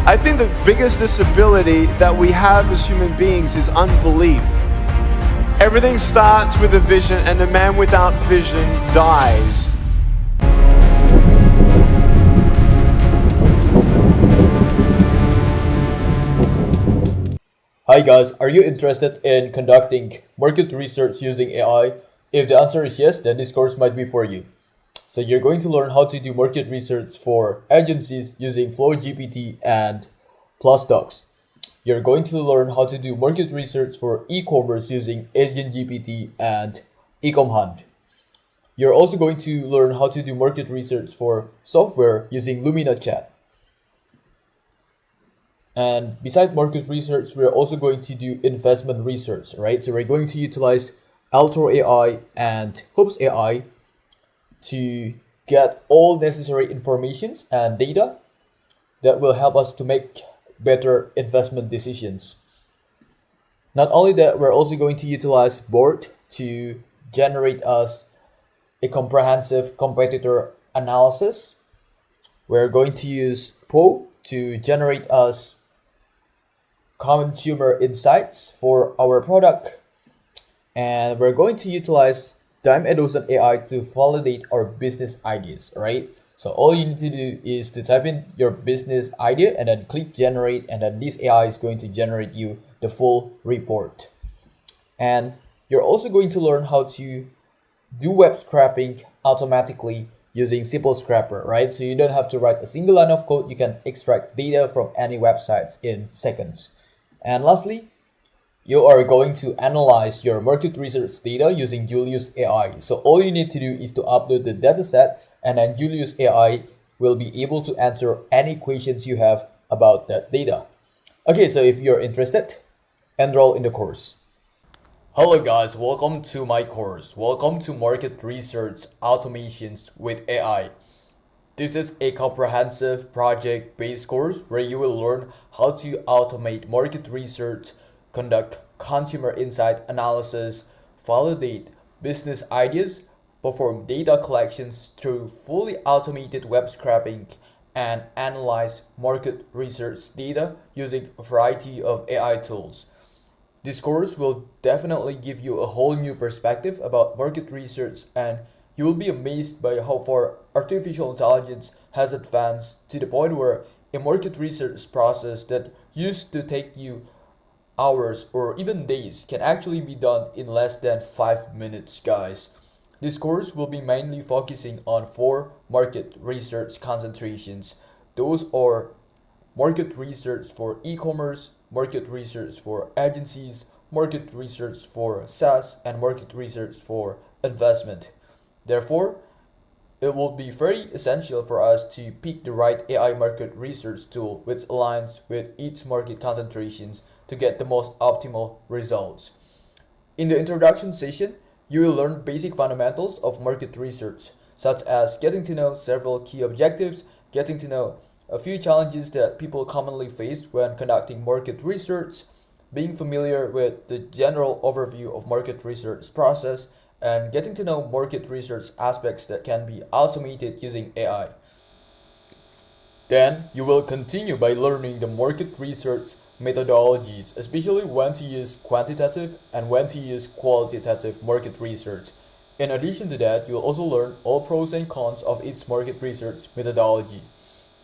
I think the biggest disability that we have as human beings is unbelief. Everything starts with a vision, and a man without vision dies. Hi guys, are you interested in conducting market research using AI? If the answer is yes, then this course might be for you. So you're going to learn how to do market research for agencies using FlowGPT and PlusDocs. You're going to learn how to do market research for e-commerce using AgentGPT and Ecom. You're also going to learn how to do market research for software using Lumina chat. And besides market research, we're also going to do investment research, right? So we're going to utilize Altero AI and Hoops AI to get all necessary informations and data that will help us to make better investment decisions. Not only that, we're also going to utilize Board to generate us a comprehensive competitor analysis. We're going to use Poe to generate us consumer insights for our product, and we're going to utilize Time Edozen AI to validate our business ideas, right? So all you need to do is to type in your business idea and then click generate, and then this AI is going to generate you the full report. And you're also going to learn how to do web scraping automatically using Simple Scrapper, right? So you don't have to write a single line of code. You can extract data from any websites in seconds. And lastly, you are going to analyze your market research data using Julius AI. So all you need to do is to upload the dataset, and then Julius AI will be able to answer any questions you have about that data. Okay, so if you're interested, enroll in the course. Hello guys, welcome to my course. Welcome to Market Research Automations with AI. This is a comprehensive project-based course where you will learn how to automate market research, conduct consumer insight analysis, validate business ideas, perform data collections through fully automated web scraping, and analyze market research data using a variety of AI tools. This course will definitely give you a whole new perspective about market research, and you will be amazed by how far artificial intelligence has advanced to the point where a market research process that used to take you hours or even days can actually be done in less than 5 minutes, guys. This course will be mainly focusing on 4 market research concentrations. Those are market research for e-commerce, market research for agencies, market research for SaaS, and market research for investment. Therefore, it will be very essential for us to pick the right AI market research tool which aligns with each market concentrations to get the most optimal results. In the introduction session, you will learn basic fundamentals of market research, such as getting to know several key objectives, getting to know a few challenges that people commonly face when conducting market research, being familiar with the general overview of market research process, and getting to know market research aspects that can be automated using AI. Then you will continue by learning the market research methodologies, especially when to use quantitative and when to use qualitative market research. In addition to that, you'll also learn all pros and cons of each market research methodology.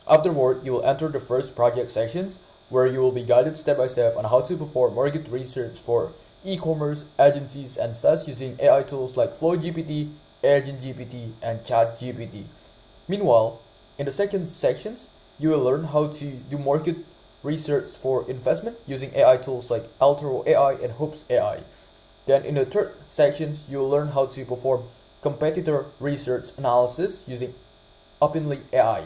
Afterward, you will enter the first project sections where you will be guided step by step on how to perform market research for e-commerce, agencies, and SaaS using AI tools like FlowGPT, AgentGPT, and ChatGPT. Meanwhile, in the second sections, you will learn how to do market research for investment using AI tools like Altero AI and Hoops AI. Then in the third sections, you will learn how to perform competitor research analysis using Openly AI.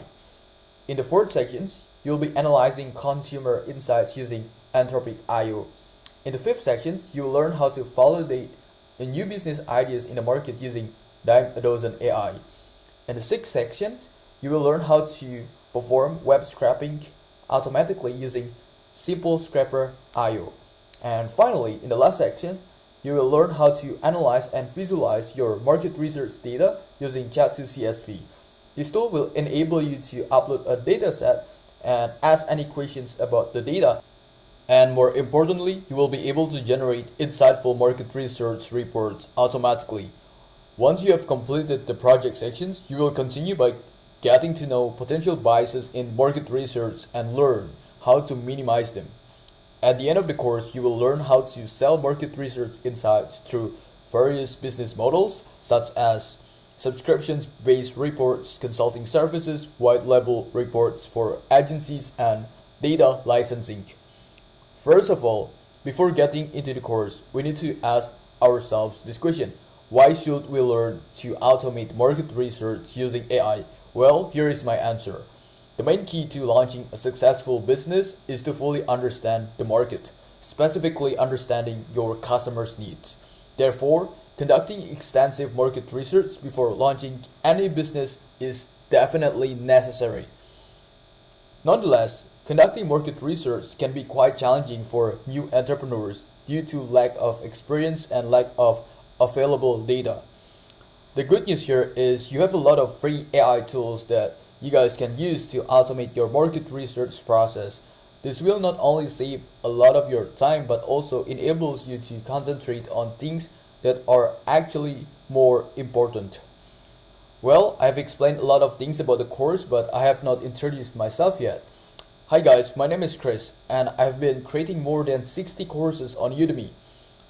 In the fourth sections, you'll be analyzing consumer insights using Anthropic IO. In the fifth sections, you will learn how to validate the new business ideas in the market using Dime a Dozen AI. In the sixth section, you will learn how to perform web scraping automatically using Simple Scrapper IO. And finally, in the last section, you will learn how to analyze and visualize your market research data using Chat2CSV. This tool will enable you to upload a dataset and ask any questions about the data. And more importantly, you will be able to generate insightful market research reports automatically. Once you have completed the project sections, you will continue by getting to know potential biases in market research and learn how to minimize them. At the end of the course, you will learn how to sell market research insights through various business models such as subscriptions-based reports, consulting services, white label reports for agencies, and data licensing. First of all, before getting into the course, we need to ask ourselves this question. Why should we learn to automate market research using AI? Well, here is my answer. The main key to launching a successful business is to fully understand the market, specifically understanding your customers' needs. Therefore, conducting extensive market research before launching any business is definitely necessary. Nonetheless, conducting market research can be quite challenging for new entrepreneurs due to lack of experience and lack of available data. The good news here is you have a lot of free AI tools that you guys can use to automate your market research process. This will not only save a lot of your time but also enables you to concentrate on things that are actually more important. Well, I've explained a lot of things about the course, but I have not introduced myself yet. Hi guys, my name is Chris, and I've been creating more than 60 courses on Udemy.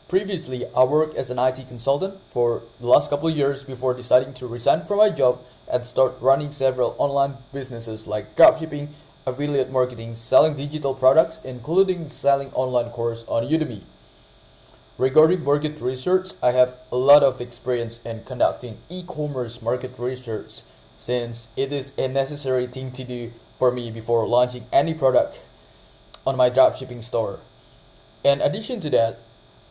Previously, I worked as an IT consultant for the last couple of years before deciding to resign from my job and start running several online businesses like dropshipping, affiliate marketing, selling digital products, including selling online course on Udemy. Regarding market research, I have a lot of experience in conducting e-commerce market research since it is a necessary thing to do for me before launching any product on my dropshipping store. In addition to that,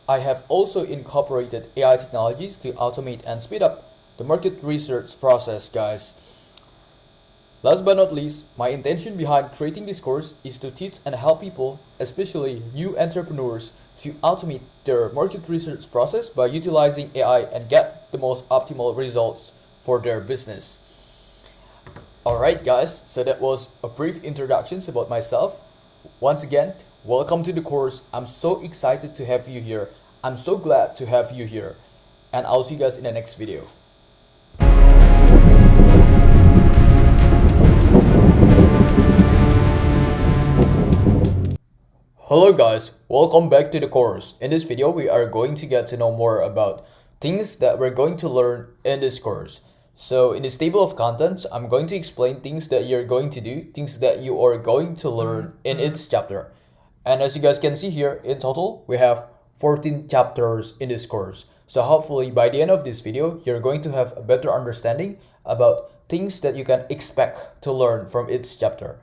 I have also incorporated AI technologies to automate and speed up the market research process, guys. Last but not least, my intention behind creating this course is to teach and help people, especially new entrepreneurs, to automate their market research process by utilizing AI and get the most optimal results for their business. Alright guys, so that was a brief introduction about myself. Once again, welcome to the course. I'm so excited to have you here. I'm so glad to have you here. And I'll see you guys in the next video. Hello guys, welcome back to the course. In this video, we are going to get to know more about things that we're going to learn in this course. So in this table of contents, I'm going to explain things that you're going to do, things that you are going to learn in each chapter. And as you guys can see here, in total, we have 14 chapters in this course. So hopefully by the end of this video, you're going to have a better understanding about things that you can expect to learn from each chapter.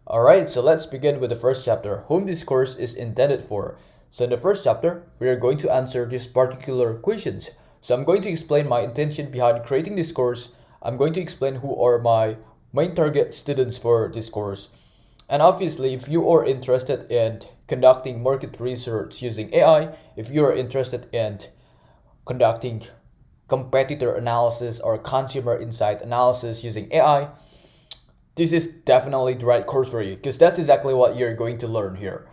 Alright, so let's begin with the first chapter, whom this course is intended for. So in the first chapter, we are going to answer these particular questions. So I'm going to explain my intention behind creating this course. I'm going to explain who are my main target students for this course. And obviously, if you are interested in conducting market research using AI, if you are interested in conducting competitor analysis or consumer insight analysis using AI, this is definitely the right course for you because that's exactly what you're going to learn here.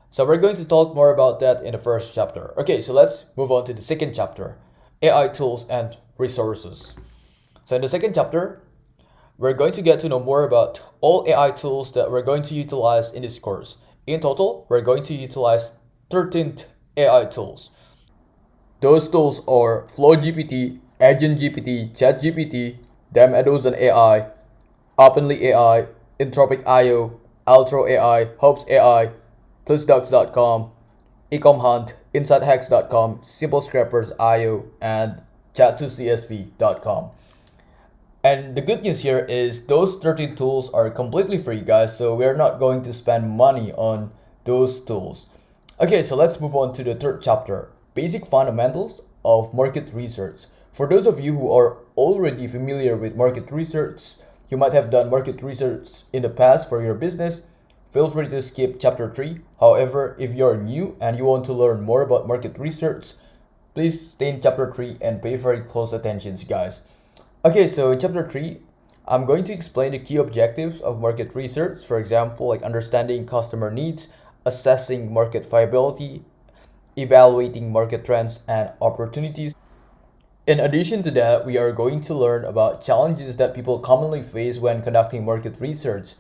So we're going to talk more about that in the first chapter. Okay, so let's move on to the second chapter, AI tools and resources. So in the second chapter, we're going to get to know more about all AI tools that we're going to utilize in this course. In total, we're going to utilize 13 AI tools. Those tools are FlowGPT, AgentGPT, ChatGPT, AI, Openly AI, Entropic IO, Altero AI, Hopes AI, PlusDocs.com, Ecom Hunt, InsideHacks.com, SimpleScrappers.io, and Chat2CSV.com. And the good news here is those 13 tools are completely free, guys, so we're not going to spend money on those tools. Okay, so let's move on to the third chapter, Basic Fundamentals of Market Research. For those of you who are already familiar with market research, you might have done market research in the past for your business, feel free to skip chapter 3. However, if you're new and you want to learn more about market research, please stay in chapter 3 and pay very close attention, guys. Okay, so in chapter 3, I'm going to explain the key objectives of market research, for example, like understanding customer needs, assessing market viability, evaluating market trends and opportunities. In addition to that, we are going to learn about challenges that people commonly face when conducting market research.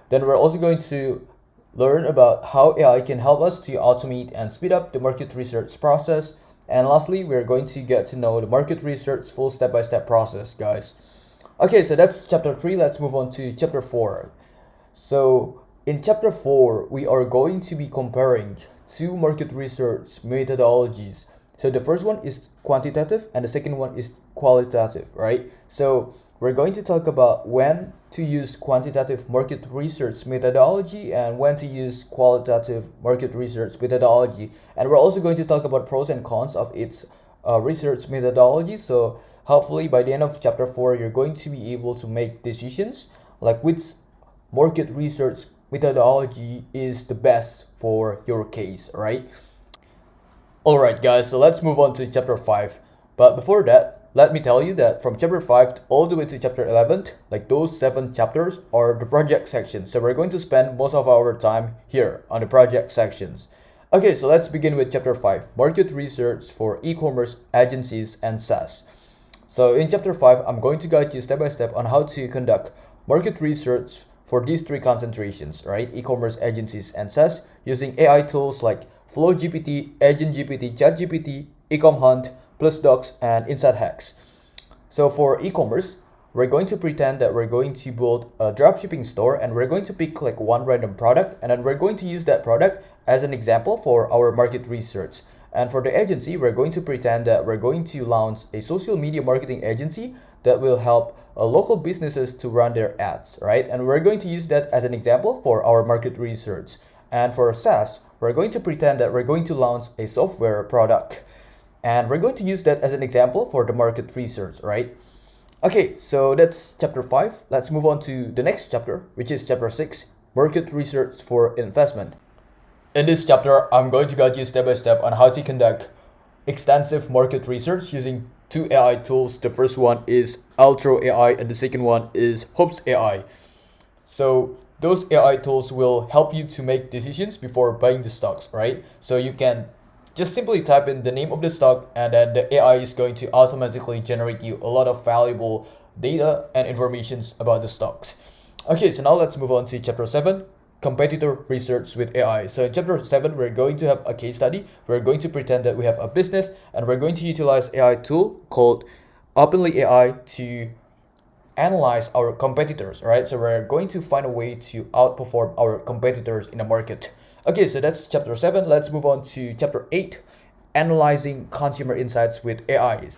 Then we're also going to learn about how AI can help us to automate and speed up the market research process. And lastly, we're going to get to know the market research full step-by-step process, guys. Okay, so that's chapter 3. Let's move on to chapter 4. So in chapter 4, we are going to be comparing two market research methodologies. So the first one is quantitative and the second one is qualitative, right? So we're going to talk about when to use quantitative market research methodology and when to use qualitative market research methodology. And we're also going to talk about pros and cons of its research methodology. So hopefully by the end of chapter 4, you're going to be able to make decisions like which market research methodology is the best for your case, right? Alright guys, so let's move on to chapter 5. But before that, let me tell you that from chapter 5 all the way to chapter 11, like those 7 chapters are the project sections. So we're going to spend most of our time here on the project sections. Okay, so let's begin with chapter 5, market research for e-commerce agencies and SaaS. So in chapter 5, I'm going to guide you step by step on how to conduct market research for these 3 concentrations, right? E-commerce agencies and SaaS using AI tools like FlowGPT, AgentGPT, ChatGPT, Ecom Hunt, PlusDocs, and Insight Hacks. So for e-commerce, we're going to pretend that we're going to build a dropshipping store and we're going to pick like one random product and then we're going to use that product as an example for our market research. And for the agency, we're going to pretend that we're going to launch a social media marketing agency that will help local businesses to run their ads, right? And we're going to use that as an example for our market research. And for SaaS, we're going to pretend that we're going to launch a software product. And we're going to use that as an example for the market research, right? Okay, so that's chapter 5. Let's move on to the next chapter, which is chapter 6, market research for investment. In this chapter, I'm going to guide you step by step on how to conduct extensive market research using 2 AI tools. The first one is Altero AI and the second one is Hopes AI. So those AI tools will help you to make decisions before buying the stocks, right? So you can just simply type in the name of the stock and then the AI is going to automatically generate you a lot of valuable data and informations about the stocks. Okay, so now let's move on to chapter 7, competitor research with AI. So in chapter 7, we're going to have a case study. We're going to pretend that we have a business and we're going to utilize AI tool called Openly AI to analyze our competitors, right? So we're going to find a way to outperform our competitors in the market. Okay, so that's chapter 7. Let's move on to chapter 8, analyzing consumer insights with AI.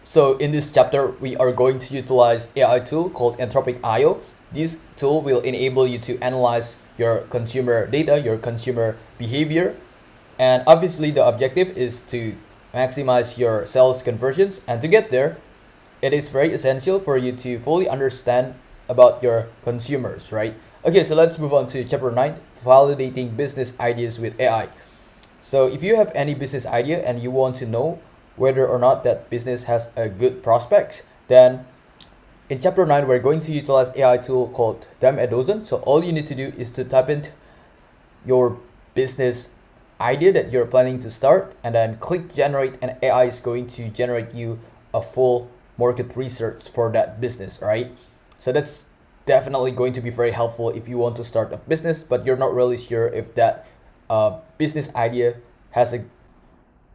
So in this chapter, we are going to utilize AI tool called Anthropic.io. This tool will enable you to analyze your consumer data, your consumer behavior. And obviously the objective is to maximize your sales conversions. And to get there, it is very essential for you to fully understand about your consumers, right? Okay, so let's move on to chapter 9, validating business ideas with AI. So if you have any business idea and you want to know whether or not that business has a good prospects, then in chapter 9, we're going to utilize AI tool called Dime a Dozen. So all you need to do is to type in your business idea that you're planning to start and then click generate, and AI is going to generate you a full market research for that business, right? So that's definitely going to be very helpful if you want to start a business, but you're not really sure if that business idea has a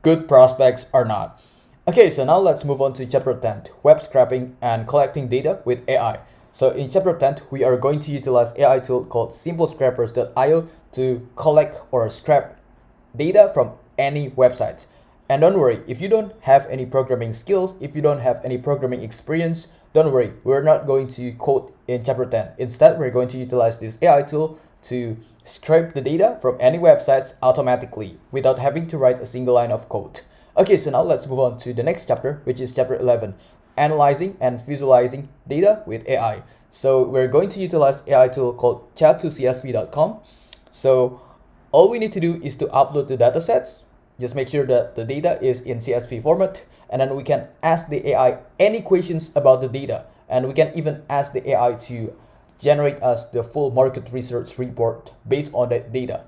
good prospects or not. Okay, so now let's move on to chapter 10, web scraping and collecting data with AI. So in chapter 10, we are going to utilize AI tool called simplescrapers.io to collect or scrap data from any websites. And don't worry, if you don't have any programming skills, if you don't have any programming experience, don't worry, we're not going to code in chapter 10. Instead, we're going to utilize this AI tool to scrape the data from any websites automatically without having to write a single line of code. Okay, so now let's move on to the next chapter, which is chapter 11, analyzing and visualizing data with AI. So we're going to utilize AI tool called chat2csv.com. So all we need to do is to upload the datasets. Just make sure that the data is in CSV format, and then we can ask the AI any questions about the data. and we can even ask the AI to generate us the full market research report based on that data.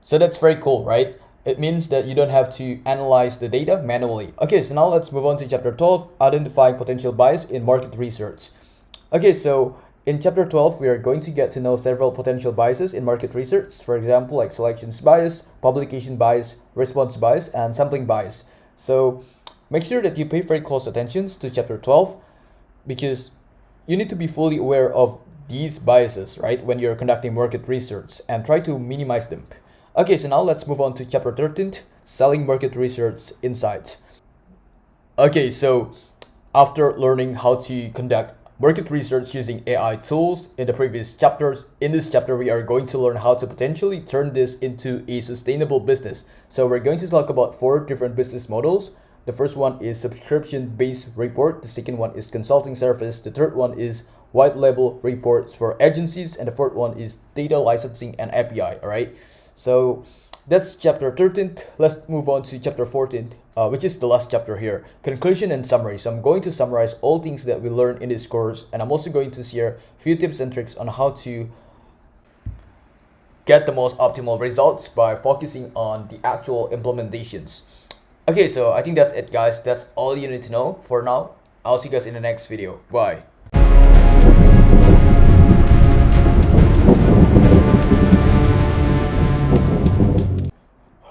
So that's very cool, right? It means that you don't have to analyze the data manually. Okay, so now let's move on to chapter 12, identifying potential bias in market research. Okay, so in chapter 12, we are going to get to know several potential biases in market research. For example, like selections bias, publication bias, response bias, and sampling bias. So make sure that you pay very close attention to chapter 12 because you need to be fully aware of these biases, right, when you're conducting market research and try to minimize them. Okay, so now let's move on to chapter 13, selling market research insights. Okay, so after learning how to conduct market research using AI tools in the previous chapters, in this chapter we are going to learn how to potentially turn this into a sustainable business. So we're going to talk about 4 different business models. The first one is subscription-based report, the second one is consulting service, the third one is white label reports for agencies, and the fourth one is data licensing and API, all right? So that's chapter 13. Let's move on to chapter 14, which is the last chapter here. Conclusion and summary. So I'm going to summarize all things that we learned in this course, and I'm also going to share a few tips and tricks on how to get the most optimal results by focusing on the actual implementations. Okay, so I think that's it, guys. That's all you need to know for now. I'll see you guys in the next video. Bye.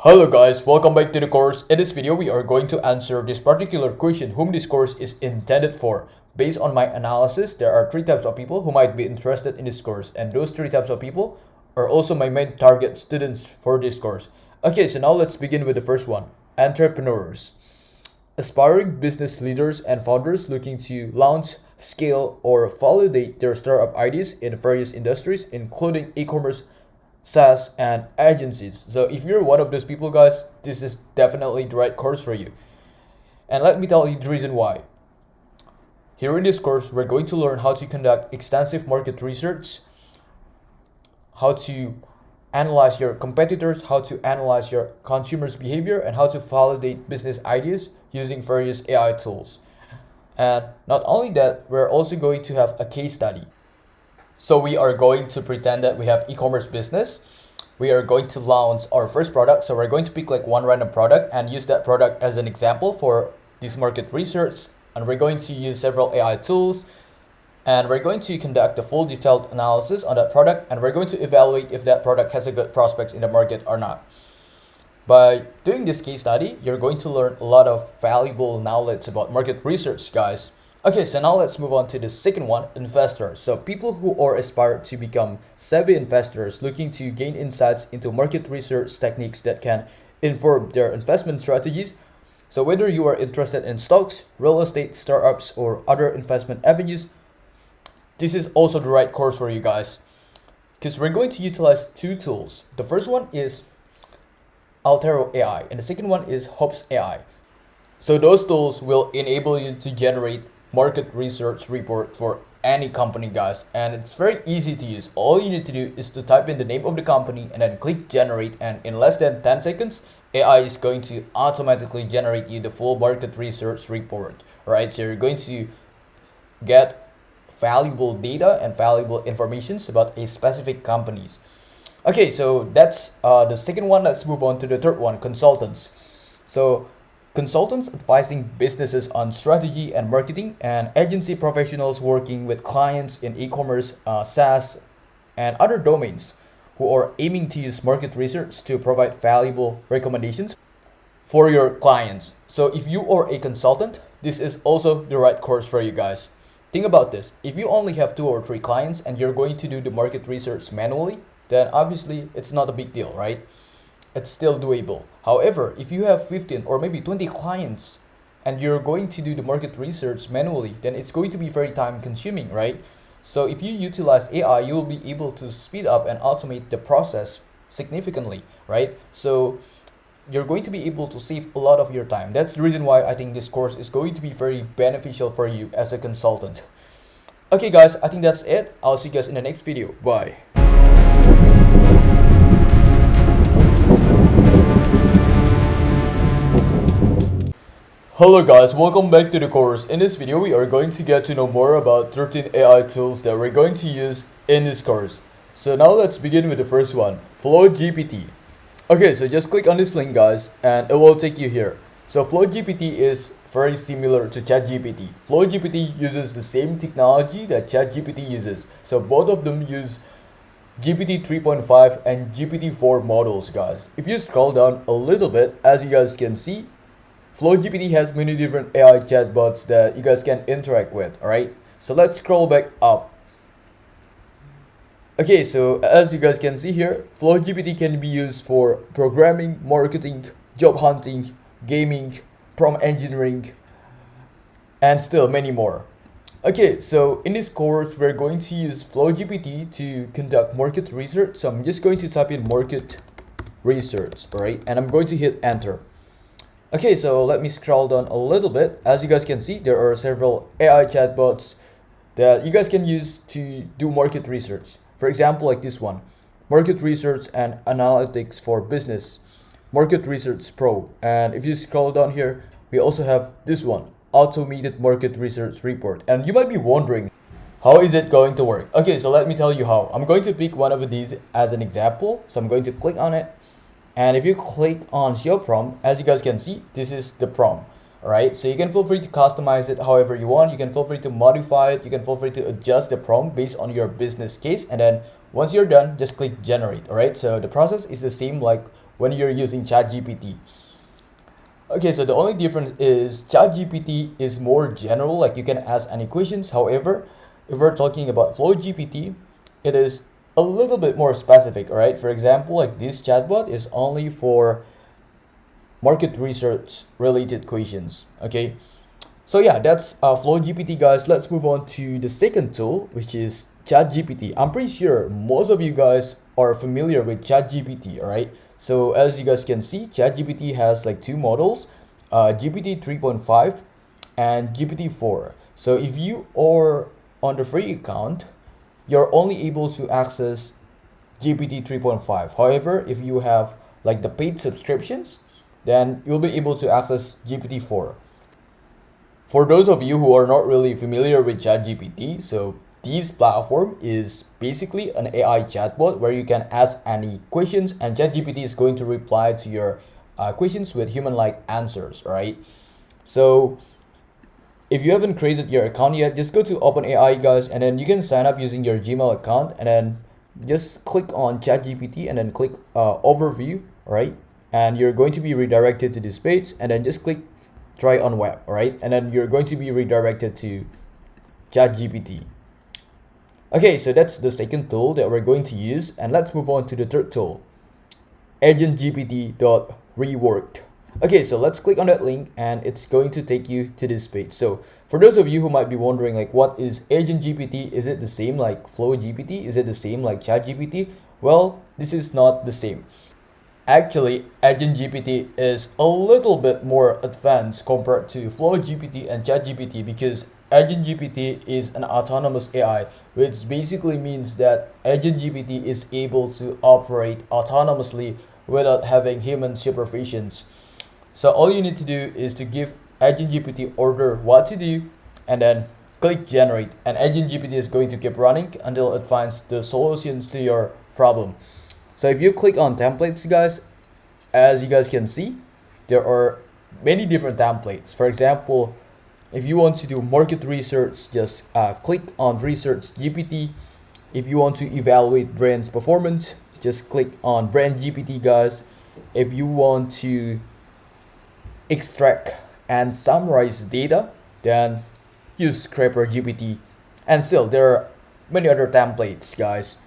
Hello guys, welcome back to the course. In this video, we are going to answer this particular question, whom this course is intended for. Based on my analysis, there are 3 types of people who might be interested in this course, and those 3 types of people are also my main target students for this course. Okay, so now let's begin with the first one, entrepreneurs. Aspiring business leaders and founders looking to launch, scale, or validate their startup ideas in various industries, including e-commerce, SaaS, and agencies. So if you're one of those people, guys, this is definitely the right course for you. And let me tell you the reason why. Here in this course, we're going to learn how to conduct extensive market research, how to analyze your competitors, how to analyze your consumers' behavior, and how to validate business ideas using various AI tools. And not only that, we're also going to have a case study. So we are going to pretend that we have e-commerce business. We are going to launch our first product. So we're going to pick like one random product and use that product as an example for this market research. And we're going to use several AI tools. And we're going to conduct a full detailed analysis on that product. And we're going to evaluate if that product has a good prospects in the market or not. By doing this case study, you're going to learn a lot of valuable knowledge about market research, guys. Okay, so now let's move on to the second one, investors. So people who are aspire to become savvy investors looking to gain insights into market research techniques that can inform their investment strategies. So whether you are interested in stocks, real estate, startups, or other investment avenues, this is also the right course for you guys. Because we're going to utilize 2 tools. The first one is Altero AI, and the second one is Hops AI. So those tools will enable you to generate market research report for any company, guys, and it's very easy to use. All you need to do is to type in the name of the company and then click generate, and in less than 10 seconds AI is going to automatically generate you the full market research report. Right, so you're going to get valuable data and valuable information about a specific companies. Okay, so that's the second one. Let's move on to the third one, consultants. So consultants advising businesses on strategy and marketing, and agency professionals working with clients in e-commerce, SaaS, and other domains who are aiming to use market research to provide valuable recommendations for your clients. So if you are a consultant, this is also the right course for you guys. Think about this. If you only have 2 or 3 clients and you're going to do the market research manually, then obviously it's not a big deal, right? It's still doable. However, if you have 15 or maybe 20 clients and you're going to do the market research manually, then it's going to be very time consuming, right? So if you utilize AI, you will be able to speed up and automate the process significantly, right? So you're going to be able to save a lot of your time. That's the reason why I think this course is going to be very beneficial for you as a consultant. Okay guys, I think that's it. I'll see you guys in the next video. Bye. Hello guys, welcome back to the course. In this video, we are going to get to know more about 13 AI tools that we're going to use in this course. So now let's begin with the first one, FlowGPT. Okay, so just click on this link guys and it will take you here. So FlowGPT is very similar to ChatGPT. FlowGPT uses the same technology that ChatGPT uses. So both of them use GPT 3.5 and GPT-4 models guys. If you scroll down a little bit, as you guys can see, FlowGPT has many different AI chatbots that you guys can interact with, alright? So let's scroll back up. Okay, so as you guys can see here, FlowGPT can be used for programming, marketing, job hunting, gaming, prompt engineering, and still many more. Okay, so in this course, we're going to use FlowGPT to conduct market research. So I'm just going to type in market research, alright? And I'm going to hit enter. Okay, so let me scroll down a little bit. As you guys can see, there are several AI chatbots that you guys can use to do market research. For example, like this one, Market Research and Analytics for Business, Market Research Pro. And if you scroll down here, we also have this one, Automated Market Research Report. And you might be wondering, how is it going to work? Okay, so let me tell you how. I'm going to pick one of these as an example. So I'm going to click on it. And if you click on show prompt, as you guys can see, this is the prompt. Alright, so you can feel free to customize it however you want. You can feel free to modify it. You can feel free to adjust the prompt based on your business case. And then once you're done, just click generate. Alright, so the process is the same like when you're using ChatGPT. Okay, so the only difference is ChatGPT is more general, like you can ask any questions. However, if we're talking about FlowGPT, it is a little bit more specific. All right, for example, like this chatbot is only for market research related questions. Okay, so yeah, that's FlowGPT guys. Let's move on to the second tool, which is ChatGPT. I'm pretty sure most of you guys are familiar with ChatGPT. All right, so as you guys can see, ChatGPT has like two models, GPT 3.5 and GPT-4. So if you are on the free account, you're only able to access GPT 3.5. However, if you have like the paid subscriptions, then you'll be able to access GPT-4. For those of you who are not really familiar with ChatGPT, so this platform is basically an AI chatbot where you can ask any questions and ChatGPT is going to reply to your questions with human-like answers, right? So if you haven't created your account yet, just go to OpenAI guys, and then you can sign up using your Gmail account, and then just click on ChatGPT and then click overview, right? And you're going to be redirected to this page, and then just click try on web, right? And then you're going to be redirected to ChatGPT. Okay, so that's the second tool that we're going to use, and let's move on to the third tool, AgentGPT.reworked. Okay, so let's click on that link and it's going to take you to this page. So for those of you who might be wondering like what is AgentGPT, is it the same like FlowGPT? Is it the same like ChatGPT? Well, this is not the same. Actually, AgentGPT is a little bit more advanced compared to FlowGPT and ChatGPT because AgentGPT is an autonomous AI, which basically means that AgentGPT is able to operate autonomously without having human supervisions. So all you need to do is to give AgentGPT order what to do and then click generate, and AgentGPT is going to keep running until it finds the solutions to your problem. So if you click on templates guys, as you guys can see, there are many different templates. For example, if you want to do market research, just click on research GPT. If you want to evaluate brand's performance, just click on brand GPT guys. If you want to extract and summarize data, then use Scraper GPT. And still there are many other templates guys.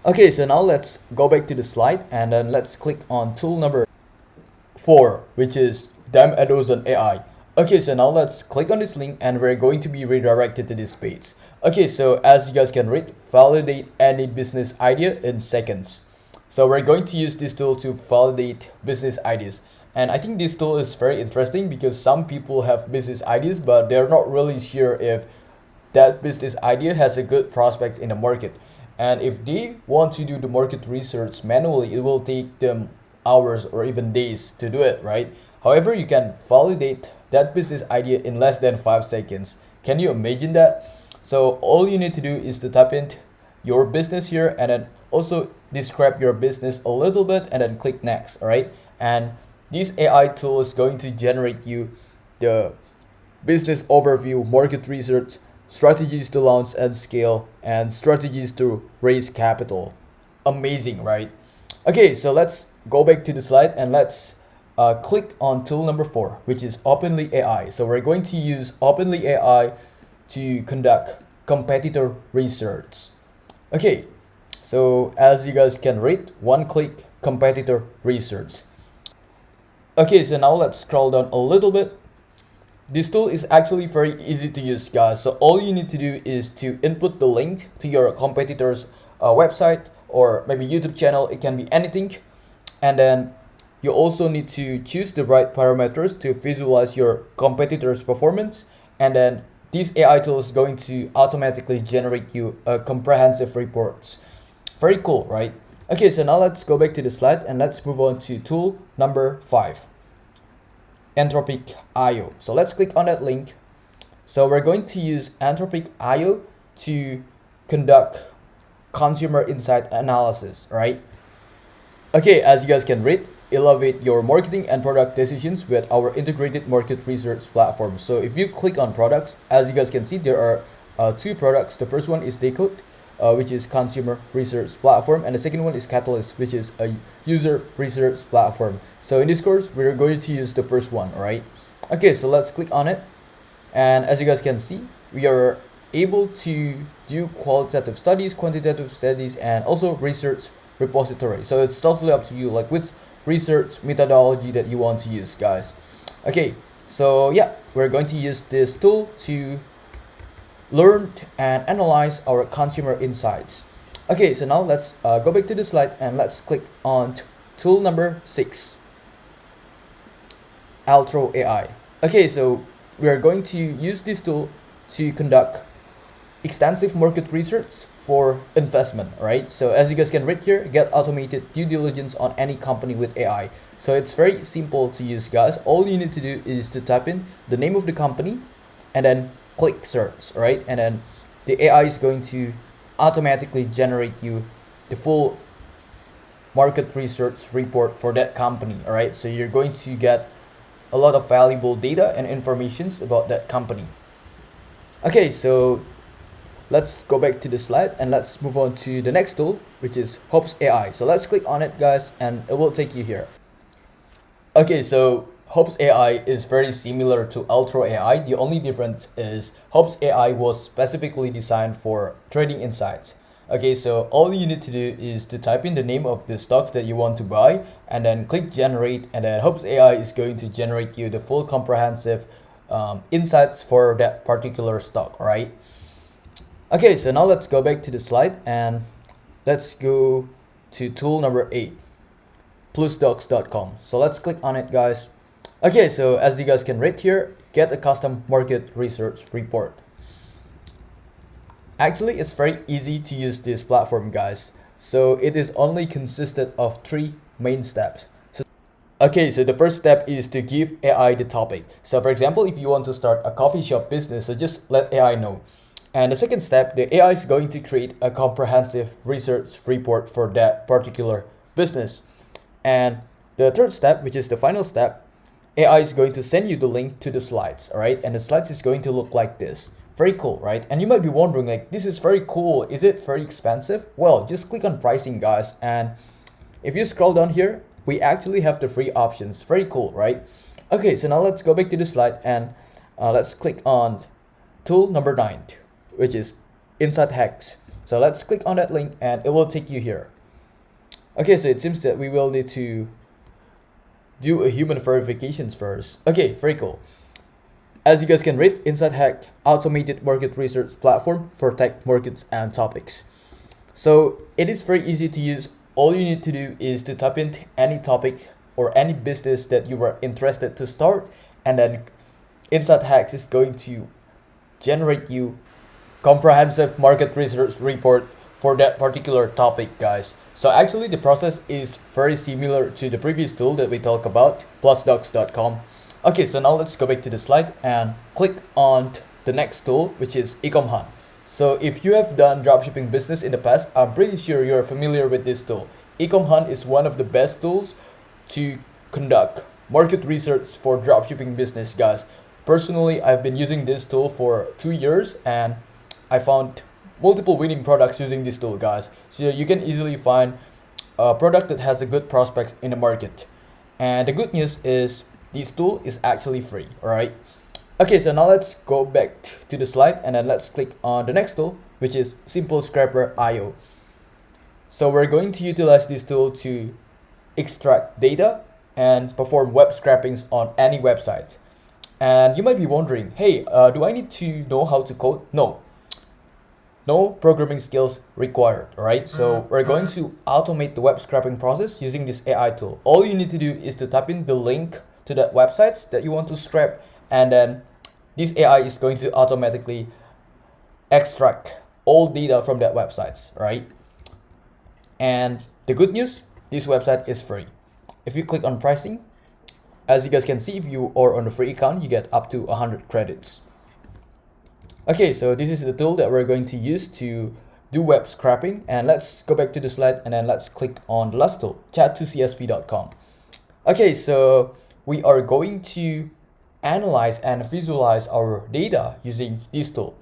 Okay, so now let's go back to the slide and then let's click on tool number 4, which is AI. Okay, so now let's click on this link and we're going to be redirected to this page. Okay, so as you guys can read, validate any business idea in seconds. So we're going to use this tool to validate business ideas. And I think this tool is very interesting because some people have business ideas, but they're not really sure if that business idea has a good prospect in the market. And if they want to do the market research manually, it will take them hours or even days to do it, right? However, you can validate that business idea in less than 5 seconds. Can you imagine that? So all you need to do is to type in your business here and then also describe your business a little bit and then click next, all right? And this AI tool is going to generate you the business overview, market research, strategies to launch and scale, and strategies to raise capital. Amazing, right? Okay, so let's go back to the slide and let's click on tool number 4, which is Openly AI. So we're going to use Openly AI to conduct competitor research. Okay, so as you guys can read, one-click competitor research. Okay, so now let's scroll down a little bit. This tool is actually very easy to use, guys. So all you need to do is to input the link to your competitor's website or maybe YouTube channel. It can be anything. And then you also need to choose the right parameters to visualize your competitor's performance. And then this AI tool is going to automatically generate you a comprehensive reports. Very cool, right? Okay, so now let's go back to the slide and let's move on to tool number 5, Anthropic IO. So let's click on that link. So we're going to use Anthropic IO to conduct consumer insight analysis, right? Okay, as you guys can read, elevate your marketing and product decisions with our integrated market research platform. So if you click on products, as you guys can see, there are 2 products. The first one is Decode, which is consumer research platform, and the second one is Catalyst, which is a user research platform. So in this course, we're going to use the first one, all right? Okay, so let's click on it. And as you guys can see, we are able to do qualitative studies, quantitative studies, and also research repository. So it's totally up to you, like which research methodology that you want to use, guys. Okay, so yeah, we're going to use this tool to learn and analyze our consumer insights. Okay, so now let's go back to the slide and let's click on tool number 6, Altero AI. Okay, so we are going to use this tool to conduct extensive market research for investment, right? So as you guys can read here, get automated due diligence on any company with AI. So it's very simple to use, guys. All you need to do is to type in the name of the company and then click search, right? And then the AI is going to automatically generate you the full market research report for that company, all right? So you're going to get a lot of valuable data and informations about that company. Okay, so let's go back to the slide and let's move on to the next tool, which is Hopes AI. So let's click on it, guys, and it will take you here. Okay, so Hopes AI is very similar to Altero AI. The only difference is Hopes AI was specifically designed for trading insights. Okay, so all you need to do is to type in the name of the stocks that you want to buy and then click generate, and then Hopes AI is going to generate you the full comprehensive insights for that particular stock, right? Okay, so now let's go back to the slide and let's go to tool number 8, plusdocs.com. So let's click on it, guys. Okay, so as you guys can read here, get a custom market research report. Actually, it's very easy to use this platform, guys. So it is only consisted of 3 main steps. Okay, so the first step is to give AI the topic. So for example, if you want to start a coffee shop business, so just let AI know. And the second step, the AI is going to create a comprehensive research report for that particular business. And the third step, which is the final step, AI is going to send you the link to the slides, all right? And the slides is going to look like this. Very cool, right? And you might be wondering, like, this is very cool. Is it very expensive? Well, just click on pricing, guys. And if you scroll down here, we actually have the free options. Very cool, right? Okay, so now let's go back to the slide and let's click on tool number 9, which is Insight Hacks. So let's click on that link and it will take you here. Okay, so it seems that we will need to do a human verifications first. Okay, very cool. As you guys can read, Insight Hack, automated market research platform for tech markets and topics. So it is very easy to use. All you need to do is to type in any topic or any business that you are interested to start, and then Insight Hacks is going to generate you comprehensive market research report for that particular topic, guys. So actually the process is very similar to the previous tool that we talked about, plusdocs.com. Okay, so now let's go back to the slide and click on the next tool, which is Ecom. So if you have done dropshipping business in the past, I'm pretty sure you're familiar with this tool. Ecom is one of the best tools to conduct market research for dropshipping business, guys. Personally, I've been using this tool for 2 years and I found multiple winning products using this tool, guys. So you can easily find a product that has a good prospects in the market. And the good news is this tool is actually free, all right? Okay, so now let's go back to the slide and then let's click on the next tool, which is Simple Scraper IO. So we're going to utilize this tool to extract data and perform web scrapings on any website. And you might be wondering, hey, do I need to know how to code? No programming skills required, all right? So we're going to automate the web scraping process using this AI tool. All you need to do is to type in the link to that websites that you want to scrap, and then this AI is going to automatically extract all data from that websites, right? And the good news, this website is free. If you click on pricing, as you guys can see, if you are on a free account, you get up to 100 credits. Okay, so this is the tool that we're going to use to do web scraping. And let's go back to the slide and then let's click on the last tool, chat2csv.com. Okay, so we are going to analyze and visualize our data using this tool.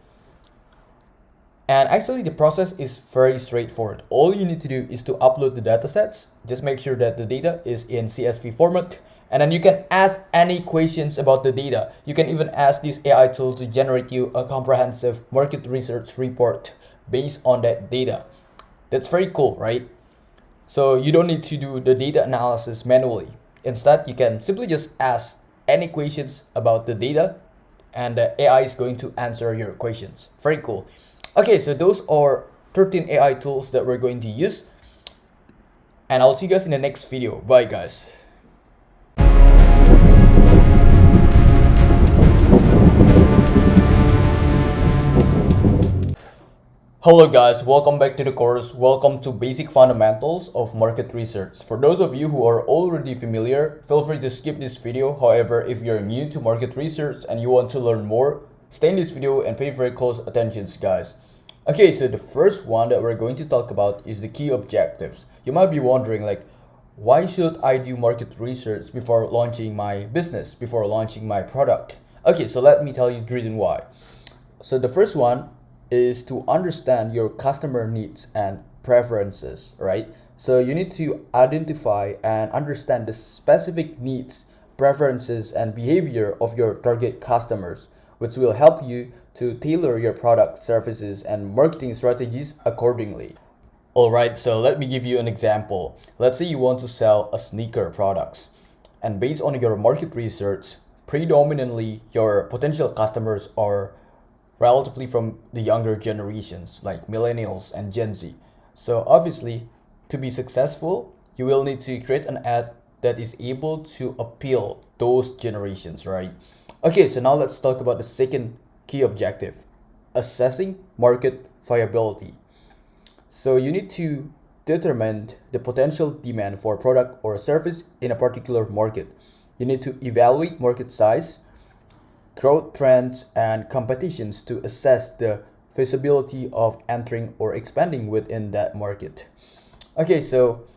And actually the process is very straightforward. All you need to do is to upload the datasets. Just make sure that the data is in CSV format. And then you can ask any questions about the data. You can even ask this AI tool to generate you a comprehensive market research report based on that data. That's very cool, right? So you don't need to do the data analysis manually. Instead, you can simply just ask any questions about the data and the AI is going to answer your questions. Very cool. Okay, so those are 13 AI tools that we're going to use. And I'll see you guys in the next video. Bye, guys. Hello guys, welcome back to the course. Welcome to Basic Fundamentals of Market Research. For those of you who are already familiar, feel free to skip this video. However, if you're new to market research and you want to learn more, stay in this video and pay very close attention, guys. Okay, so the first one that we're going to talk about is the key objectives. You might be wondering, like, why should I do market research before launching my business, before launching my product? Okay, so let me tell you the reason why. So the first one is to understand your customer needs and preferences, right? So you need to identify and understand the specific needs, preferences, and behavior of your target customers, which will help you to tailor your product, services, and marketing strategies accordingly. Alright, so let me give you an example. Let's say you want to sell a sneaker products, and based on your market research, predominantly your potential customers are relatively from the younger generations like millennials and Gen Z. So obviously, to be successful, you will need to create an ad that is able to appeal those generations, right? Okay, so now let's talk about the second key objective, assessing market viability. So you need to determine the potential demand for a product or a service in a particular market. You need to evaluate market size, growth trends, and competitions to assess the feasibility of entering or expanding within that market. Okay, so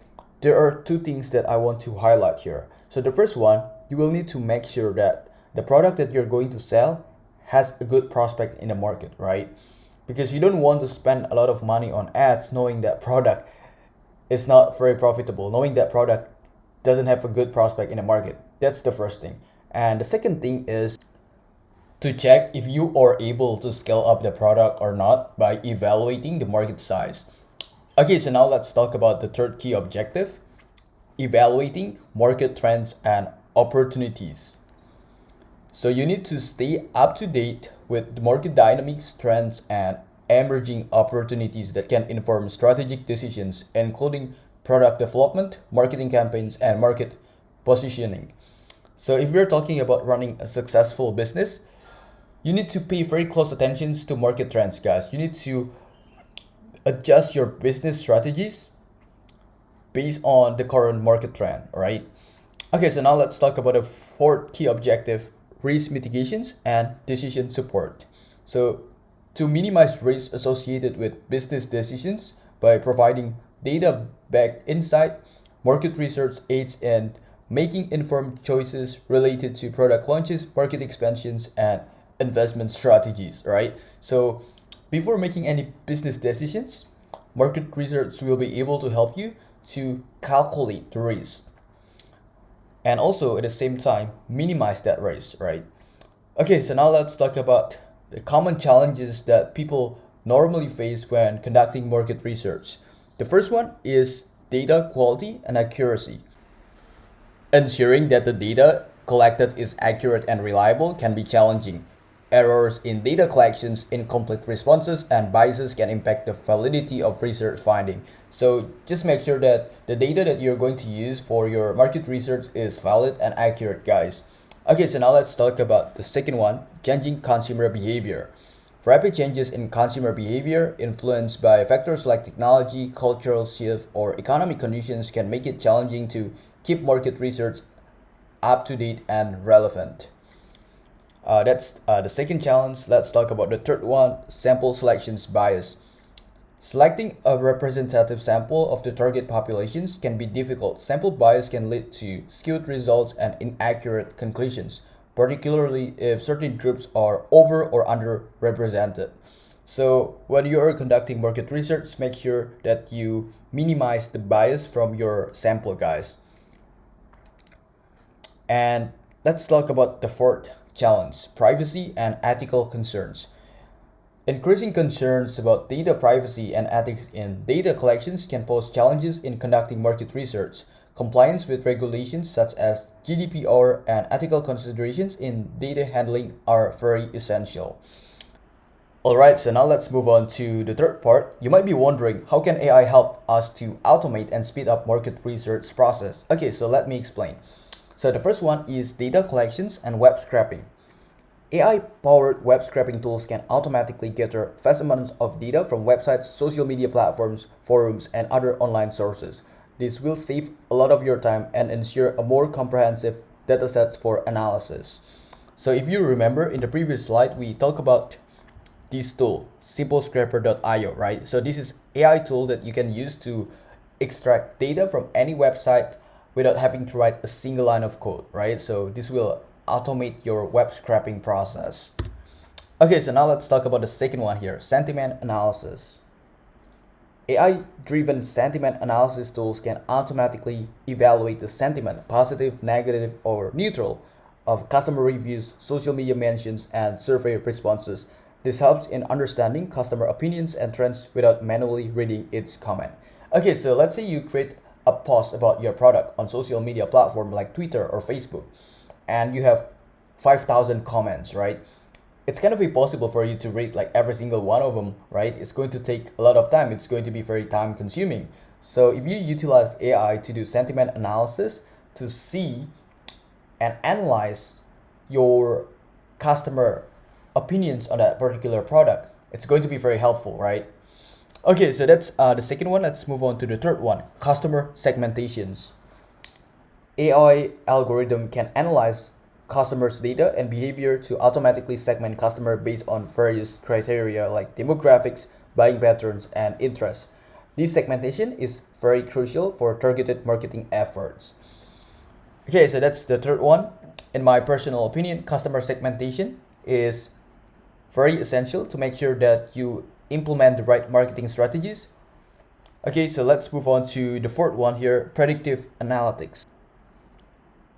there are two things that I want to highlight here. So the first one, you will need to make sure that the product that you're going to sell has a good prospect in the market, right? Because you don't want to spend a lot of money on ads knowing that product is not very profitable, knowing that product doesn't have a good prospect in the market. That's the first thing. And the second thing is to check if you are able to scale up the product or not by evaluating the market size. Okay, so now let's talk about the third key objective, evaluating market trends and opportunities. So you need to stay up to date with the market dynamics, trends, and emerging opportunities that can inform strategic decisions, including product development, marketing campaigns, and market positioning. So if we're talking about running a successful business, you need to pay very close attention to market trends, guys. You need to adjust your business strategies based on the current market trend, right? Okay, so now let's talk about the fourth key objective, risk mitigations and decision support. So to minimize risk associated with business decisions by providing data-backed insight, market research aids in making informed choices related to product launches, market expansions, and investment strategies, right? So before making any business decisions, market research will be able to help you to calculate the risk and also at the same time minimize that risk, right? Okay, so now let's talk about the common challenges that people normally face when conducting market research. The first one is data quality and accuracy. Ensuring that the data collected is accurate and reliable can be challenging. Errors in data collections, incomplete responses, and biases can impact the validity of research finding. So just make sure that the data that you're going to use for your market research is valid and accurate, guys. Okay, so now let's talk about the second one, changing consumer behavior. Rapid changes in consumer behavior influenced by factors like technology, cultural shift, or economic conditions can make it challenging to keep market research up to date and relevant. That's the second challenge. Let's talk about the third one, sample selections bias. Selecting a representative sample of the target populations can be difficult. Sample bias can lead to skewed results and inaccurate conclusions, particularly if certain groups are over or underrepresented. So when you are conducting market research, make sure that you minimize the bias from your sample, guys. And let's talk about the fourth challenge, privacy and ethical concerns. Increasing concerns about data privacy and ethics in data collections can pose challenges in conducting market research. Compliance with regulations such as GDPR and ethical considerations in data handling are very essential. Alright, so now let's move on to the third part. You might be wondering, how can AI help us to automate and speed up market research process? Okay, so let me explain. So the first one is data collections and web scraping. AI-powered web scraping tools can automatically gather vast amounts of data from websites, social media platforms, forums, and other online sources. This will save a lot of your time and ensure a more comprehensive datasets for analysis. So if you remember in the previous slide, we talked about this tool, simplescraper.io, right? So this is AI tool that you can use to extract data from any website without having to write a single line of code, right? So this will automate your web scraping process. Okay, so now let's talk about the second one here, sentiment analysis. AI-driven sentiment analysis tools can automatically evaluate the sentiment, positive, negative, or neutral, of customer reviews, social media mentions, and survey responses. This helps in understanding customer opinions and trends without manually reading its comment. Okay, so let's say you create a post about your product on social media platform like Twitter or Facebook, and you have 5,000 comments, right? It's kind of impossible for you to read like every single one of them, right? It's going to take a lot of time. It's going to be very time consuming. So if you utilize AI to do sentiment analysis to see and analyze your customer opinions on that particular product, it's going to be very helpful, right? Okay, so that's the second one. Let's move on to the third one, customer segmentations. AI algorithm can analyze customers' data and behavior to automatically segment customer based on various criteria like demographics, buying patterns, and interests. This segmentation is very crucial for targeted marketing efforts. Okay, so that's the third one. In my personal opinion, customer segmentation is very essential to make sure that you implement the right marketing strategies. Okay, so let's move on to the fourth one here, predictive analytics.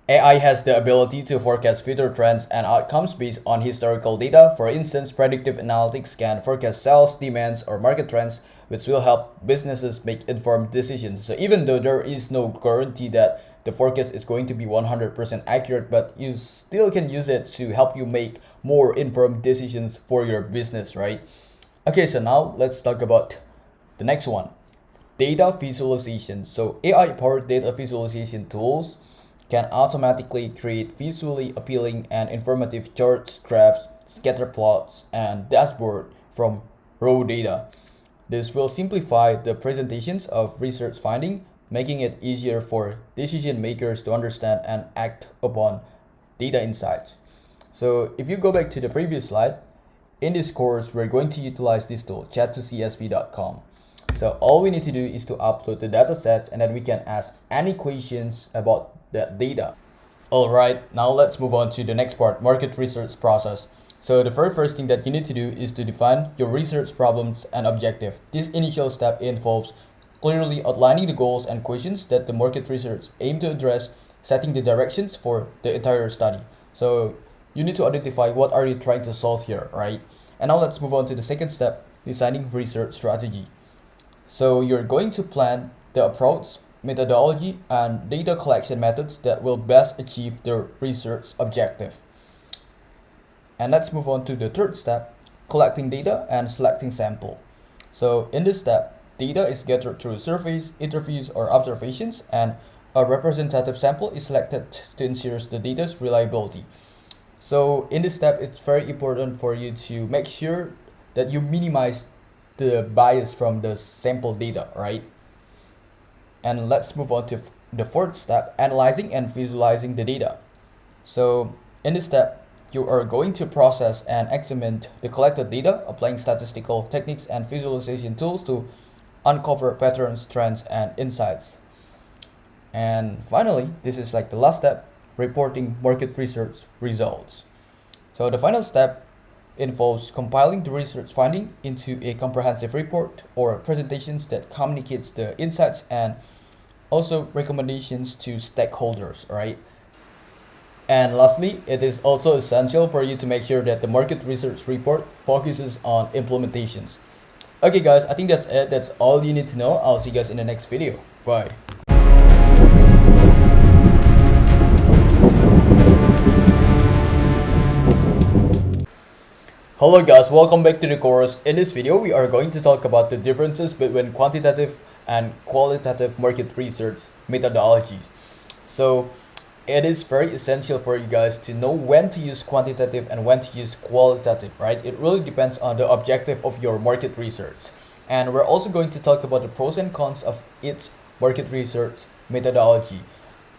AI has the ability to forecast future trends and outcomes based on historical data. For instance, predictive analytics can forecast sales, demands, or market trends, which will help businesses make informed decisions. So even though there is no guarantee that the forecast is going to be 100% accurate, but you still can use it to help you make more informed decisions for your business, right? Okay, so now let's talk about the next one, data visualization. So AI-powered data visualization tools can automatically create visually appealing and informative charts, graphs, scatter plots, and dashboard from raw data. This will simplify the presentations of research finding, making it easier for decision makers to understand and act upon data insights. So if you go back to the previous slide, in this course, we're going to utilize this tool, chat2csv.com. So all we need to do is to upload the data sets, and then we can ask any questions about that data. Alright, now let's move on to the next part, market research process. So the very first thing that you need to do is to define your research problems and objective. This initial step involves clearly outlining the goals and questions that the market research aim to address, setting the directions for the entire study. So you need to identify what are you trying to solve here, right? And now let's move on to the second step, designing research strategy. So you're going to plan the approach, methodology, and data collection methods that will best achieve the research objective. And let's move on to the third step, collecting data and selecting sample. So in this step, data is gathered through surveys, interviews, or observations, and a representative sample is selected to ensure the data's reliability. So in this step, it's very important for you to make sure that you minimize the bias from the sample data, right? And let's move on to the fourth step, analyzing and visualizing the data. So in this step, you are going to process and examine the collected data, applying statistical techniques and visualization tools to uncover patterns, trends, and insights. And finally, this is like the last step, reporting market research results. So the final step involves compiling the research finding into a comprehensive report or presentations that communicates the insights and also recommendations to stakeholders, right? And lastly, it is also essential for you to make sure that the market research report focuses on implementations. Okay guys, I think that's it. That's all you need to know. I'll see you guys in the next video. Bye. Hello guys, welcome back to the course. In this video, we are going to talk about the differences between quantitative and qualitative market research methodologies. So it is very essential for you guys to know when to use quantitative and when to use qualitative, right? It really depends on the objective of your market research. And we're also going to talk about the pros and cons of each market research methodology.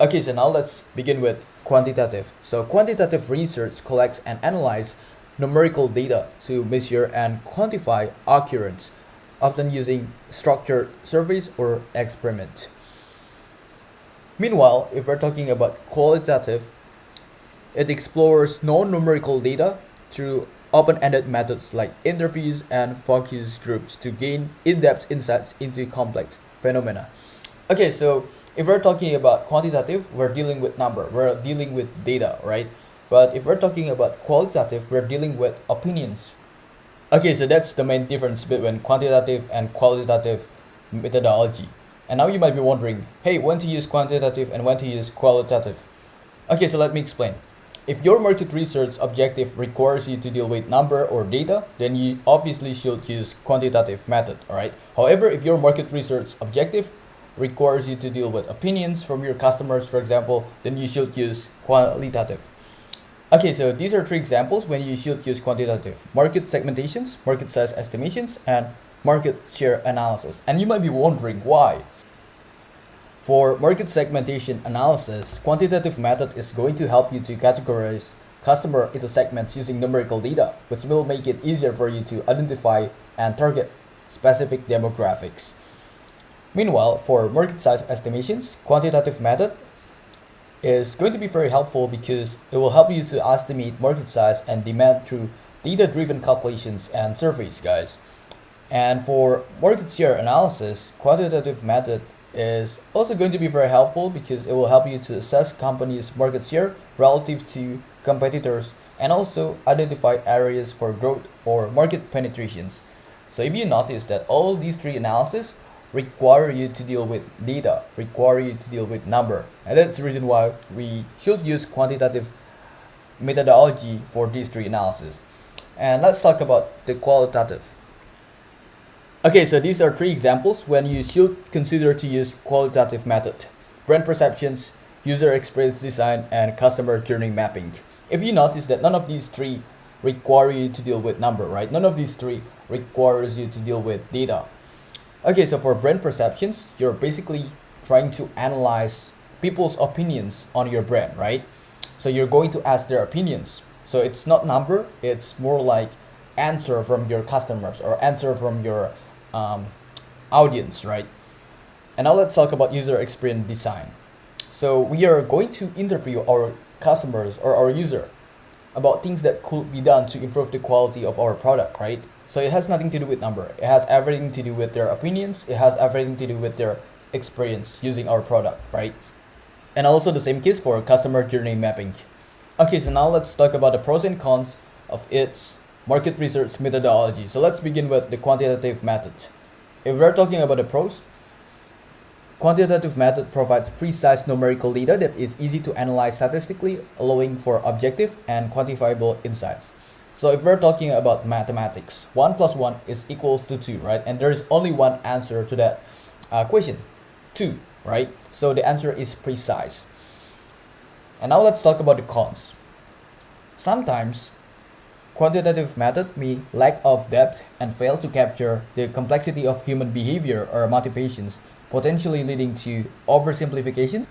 Okay, so now let's begin with quantitative. So quantitative research collects and analyzes numerical data to measure and quantify occurrence, often using structured surveys or experiments. Meanwhile, if we're talking about qualitative, it explores non-numerical data through open-ended methods like interviews and focus groups to gain in-depth insights into complex phenomena. Okay, so if we're talking about quantitative, we're dealing with number, we're dealing with data, right? But if we're talking about qualitative, we're dealing with opinions. Okay, so that's the main difference between quantitative and qualitative methodology. And now you might be wondering, hey, when to use quantitative and when to use qualitative? Okay, so let me explain. If your market research objective requires you to deal with number or data, then you obviously should use quantitative method, alright? However, if your market research objective requires you to deal with opinions from your customers, for example, then you should use qualitative. Okay, so these are three examples when you should use quantitative: market segmentations, market size estimations, and market share analysis. And you might be wondering why. For market segmentation analysis, quantitative method is going to help you to categorize customer into segments using numerical data, which will make it easier for you to identify and target specific demographics. Meanwhile, for market size estimations, quantitative method is going to be very helpful because it will help you to estimate market size and demand through data-driven calculations and surveys, guys. And for market share analysis, quantitative method is also going to be very helpful because it will help you to assess companies' market share relative to competitors and also identify areas for growth or market penetrations. So if you notice that all these three analyses require you to deal with data, require you to deal with number. And that's the reason why we should use quantitative methodology for these three analyses. And let's talk about the qualitative. Okay, so these are three examples when you should consider to use qualitative method: brand perceptions, user experience design, and customer journey mapping. If you notice that none of these three require you to deal with number, right? None of these three requires you to deal with data. Okay, so for brand perceptions, you're basically trying to analyze people's opinions on your brand, right? So you're going to ask their opinions. So it's not number, it's more like answer from your customers or answer from your audience, right? And now let's talk about user experience design. So we are going to interview our customers or our user about things that could be done to improve the quality of our product, right? So it has nothing to do with number. It has everything to do with their opinions. It has everything to do with their experience using our product, right? And also the same case for customer journey mapping. Okay, so now let's talk about the pros and cons of its market research methodology. So let's begin with the quantitative method. If we're talking about the pros, quantitative method provides precise numerical data that is easy to analyze statistically, allowing for objective and quantifiable insights. So if we're talking about mathematics, 1 plus 1 is equals to 2, right? And there is only one answer to that question, 2, right? So the answer is precise. And now let's talk about the cons. Sometimes quantitative method may lack of depth and fail to capture the complexity of human behavior or motivations, potentially leading to oversimplification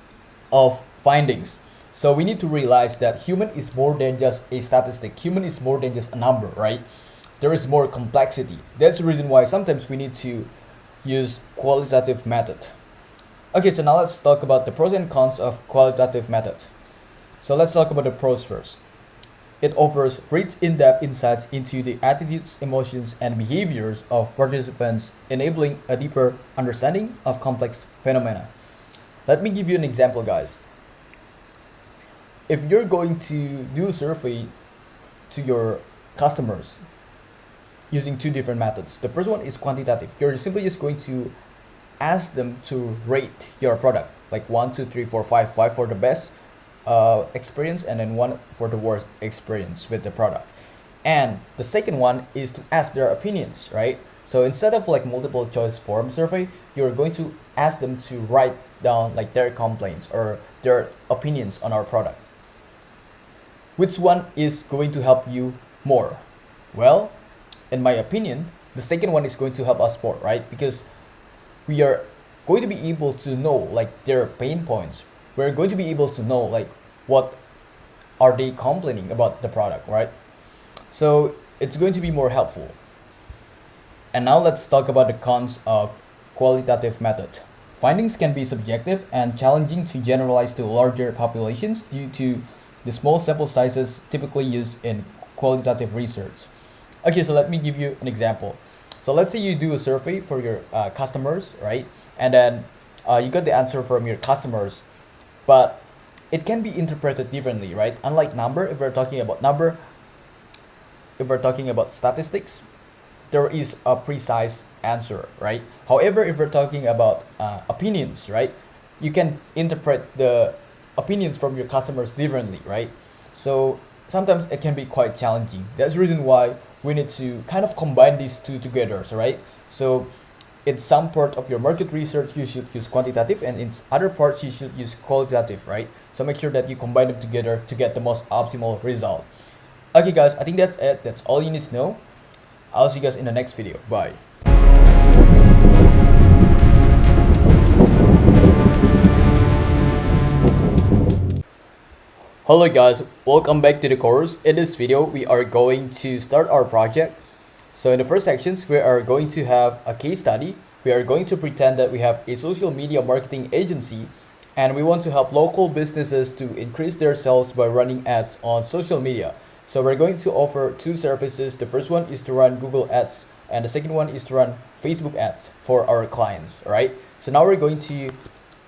of findings. So we need to realize that human is more than just a statistic. Human is more than just a number, right? There is more complexity. That's the reason why sometimes we need to use qualitative method. Okay, so now let's talk about the pros and cons of qualitative method. So let's talk about the pros first. It offers rich in-depth insights into the attitudes, emotions, and behaviors of participants, enabling a deeper understanding of complex phenomena. Let me give you an example, guys. If you're going to do a survey to your customers using two different methods, the first one is quantitative. You're simply just going to ask them to rate your product, like 1, 2, 3, 4, 5, 5 for the best experience and then 1 for the worst experience with the product. And the second one is to ask their opinions, right? So instead of like multiple choice form survey, you're going to ask them to write down like their complaints or their opinions on our product. Which one is going to help you more? Well, in my opinion, the second one is going to help us more, right? Because we are going to be able to know like their pain points. We're going to be able to know like what are they complaining about the product, right? So it's going to be more helpful. And now let's talk about the cons of qualitative method. Findings can be subjective and challenging to generalize to larger populations due to the small sample sizes typically used in qualitative research. Okay, so let me give you an example. So let's say you do a survey for your customers, right? And then you got the answer from your customers, but it can be interpreted differently, right? Unlike number, if we're talking about number, if we're talking about statistics, there is a precise answer, right? However, if we're talking about opinions, right, you can interpret the opinions from your customers differently, right? So sometimes it can be quite challenging. That's the reason why we need to kind of combine these two together, right? So in some part of your market research, you should use quantitative, and in other parts, you should use qualitative, right? So make sure that you combine them together to get the most optimal result. Okay, guys, I think that's it. That's all you need to know. I'll see you guys in the next video. Bye. Hello guys, welcome back to the course. In this video, we are going to start our project. So in the first sections, we are going to have a case study. We are going to pretend that we have a social media marketing agency and we want to help local businesses to increase their sales by running ads on social media. So we're going to offer two services. The first one is to run Google ads and the second one is to run Facebook ads for our clients, right? So now we're going to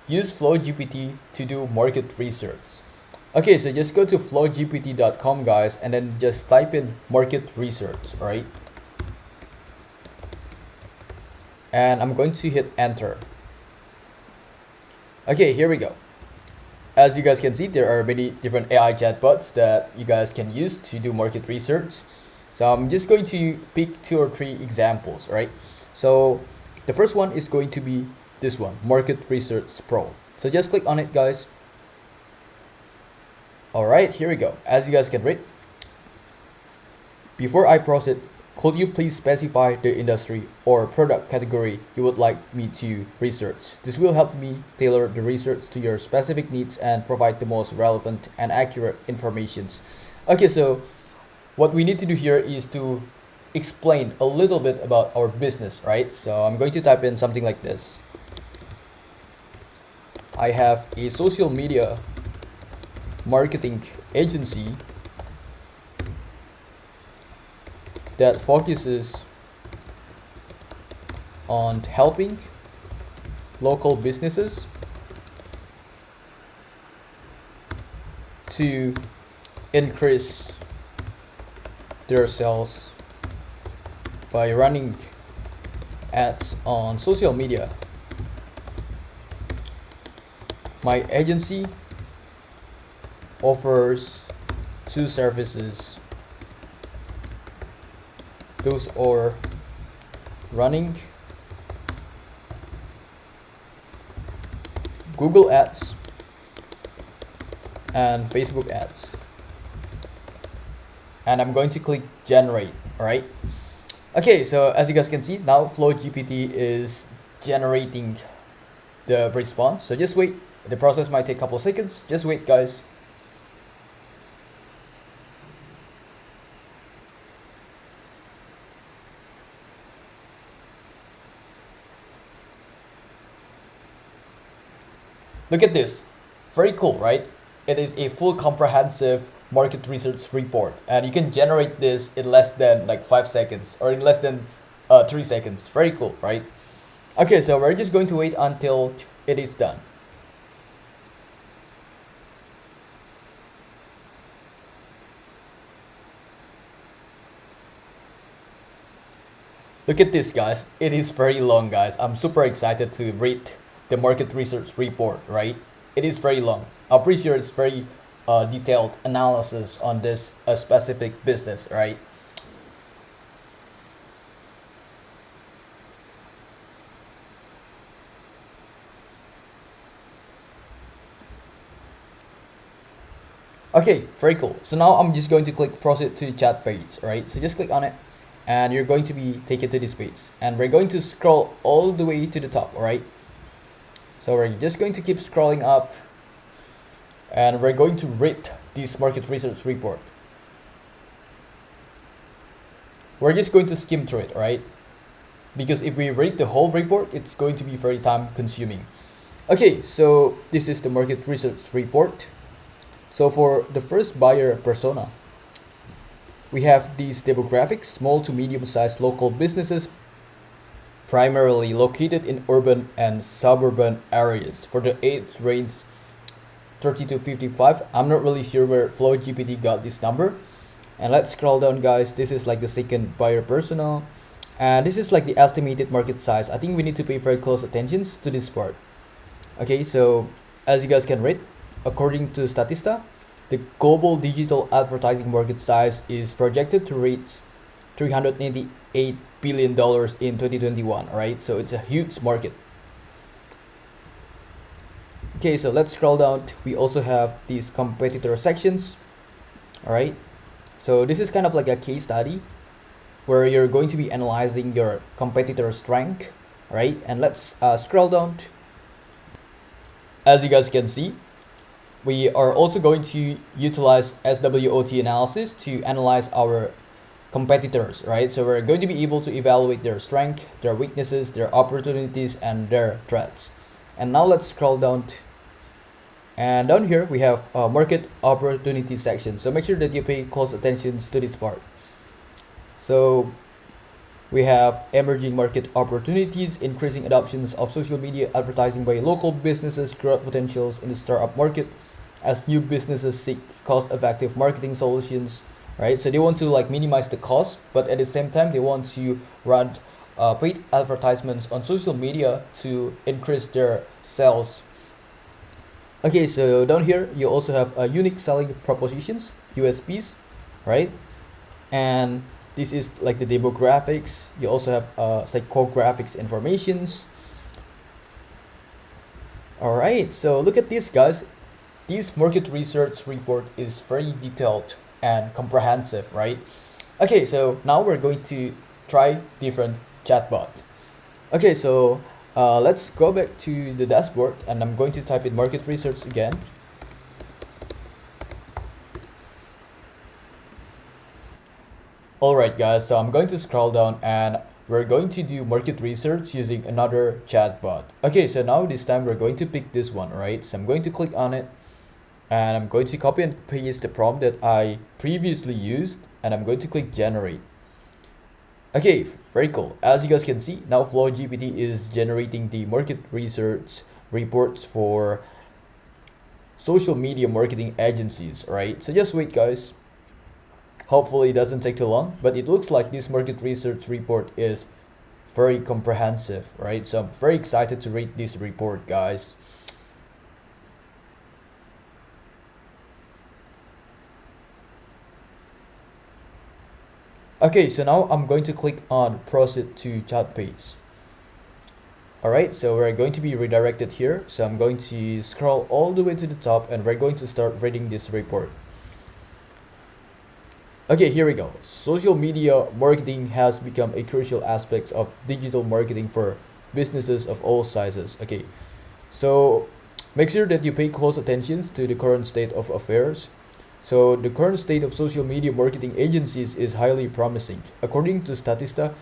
use FlowGPT to do market research. Okay, so just go to flowgpt.com, guys, and then just type in market research, right? And I'm going to hit enter. Okay, here we go. As you guys can see, there are many different AI chatbots that you guys can use to do market research. So I'm just going to pick 2 or 3 examples, right? So the first one is going to be this one, Market Research Pro. So just click on it, guys. All right, here we go. As you guys can read, before I proceed Could you please specify the industry or product category you would like me to research? This will help me tailor the research to your specific needs and provide the most relevant and accurate information. Okay, so what we need to do here is to explain a little bit about our business, right? So I'm going to type in something like this. I have a social media marketing agency that focuses on helping local businesses to increase their sales by running ads on social media. My agency offers two services. Those are running Google ads and Facebook ads. And I'm going to click generate, alright? Okay, so as you guys can see, now FlowGPT is generating the response. So just wait. The process might take a couple seconds. Just wait, guys. Look at this. Very cool, right? It is a full comprehensive market research report, and you can generate this in less than like 5 seconds or in less than 3 seconds. Very cool, right? Okay, so we're just going to wait until it is done. Look at this, guys. It is very long, guys. I'm super excited to read the market research report, right? It is very long. I'm pretty sure it's very detailed analysis on this specific business, right? Okay, very cool. So now I'm just going to click proceed to chat page, right? So just click on it and you're going to be taken to this page, and we're going to scroll all the way to the top, all right? So we're just going to keep scrolling up and we're going to read this market research report. We're just going to skim through it, right? Because if we read the whole report, it's going to be very time consuming. Okay, so this is the market research report. So for the first buyer persona, we have these demographics: small to medium-sized local businesses, primarily located in urban and suburban areas. For the age range 30 to 55, I'm not really sure where FlowGPT got this number. And let's scroll down, guys. This is like the second buyer persona, and this is like the estimated market size. I think we need to pay very close attention to this part. Okay, so as you guys can read, according to Statista, the global digital advertising market size is projected to reach $388 billion in 2021, right? So it's a huge market. Okay, so let's scroll down. We also have these competitor sections, all right? So this is kind of like a case study where you're going to be analyzing your competitor strength, right? And let's scroll down. As you guys can see, we are also going to utilize SWOT analysis to analyze our competitors, right? So we're going to be able to evaluate their strength, their weaknesses, their opportunities, and their threats. And now let's scroll down. And down here we have a market opportunity section. So make sure that you pay close attention to this part. So we have emerging market opportunities, increasing adoptions of social media advertising by local businesses, growth potentials in the startup market as new businesses seek cost-effective marketing solutions, right? So they want to like minimize the cost, but at the same time they want to run paid advertisements on social media to increase their sales. Okay, so down here you also have unique selling propositions, USPs, right? And this is like the demographics. You also have psychographics informations. All right, so look at this, guys. This market research report is very detailed and comprehensive, right? Okay, so now we're going to try different chatbot. Okay, so let's go back to the dashboard and I'm going to type in market research again. Alright guys, so I'm going to scroll down and we're going to do market research using another chatbot. Okay, so now this time we're going to pick this one, right? So I'm going to click on it and I'm going to copy and paste the prompt that I previously used and I'm going to click generate. Okay, very cool. As you guys can see, now FlowGPT is generating the market research reports for social media marketing agencies, right? So just wait guys. Hopefully it doesn't take too long, but it looks like this market research report is very comprehensive, right? So I'm very excited to read this report, guys. Okay, so now I'm going to click on proceed to chat page. Alright, so we're going to be redirected here. So I'm going to scroll all the way to the top and we're going to start reading this report. Okay, here we go. Social media marketing has become a crucial aspect of digital marketing for businesses of all sizes. Okay, so make sure that you pay close attention to the current state of affairs. So the current state of social media marketing agencies is highly promising. According to Statista,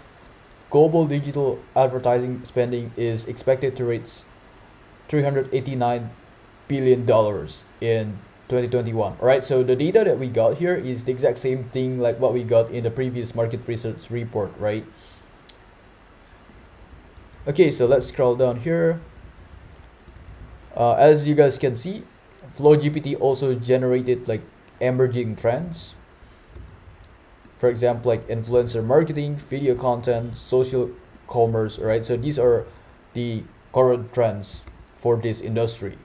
global digital advertising spending is expected to reach $389 billion in 2021. Alright, so the data that we got here is the exact same thing like what we got in the previous market research report, right? Okay, so let's scroll down here. As you guys can see, FlowGPT also generated like emerging trends. For example, like influencer marketing, video content, social commerce, right? So these are the current trends for this industry.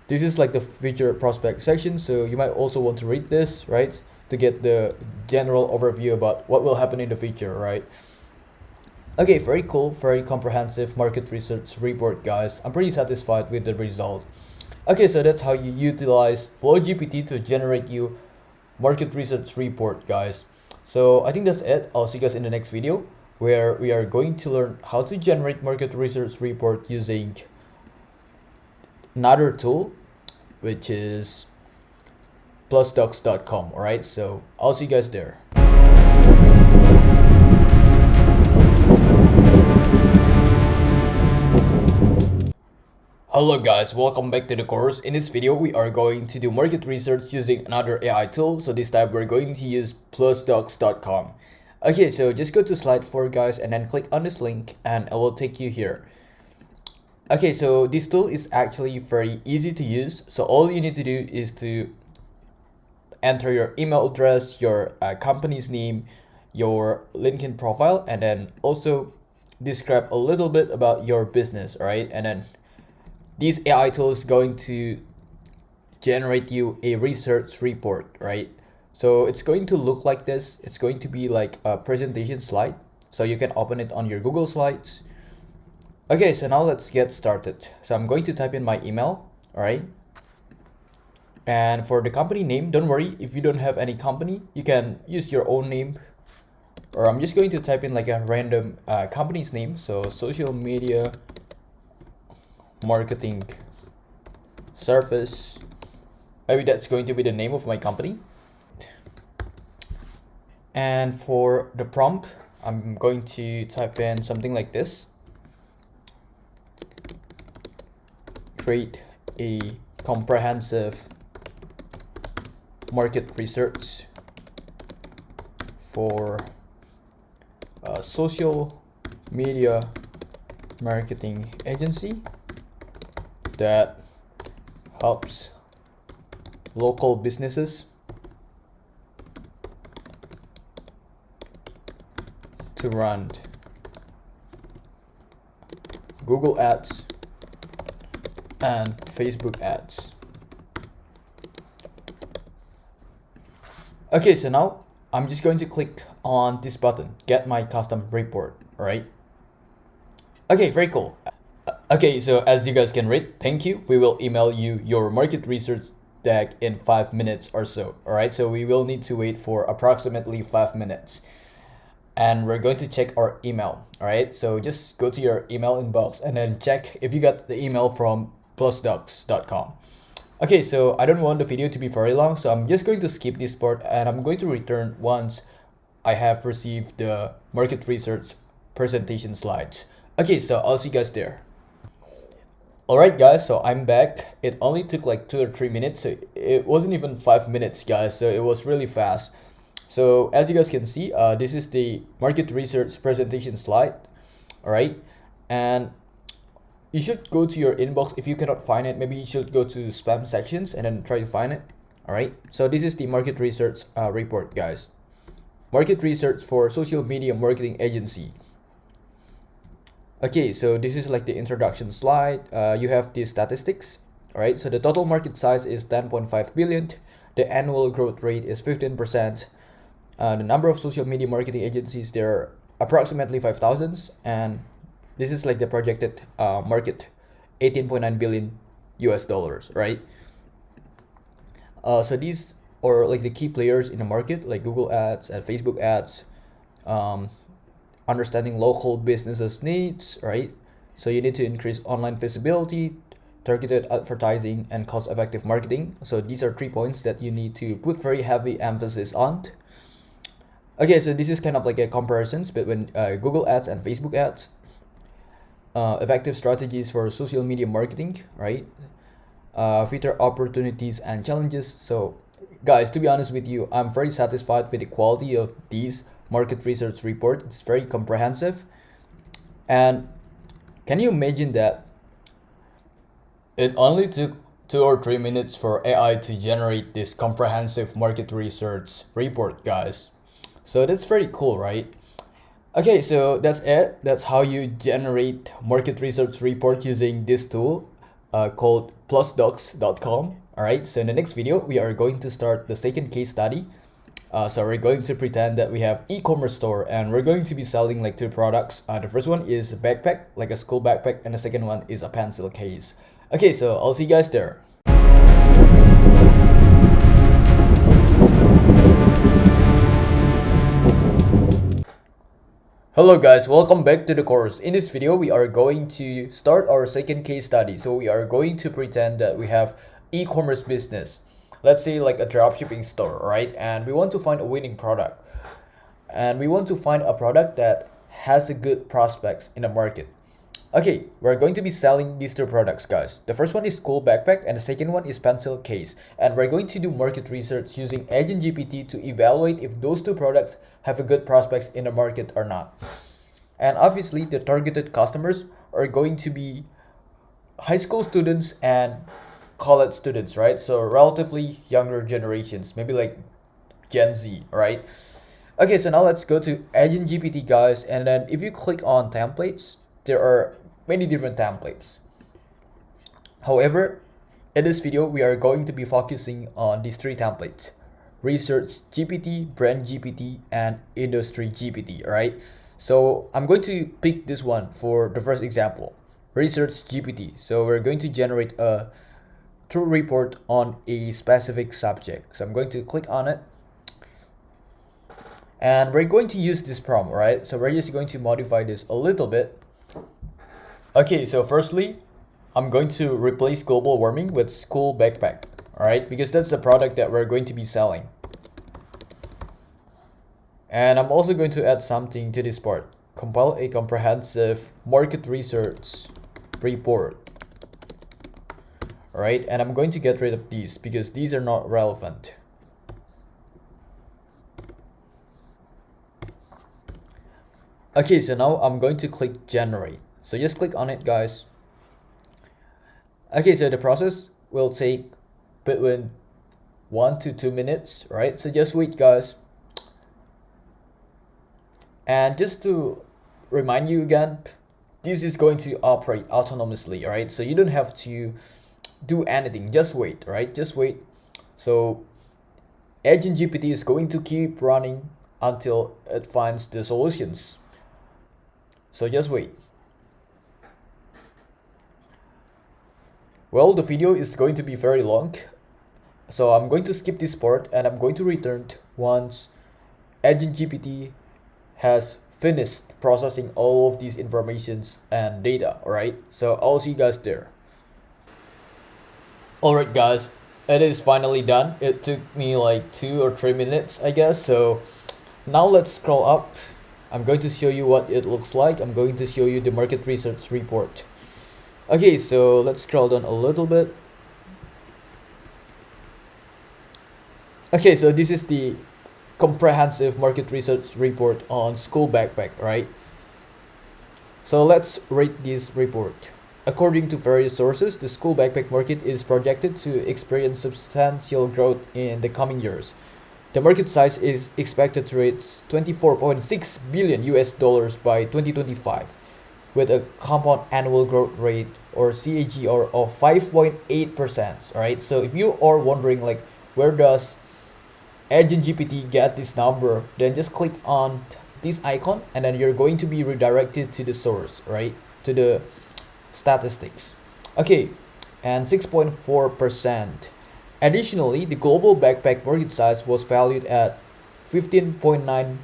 This is like the future prospect section, so you might also want to read this, right, to get the general overview about what will happen in the future, right? Okay, very cool, very comprehensive market research report, guys. I'm pretty satisfied with the result. Okay, so that's how you utilize FlowGPT to generate you market research report, guys. So I think that's it. I'll see you guys in the next video where we are going to learn how to generate market research report using another tool, which is plusdocs.com. All right, so I'll see you guys there. Hello guys, welcome back to the course. In this video, we are going to do market research using another AI tool. So this time we're going to use plusdocs.com. Okay, so just go to slide 4 guys and then click on this link and it will take you here. Okay, so this tool is actually very easy to use. So all you need to do is to enter your email address, your company's name, your LinkedIn profile, and then also describe a little bit about your business, all right? And then this AI tool is going to generate you a research report, right? So it's going to look like this. It's going to be like a presentation slide. So you can open it on your Google Slides. Okay, so now let's get started. So I'm going to type in my email, all right? And for the company name, don't worry, if you don't have any company, you can use your own name. Or I'm just going to type in like a random company's name. So social media marketing service. Maybe that's going to be the name of my company. And for the prompt, I'm going to type in something like this. Create a comprehensive market research for social media marketing agency that helps local businesses to run Google ads and Facebook ads. Okay, so now I'm just going to click on this button, get my custom report, all right? Okay, very cool. Okay, so as you guys can read, thank you. We will email you your market research deck in 5 minutes or so. All right, so we will need to wait for approximately 5 minutes. And we're going to check our email. All right, so just go to your email inbox and then check if you got the email from plusdocs.com. Okay, so I don't want the video to be very long, so I'm just going to skip this part and I'm going to return once I have received the market research presentation slides. Okay, so I'll see you guys there. Alright guys, so I'm back. It only took like 2 or 3 minutes, so it wasn't even 5 minutes guys, so it was really fast. So as you guys can see, this is the market research presentation slide. Alright, and you should go to your inbox. If you cannot find it, maybe you should go to spam sections and then try to find it. Alright, so this is the market research report guys. Market research for social media marketing agency. Okay, so this is like the introduction slide. You have the statistics. All right, so the total market size is 10.5 billion. The annual growth rate is 15%. The number of social media marketing agencies, there are approximately 5,000. And this is like the projected market, 18.9 billion US dollars, right? So these are like the key players in the market, like Google ads and Facebook ads, understanding local businesses needs, right? So you need to increase online visibility, targeted advertising, and cost-effective marketing. So these are 3 points that you need to put very heavy emphasis on. Okay, so this is kind of like a comparisons between Google ads and Facebook ads. Effective strategies for social media marketing, right? Future opportunities and challenges. So guys, to be honest with you, I'm very satisfied with the quality of these market research report. It's very comprehensive. And can you imagine that it only took 2 or 3 minutes for AI to generate this comprehensive market research report, guys? So that's very cool, right? Okay, so that's it. That's how you generate market research report using this tool called plusdocs.com. All right, so in the next video, we are going to start the second case study. So we're going to pretend that we have e-commerce store and we're going to be selling like 2 products. The first one is a backpack, like a school backpack, and the second one is a pencil case. Okay, so I'll see you guys there. Hello guys, welcome back to the course. In this video, we are going to start our second case study. So we are going to pretend that we have e-commerce business. Let's say like a dropshipping store, right? And we want to find a winning product. And we want to find a product that has a good prospects in the market. Okay, we're going to be selling these 2 products, guys. The first one is school backpack and the second one is pencil case. And we're going to do market research using AgentGPT to evaluate if those 2 products have a good prospects in the market or not. And obviously the targeted customers are going to be high school students and college students, right? So relatively younger generations, maybe like Gen Z, right? Okay, so now let's go to AgentGPT, guys. And then if you click on templates, there are many different templates. However, in this video, we are going to be focusing on these 3 templates: Research GPT, Brand GPT, and Industry GPT, right? So I'm going to pick this one for the first example, Research GPT. So we're going to generate a true report on a specific subject. So I'm going to click on it. And we're going to use this prompt, right? So we're just going to modify this a little bit. Okay, so firstly, I'm going to replace global warming with school backpack, all right? Because that's the product that we're going to be selling. And I'm also going to add something to this part. Compile a comprehensive market research report. All right, and I'm going to get rid of these because these are not relevant. Okay, so now I'm going to click generate. So just click on it, guys. Okay, so the process will take between 1 to 2 minutes, right? So just wait, guys. And just to remind you again, this is going to operate autonomously, right? So you don't have to do anything, just wait, right? Just wait. So AgentGPT is going to keep running until it finds the solutions. So just wait. Well, the video is going to be very long. So I'm going to skip this part and I'm going to return once AgentGPT has finished processing all of these informations and data. Alright, so I'll see you guys there. Alright guys, it is finally done. It took me like 2 or 3 minutes, I guess. So now let's scroll up. I'm going to show you what it looks like. I'm going to show you the market research report. Okay, so let's scroll down a little bit. Okay, so this is the comprehensive market research report on school backpack, right? So let's rate this report. According to various sources, the school backpack market is projected to experience substantial growth in the coming years. The market size is expected to reach $24.6 billion by 2025, with a compound annual growth rate or CAGR of 5.8%. Alright, so if you are wondering like where does AgentGPT get this number, then just click on this icon and then you're going to be redirected to the source, right? To the statistics. Okay, and 6.4%. Additionally, the global backpack market size was valued at $15.9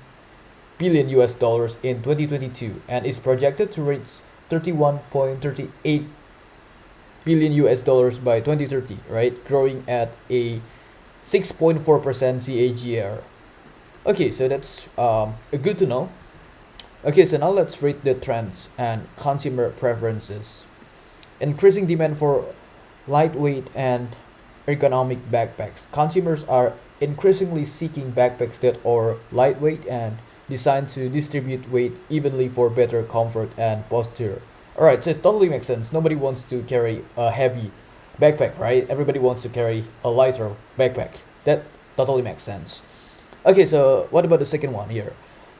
billion in 2022 and is projected to reach $31.38 billion by 2030, right? Growing at a 6.4% CAGR. Okay, so that's good to know. Okay, so now let's rate the trends and consumer preferences. Increasing demand for lightweight and ergonomic backpacks. Consumers are increasingly seeking backpacks that are lightweight and designed to distribute weight evenly for better comfort and posture. Alright, so it totally makes sense. Nobody wants to carry a heavy backpack, right? Everybody wants to carry a lighter backpack. That totally makes sense. Okay, so what about the second one here?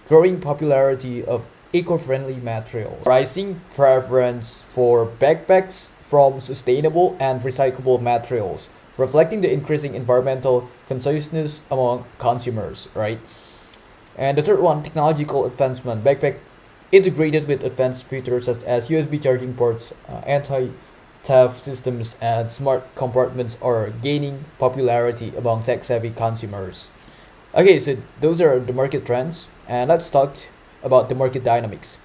Growing popularity of eco-friendly materials. Rising preference for backpacks from sustainable and recyclable materials, reflecting the increasing environmental consciousness among consumers, right? And the third one, technological advancement. Backpack integrated with advanced features such as USB charging ports, anti-theft systems, and smart compartments are gaining popularity among tech-savvy consumers. Okay, so those are the market trends, and let's talk about the market dynamics.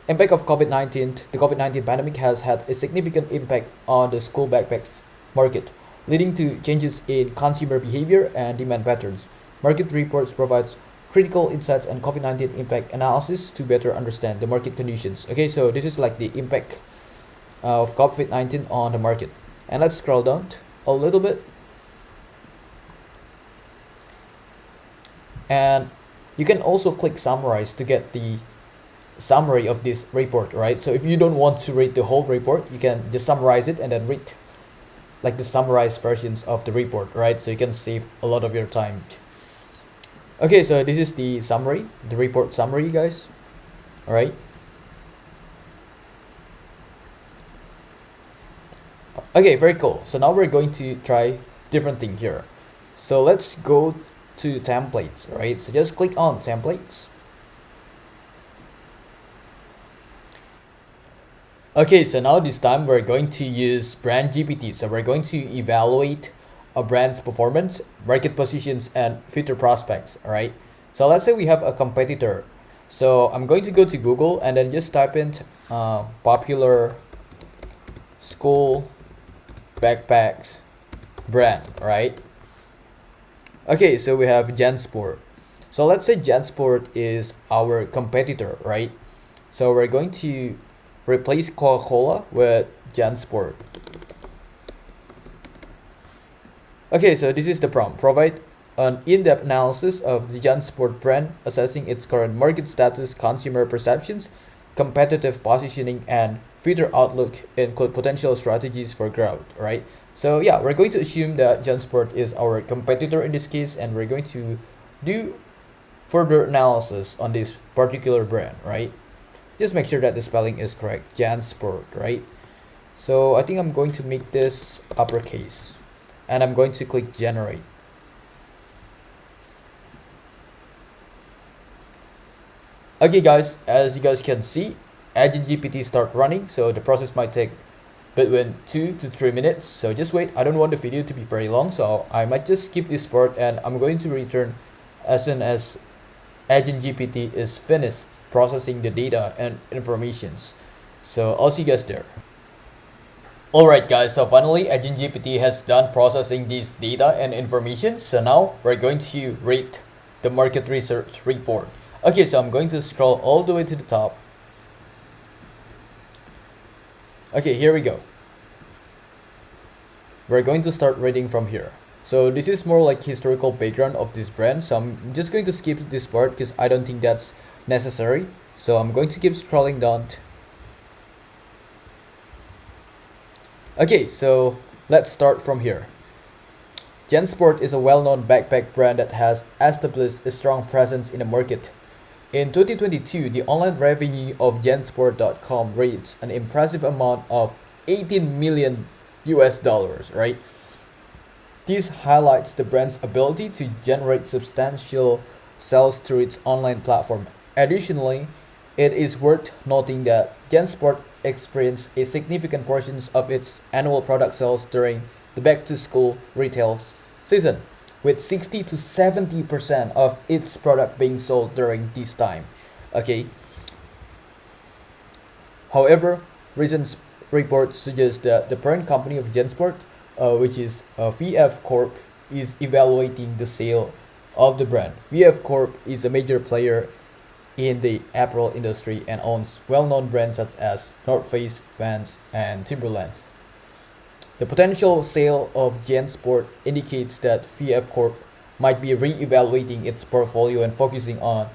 Impact of COVID-19. The COVID-19 pandemic has had a significant impact on the school backpacks market, leading to changes in consumer behavior and demand patterns. Market reports provides critical insights and COVID-19 impact analysis to better understand the market conditions. Okay, so this is like the impact of COVID-19 on the market. And let's scroll down a little bit. And you can also click summarize to get the summary of this report, right? So if you don't want to read the whole report, you can just summarize it and then read like the summarized versions of the report, right? So you can save a lot of your time. Okay, so this is the summary, the report summary, guys. All right. Okay, very cool. So now we're going to try different thing here. So let's go to templates, right? So just click on templates. Okay, so now this time we're going to use brand GPT. So we're going to evaluate a brand's performance, market positions, and future prospects. All right. So let's say we have a competitor. So I'm going to go to Google and then just type in popular school backpacks brand, right? Okay, so we have JanSport. So let's say JanSport is our competitor, right? So we're going to replace Coca-Cola with JanSport. Okay, so this is the prompt. Provide an in-depth analysis of the JanSport brand, assessing its current market status, consumer perceptions, competitive positioning, and future outlook. Include potential strategies for growth, right? So yeah, we're going to assume that JanSport is our competitor in this case, and we're going to do further analysis on this particular brand, right? Just make sure that the spelling is correct. JanSport, right? So I think I'm going to make this uppercase, and I'm going to click generate. Okay guys, as you guys can see, AgentGPT start running, so the process might take between 2 to 3 minutes. So just wait, I don't want the video to be very long, so I might just skip this part, and I'm going to return as soon as AgentGPT is finished processing the data and informations. So I'll see you guys there. Alright guys, so finally AgentGPT has done processing this data and information. So now we're going to read the market research report. Okay, so I'm going to scroll all the way to the top. Okay, here we go. We're going to start reading from here. So this is more like historical background of this brand. So I'm just going to skip this part because I don't think that's necessary. So I'm going to keep scrolling down. Okay, so let's start from here. JanSport is a well-known backpack brand that has established a strong presence in the market. In 2022, the online revenue of JanSport.com reached an impressive amount of 18 million US dollars, right? This highlights the brand's ability to generate substantial sales through its online platform. Additionally, it is worth noting that JanSport experienced a significant portion of its annual product sales during the back-to-school retail season, with 60 to 70% of its product being sold during this time. Okay. However, recent reports suggest that the parent company of JanSport, which is VF Corp, is evaluating the sale of the brand. VF Corp is a major player in the apparel industry and owns well-known brands such as North Face, Vans, and Timberland. The potential sale of JanSport indicates that VF Corp might be re-evaluating its portfolio and focusing on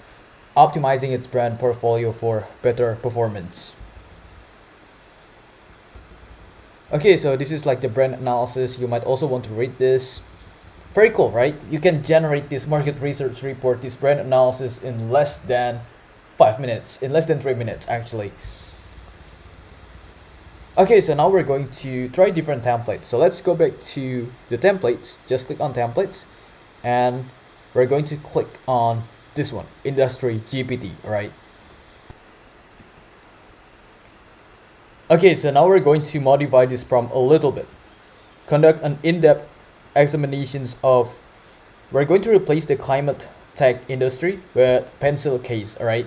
optimizing its brand portfolio for better performance. Okay, so this is like the brand analysis. You might also want to read this. Very cool, right? You can generate this market research report, this brand analysis in less than 5 minutes, in less than 3 minutes actually. Okay, so now we're going to try different templates. So let's go back to the templates. Just click on templates and we're going to click on this one, Industry GPT, right? Okay, so now we're going to modify this prompt a little bit. Conduct an in-depth examinations of, we're going to replace the climate tech industry with pencil case, alright?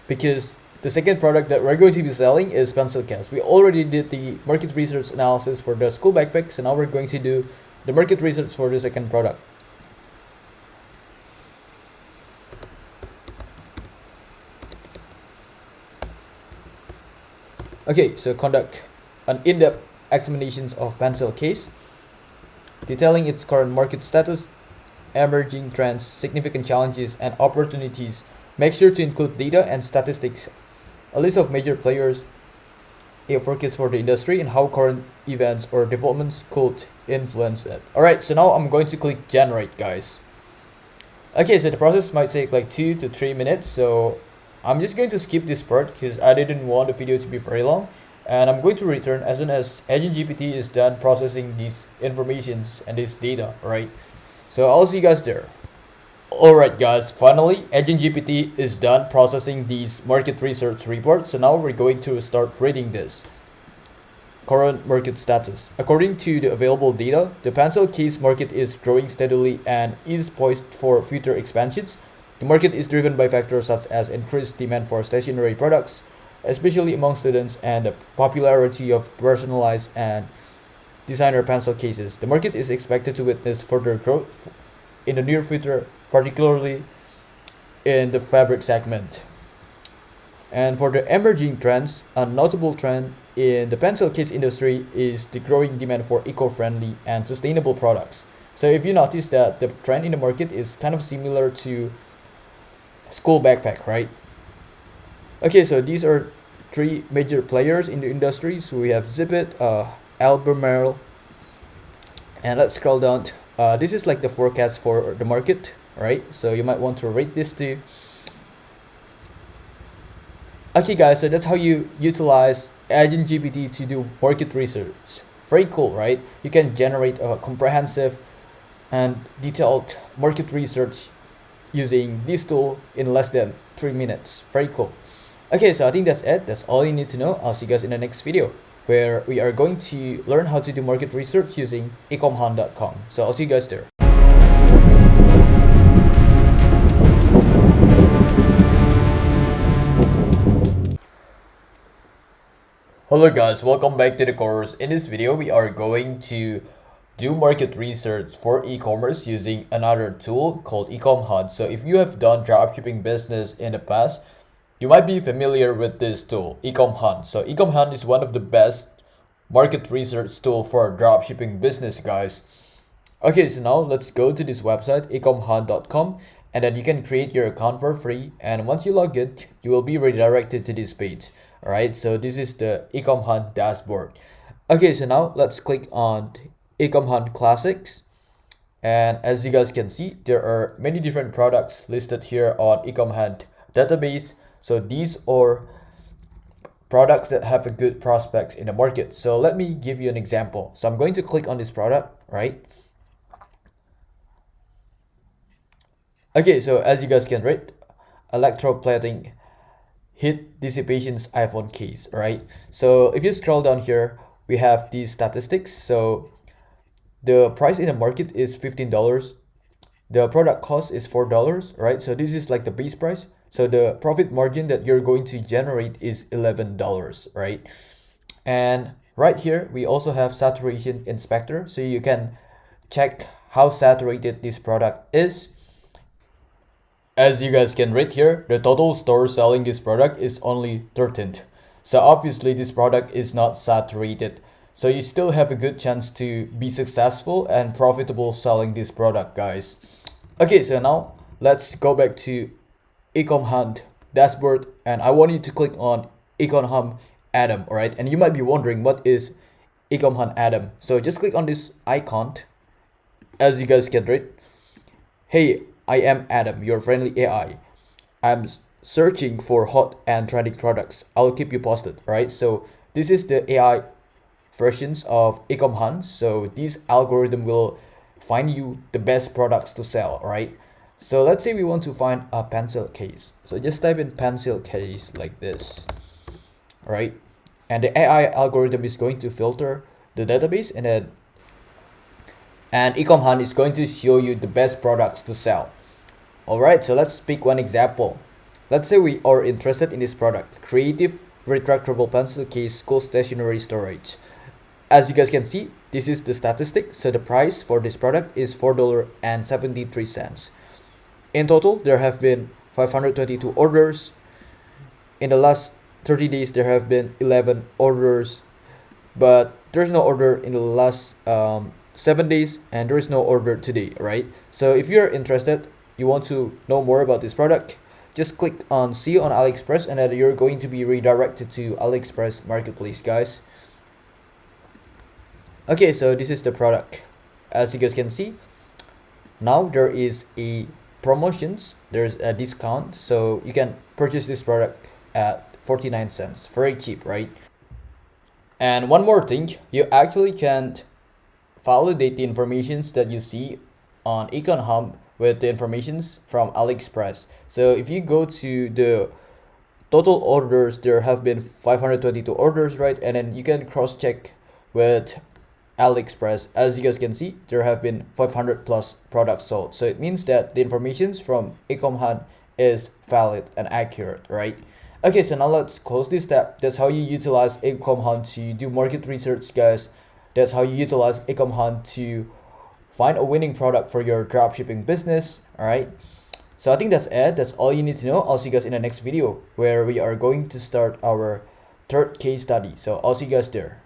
Because the second product that we're going to be selling is pencil case. We already did the market research analysis for the school backpack, so now we're going to do the market research for the second product. Okay, so conduct an in-depth examinations of pencil case, detailing its current market status, emerging trends, significant challenges, and opportunities. Make sure to include data and statistics, a list of major players, a forecast for the industry, and how current events or developments could influence it. Alright, so now I'm going to click generate, guys. Okay, so the process might take like 2 to 3 minutes, so I'm just going to skip this part because I didn't want the video to be very long, and I'm going to return as soon as AgentGPT is done processing these informations and this data, right? So I'll see you guys there. Alright guys, finally AgentGPT is done processing these market research reports, so now we're going to start reading this. Current market status. According to the available data, the pencil case market is growing steadily and is poised for future expansions. The market is driven by factors such as increased demand for stationery products, especially among students, and the popularity of personalized and designer pencil cases. The market is expected to witness further growth in the near future, particularly in the fabric segment. And for the emerging trends, a notable trend in the pencil case industry is the growing demand for eco-friendly and sustainable products. So if you notice that the trend in the market is kind of similar to school backpack, right? Okay, so these are 3 major players in the industry. So we have Zippit, Albemarle, and let's scroll down. This is like the forecast for the market, right? So you might want to rate this too. Okay guys, so that's how you utilize AgentGPT to do market research. Very cool, right? You can generate a comprehensive and detailed market research using this tool in less than 3 minutes. Very cool. Okay, so I think that's it. That's all you need to know. I'll see you guys in the next video. where we are going to learn how to do market research using ecomhunt.com. So I'll see you guys there. Hello guys, welcome back to the course. In this video, we are going to do market research for e-commerce using another tool called Ecom Hunt. So if you have done dropshipping business in the past, you might be familiar with this tool, Ecom Hunt. So Ecom Hunt is one of the best market research tool for dropshipping business, guys. Okay, so now let's go to this website, ecomhunt.com, and then you can create your account for free. And once you log in, you will be redirected to this page. All right, so this is the Ecom Hunt dashboard. Okay, so now let's click on Ecom Hunt Classics. And as you guys can see, there are many different products listed here on Ecom Hunt database. So these are products that have a good prospects in the market. So let me give you an example. So I'm going to click on this product, right? Okay, so as you guys can read, electroplating heat dissipation's iPhone case, right? So if you scroll down here, we have these statistics. So the price in the market is $15. The product cost is $4, right? So this is like the base price. So the profit margin that you're going to generate is $11, right? And right here, we also have saturation inspector. So you can check how saturated this product is. As you guys can read here, the total store selling this product is only 13th. So obviously this product is not saturated. So you still have a good chance to be successful and profitable selling this product, guys. Okay, so now let's go back to Ecom Hunt dashboard, and I want you to click on Ecom Hunt Atom, alright? And you might be wondering, what is Ecom Hunt Atom? So just click on this icon. As you guys can read, hey, I am Adam, your friendly AI. I'm searching for hot and trending products. I'll keep you posted, right? So this is the AI versions of Ecom Hunt. So this algorithm will find you the best products to sell, right? So let's say we want to find a pencil case. So just type in pencil case like this, right? And the AI algorithm is going to filter the database, and Ecom Hunt is going to show you the best products to sell. Alright, so let's pick one example. Let's say we are interested in this product, creative retractable pencil case school stationery storage. As you guys can see, this is the statistic. So the price for this product is $4.73. In total, there have been 522 orders. In the last 30 days, there have been 11 orders, but there's no order in the last 7 days, and there is no order today, right? So if you're interested, you want to know more about this product, just click on see on AliExpress, and then you're going to be redirected to AliExpress marketplace, guys. Okay, so this is the product. As you guys can see, now there is a promotions, there's a discount, so you can purchase this product at 49 cents, very cheap, right? And one more thing, you actually can't validate the informations that you see on Ecom Hunt with the informations from AliExpress. So if you go to the total orders, there have been 522 orders, right? And then you can cross-check with AliExpress. As you guys can see, there have been 500 plus products sold. So it means that the informations from Ecom Hunt is valid and accurate, right? Okay, so now let's close this tab. That's how you utilize Ecom Hunt to do market research, guys. That's how you utilize Ecom Hunt to find a winning product for your dropshipping business. All right, so I think that's it. That's all you need to know. I'll see you guys in the next video, where we are going to start our third case study. So I'll see you guys there.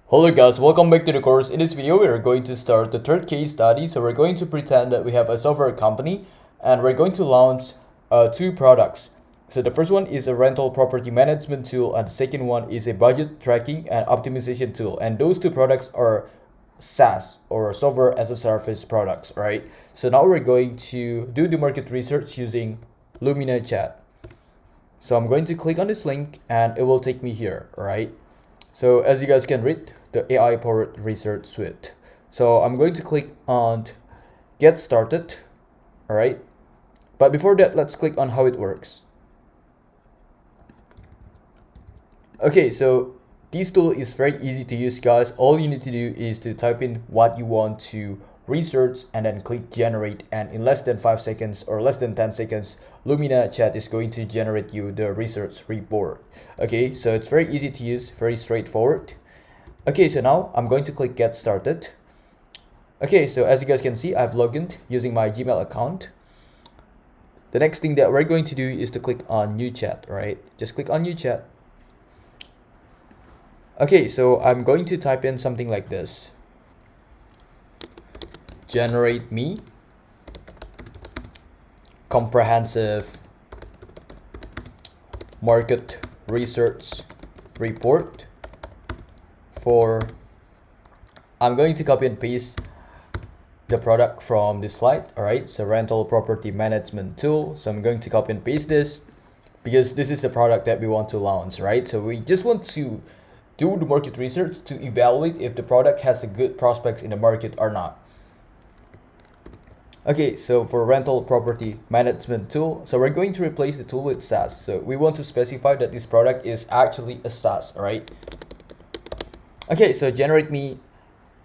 Hello guys, welcome back to the course. In this video, we are going to start the third case study. So we're going to pretend that we have a software company, and we're going to launch two products. So the first one is a rental property management tool, and the second one is a budget tracking and optimization tool. And those two products are SaaS, or software as a service products, right? So now we're going to do the market research using Lumina chat. So I'm going to click on this link and it will take me here, right? So as you guys can read, the AI powered research suite. So I'm going to click on get started, all right? But before that, let's click on how it works. Okay, so this tool is very easy to use, guys. All you need to do is to type in what you want to research and then click generate, and in less than 5 seconds or less than 10 seconds, Lumina chat is going to generate you the research report. Okay, so it's very easy to use, very straightforward. Okay, so now I'm going to click get started. Okay, so as you guys can see, I've logged in using my Gmail account. The next thing that we're going to do is to click on new chat, right? Just click on new chat. Okay, so I'm going to type in something like this. Generate me comprehensive market research report for, I'm going to copy and paste the product from this slide. All right, so rental property management tool. So I'm going to copy and paste this because this is the product that we want to launch, right? So we just want to do the market research to evaluate if the product has a good prospects in the market or not. Okay, so for rental property management tool, so we're going to replace the tool with SaaS. So we want to specify that this product is actually a SaaS, all right? Okay, so generate me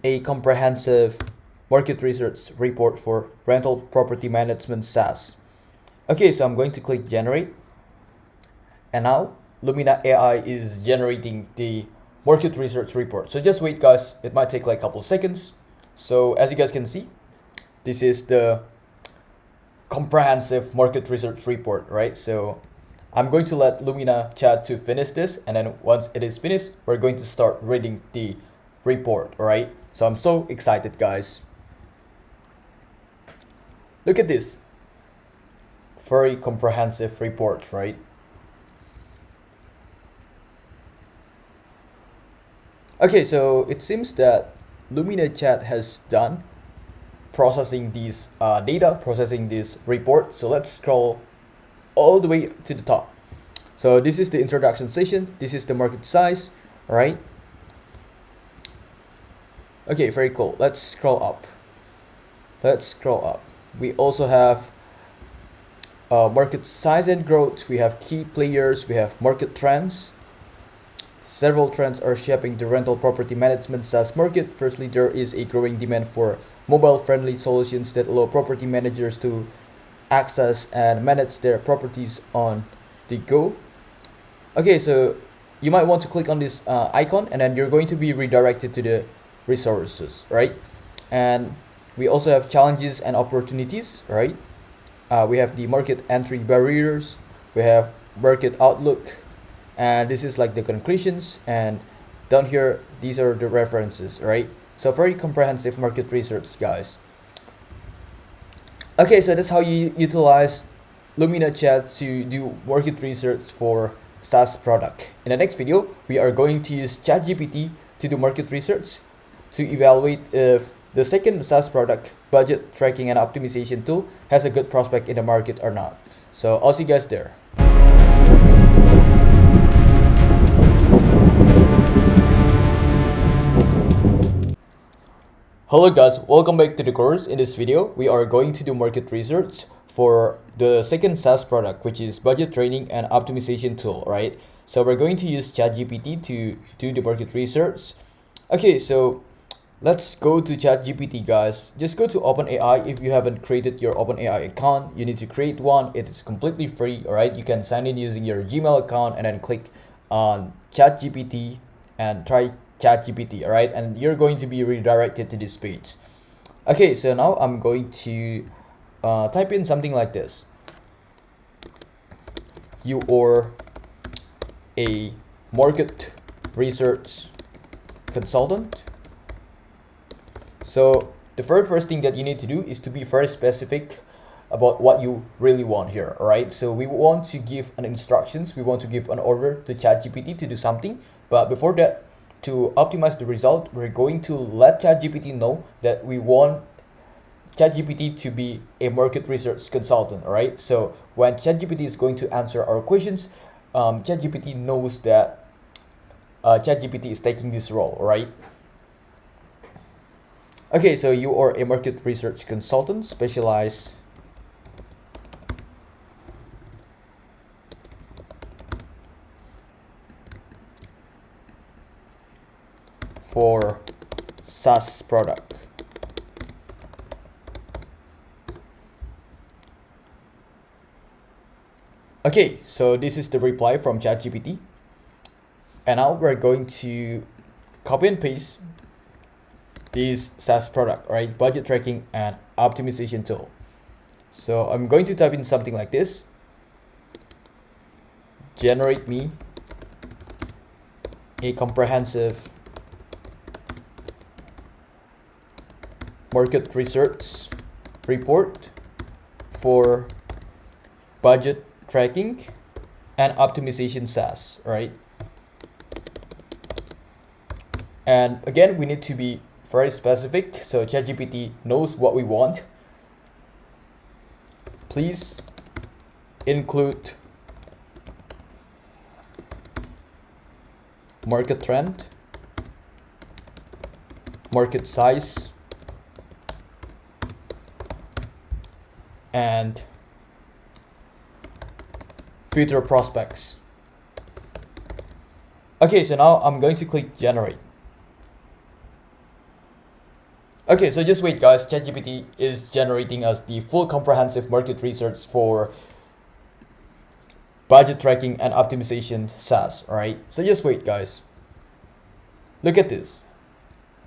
a comprehensive market research report for rental property management SaaS. Okay, so I'm going to click generate, and now Lumina AI is generating the market research report. So just wait, guys, it might take like a couple seconds. So as you guys can see, this is the comprehensive market research report, right? So I'm going to let Lumina chat to finish this, and then once it is finished, we're going to start reading the report, all right? So I'm so excited, guys. Look at this, very comprehensive report, right? Okay, so it seems that Lumina chat has done processing these data, processing this report. So let's scroll all the way to the top. So this is the introduction session. This is the market size, all right? Okay, very cool. Let's scroll up. Let's scroll up. We also have market size and growth. We have key players. We have market trends. Several trends are shaping the rental property management SaaS market. Firstly, there is a growing demand for mobile-friendly solutions that allow property managers to access and manage their properties on the go. Okay, so you might want to click on this icon, and then you're going to be redirected to the resources, right? And we also have challenges and opportunities, right? We have the market entry barriers. We have market outlook. And this is like the conclusions, and down here these are the references, right? So very comprehensive market research, guys. Okay, so that's how you utilize Lumina chat to do market research for SaaS product. In the next video, we are going to use ChatGPT to do market research to evaluate if the second SaaS product, budget tracking and optimization tool, has a good prospect in the market or not. So I'll see you guys there. Hello guys, welcome back to the course. In this video, we are going to do market research for the second SaaS product, which is budget training and optimization tool, right? So we're going to use ChatGPT to do the market research. Okay, so let's go to ChatGPT, guys. Just go to OpenAI. If you haven't created your OpenAI account, you need to create one. It is completely free, all right? You can sign in using your Gmail account and then click on ChatGPT and try ChatGPT, all right? And you're going to be redirected to this page. Okay, so now I'm going to type in something like this. You are a market research consultant. So the very first thing that you need to do is to be very specific about what you really want here, all right? So we want to give an instructions. We want to give an order to ChatGPT to do something. But before that, to optimize the result, we're going to let ChatGPT know that we want ChatGPT to be a market research consultant, all right? So when ChatGPT is going to answer our questions, ChatGPT knows that ChatGPT is taking this role, all right? Okay, so you are a market research consultant specialized for SaaS product. Okay, so this is the reply from ChatGPT. And now we're going to copy and paste this SaaS product, right? Budget tracking and optimization tool. So I'm going to type in something like this. Generate me a comprehensive market research report for budget tracking and optimization SaaS, right? And again, we need to be very specific so ChatGPT knows what we want. Please include market trend, market size, and future prospects. Okay, so now I'm going to click generate. Okay, so just wait guys, ChatGPT is generating us the full comprehensive market research for budget tracking and optimization SaaS, alright? So just wait guys. Look at this.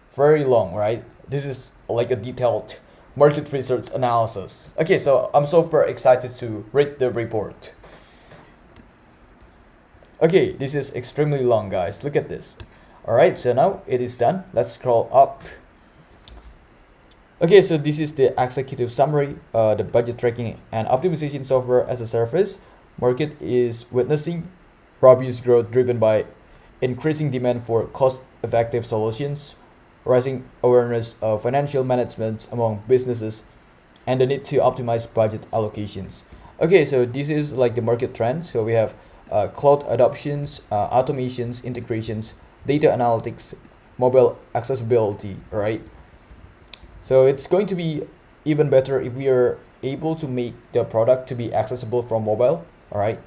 Very long, right? This is like a detailed market research analysis. Okay, so I'm super excited to read the report. Okay, this is extremely long guys. Look at this. Alright, so now it is done. Let's scroll up. Okay, so this is the executive summary. The budget tracking and optimization software as a service market is witnessing robust growth driven by increasing demand for cost-effective solutions, rising awareness of financial management among businesses, and the need to optimize budget allocations. Okay, so this is like the market trend. So we have cloud adoptions, automations, integrations, data analytics, mobile accessibility, right? So it's going to be even better if we are able to make the product to be accessible from mobile, all right?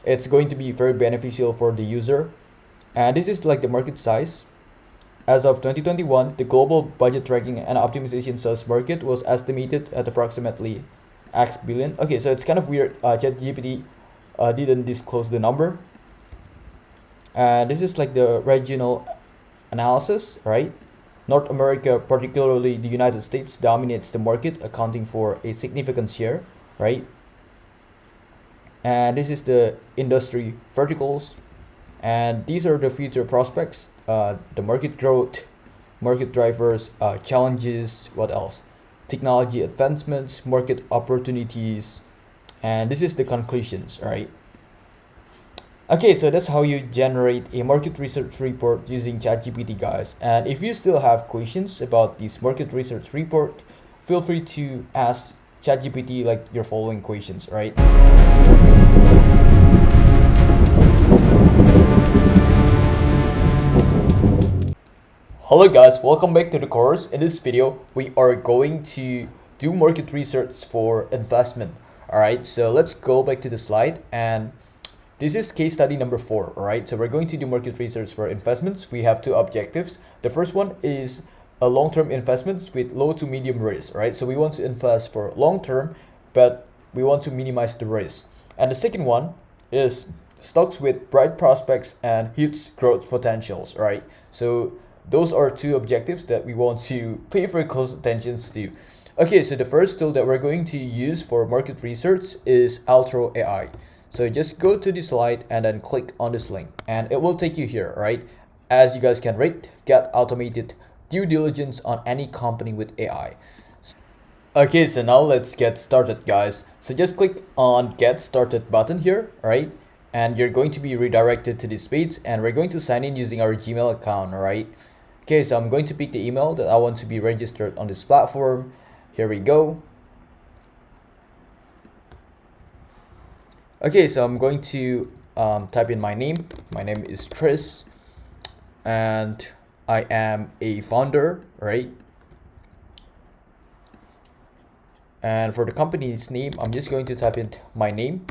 It's going to be very beneficial for the user. And this is like the market size. As of 2021, the global budget tracking and optimization SaaS market was estimated at approximately X billion. Okay, so it's kind of weird. ChatGPT didn't disclose the number. And this is like the regional analysis, right? North America, particularly the United States, dominates the market, accounting for a significant share, right? And this is the industry verticals. And these are the future prospects, the market growth, market drivers, challenges, what else? Technology advancements, market opportunities, and this is the conclusions, right? Okay, so that's how you generate a market research report using ChatGPT, guys. And if you still have questions about this market research report, feel free to ask ChatGPT like your following questions, right? Hello guys, welcome back to the course. In this video, we are going to do market research for investment. All right, so let's go back to the slide, and this is case study number 4, all right? So we're going to do market research for investments. We have two objectives. The first one is a long-term investments with low to medium risk, right? So we want to invest for long-term, but we want to minimize the risk. And the second one is stocks with bright prospects and huge growth potentials, right? So those are two objectives that we want to pay very close attention to. Okay, so the first tool that we're going to use for market research is Altero AI. So just go to the slide and then click on this link and it will take you here, right? As you guys can rate, get automated due diligence on any company with AI. Okay, so now let's get started, guys. So just click on get started button here, right? And you're going to be redirected to this page and we're going to sign in using our Gmail account, right? Okay, so I'm going to pick the email that I want to be registered on this platform. Here we go. Okay, so I'm going to type in my name. My name is Chris and I am a founder, right? And for the company's name, I'm just going to type in my name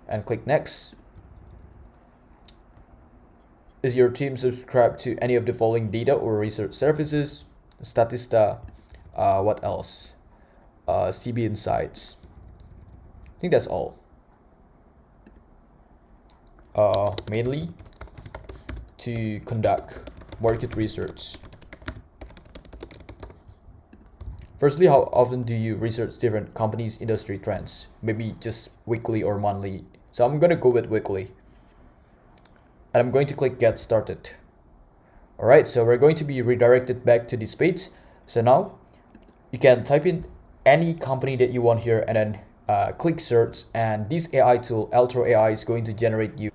and click next. Is your team subscribed to any of the following data or research services? Statista, what else? CB Insights. I think that's all. Mainly to conduct market research. Firstly, how often do you research different companies' industry trends? Maybe just weekly or monthly. So I'm gonna go with weekly. And I'm going to click get started. Alright, so we're going to be redirected back to this page. So now you can type in any company that you want here and then click search, and this AI tool, Altero AI, is going to generate you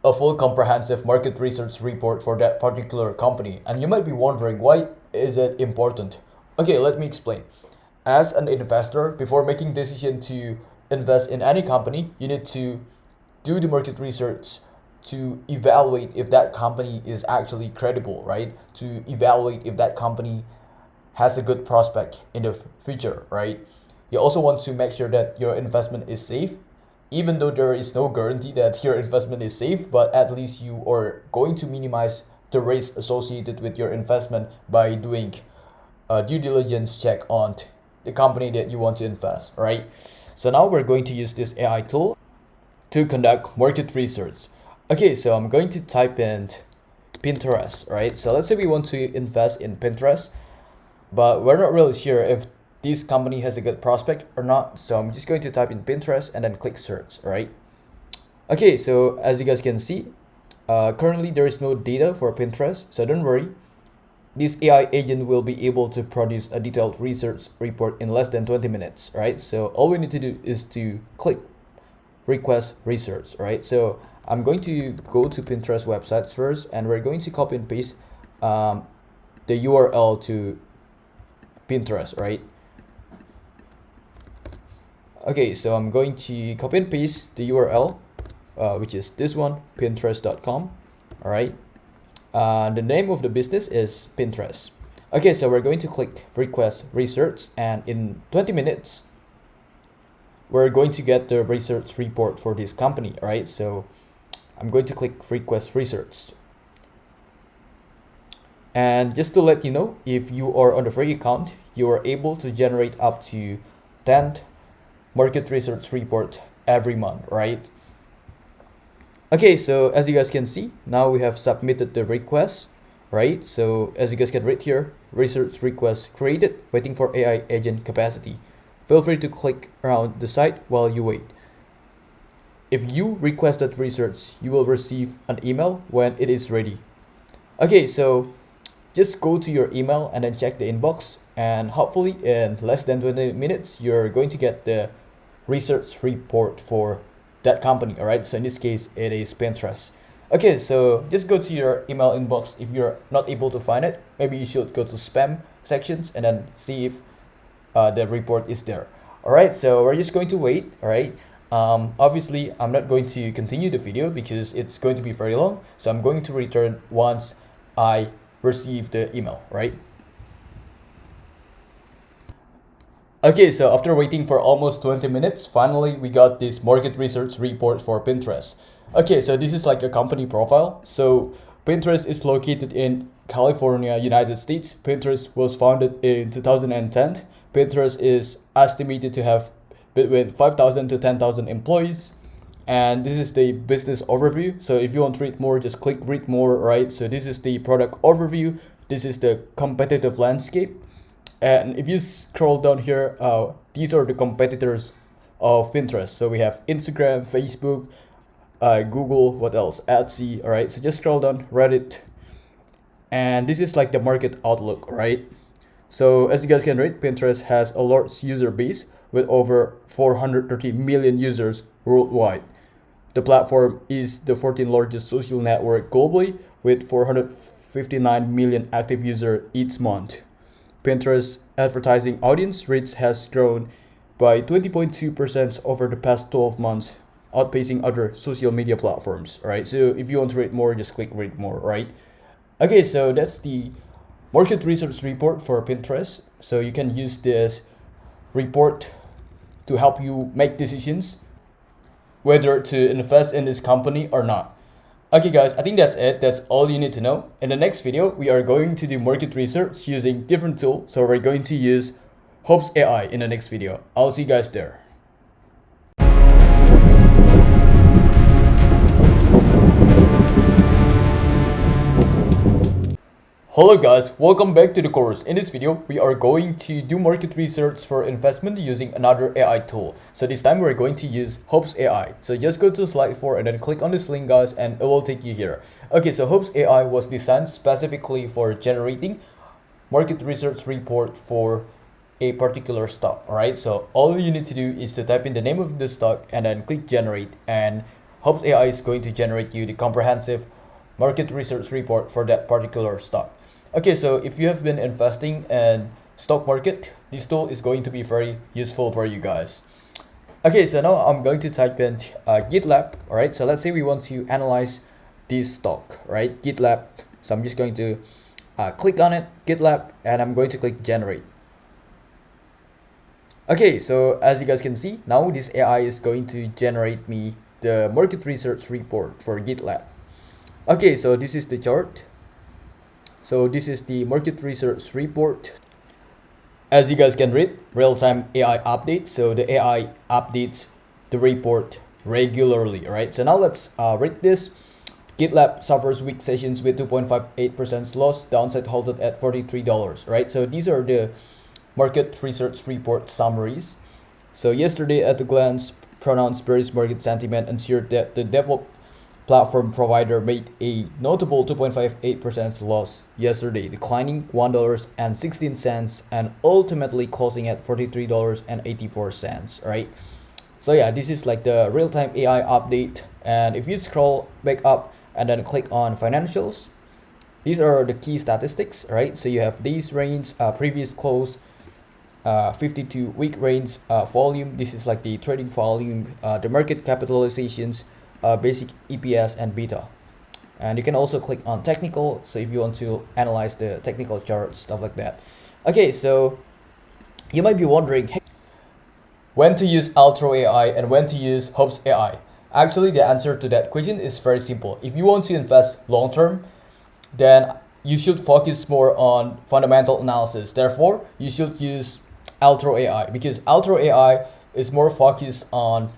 a full comprehensive market research report for that particular company. And you might be wondering, why is it important? Okay, let me explain. As an investor, before making decision to invest in any company, you need to do the market research to evaluate if that company is actually credible, right? To evaluate if that company has a good prospect in the future, right? You also want to make sure that your investment is safe, even though there is no guarantee that your investment is safe, but at least you are going to minimize the risk associated with your investment by doing a due diligence check on the company that you want to invest, right? So now we're going to use this AI tool to conduct market research. Okay, so I'm going to type in Pinterest, right? So let's say we want to invest in Pinterest, but we're not really sure if this company has a good prospect or not. So I'm just going to type in Pinterest and then click search, right? Okay, so as you guys can see, currently there is no data for Pinterest, so don't worry. This AI agent will be able to produce a detailed research report in less than 20 minutes, right? So all we need to do is to click request research, right? So I'm going to go to Pinterest websites first, and we're going to copy and paste the URL to Pinterest, right? Okay, so I'm going to copy and paste the URL, which is this one, pinterest.com, all right? The name of the business is Pinterest. Okay, so we're going to click request research, and in 20 minutes, we're going to get the research report for this company, right? So I'm going to click request research. And just to let you know, if you are on the free account, you are able to generate up to 10 market research report every month, right? Okay, so as you guys can see, now we have submitted the request, right? So as you guys can read here, research request created, waiting for AI agent capacity. Feel free to click around the site while you wait. If you requested research, you will receive an email when it is ready. Okay, so just go to your email and then check the inbox, and hopefully in less than 20 minutes, you're going to get the research report for that company, all right? So in this case, it is Pinterest. Okay, so just go to your email inbox. If you're not able to find it, maybe you should go to spam sections and then see if the report is there. All right, so we're just going to wait, all right? Obviously, I'm not going to continue the video because it's going to be very long. So I'm going to return once I receive the email, right? Okay, so after waiting for almost 20 minutes, finally we got this market research report for Pinterest. Okay, so this is like a company profile. So Pinterest is located in California, United States. Pinterest was founded in 2010. Pinterest is estimated to have between 5,000 to 10,000 employees. And this is the business overview. So if you want to read more, just click read more, right? So this is the product overview. This is the competitive landscape. And if you scroll down here, these are the competitors of Pinterest. So we have Instagram, Facebook, Google, what else? Etsy, all right? So just scroll down, Reddit. And this is like the market outlook, right? So as you guys can read, Pinterest has a large user base with over 430 million users worldwide. The platform is the 14th largest social network globally with 459 million active users each month. Pinterest advertising audience reach has grown by 20.2% over the past 12 months, outpacing other social media platforms, right? So if you want to read more, just click read more, right? Okay, so that's the market research report for Pinterest. So you can use this report to help you make decisions whether to invest in this company or not. Okay guys, I think that's it. That's all you need to know. In the next video, we are going to do market research using different tools. So we're going to use Hopes AI in the next video. I'll see you guys there. Hello guys, welcome back to the course. In this video, we are going to do market research for investment using another AI tool. So this time we're going to use Hopes AI. So just go to slide 4 and then click on this link guys and it will take you here. Okay, so Hopes AI was designed specifically for generating market research report for a particular stock. Alright, so all you need to do is to type in the name of the stock and then click generate, and Hopes AI is going to generate you the comprehensive market research report for that particular stock. Okay, so if you have been investing in stock market, this tool is going to be very useful for you guys. Okay, so now I'm going to type in GitLab. All right, so let's say we want to analyze this stock, right? GitLab. So I'm just going to click on it, GitLab, and I'm going to click generate. Okay, so as you guys can see, now this AI is going to generate me the market research report for GitLab. Okay, so this is the chart. So this is the market research report. As you guys can read, real-time AI updates. So the AI updates the report regularly, right? So now let's read this. GitLab suffers weak sessions with 2.58% loss, downside halted at $43, right? So these are the market research report summaries. So yesterday at a glance, pronounced bearish market sentiment ensured that the default platform provider made a notable 2.58% loss yesterday, declining $1.16 and ultimately closing at $43.84, right? So yeah, this is like the real-time AI update. And if you scroll back up and then click on financials, these are the key statistics, right? So you have days range, previous close, 52-week range, volume. This is like the trading volume, the market capitalizations, basic EPS and beta. And you can also click on technical, so if you want to analyze the technical charts, stuff like that. Okay, so you might be wondering, hey, when to use Altero AI and when to use Hopes AI. Actually, the answer to that question is very simple. If you want to invest long term, then you should focus more on fundamental analysis. Therefore, you should use Altero AI, because Altero AI is more focused on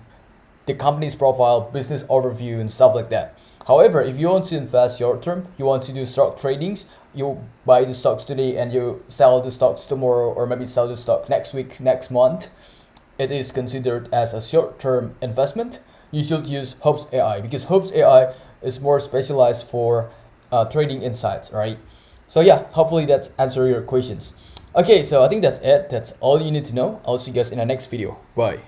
the company's profile, business overview, and stuff like that. However, if you want to invest short term, you want to do stock tradings, you buy the stocks today and you sell the stocks tomorrow, or maybe sell the stock next week, next month, it is considered as a short term investment. You should use Hopes AI, because Hopes AI is more specialized for trading insights, right? So yeah, hopefully that's answered your questions. Okay, so I think that's it. That's all you need to know. I'll see you guys in the next video. Bye.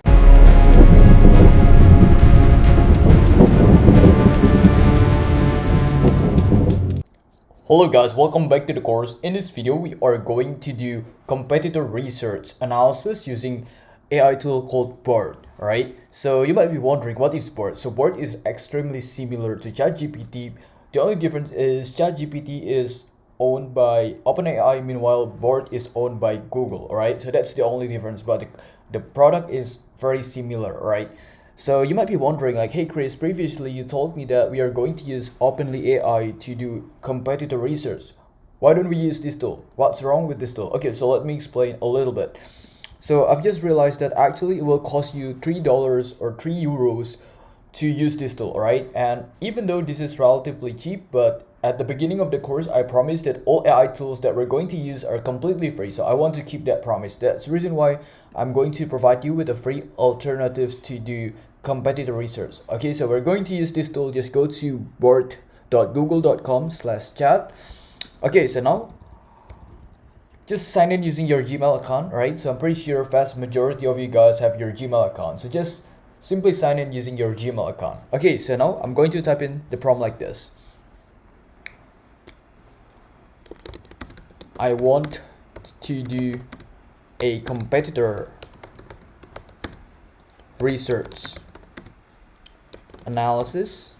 Hello guys, welcome back to the course. In this video, we are going to do competitor research analysis using AI tool called BERT, right? So you might be wondering, what is BERT? So BERT is extremely similar to ChatGPT. The only difference is ChatGPT is owned by OpenAI, meanwhile BERT is owned by Google, right? So that's the only difference, but the product is very similar, right? So you might be wondering, like, hey Chris, previously you told me that we are going to use Openly AI to do competitor research. Why don't we use this tool? What's wrong with this tool? Okay, so let me explain a little bit. So I've just realized that actually it will cost you $3 or €3 to use this tool, right? And even though this is relatively cheap, but at the beginning of the course, I promised that all AI tools that we're going to use are completely free. So I want to keep that promise. That's the reason why I'm going to provide you with a free alternatives to do competitor research. Okay, so we're going to use this tool. Just go to bert.google.com/chat. Okay, so now just sign in using your Gmail account, right? So I'm pretty sure vast majority of you guys have your Gmail account. So just simply sign in using your Gmail account. Okay, so now I'm going to type in the prompt like this. I want to do a competitor research analysis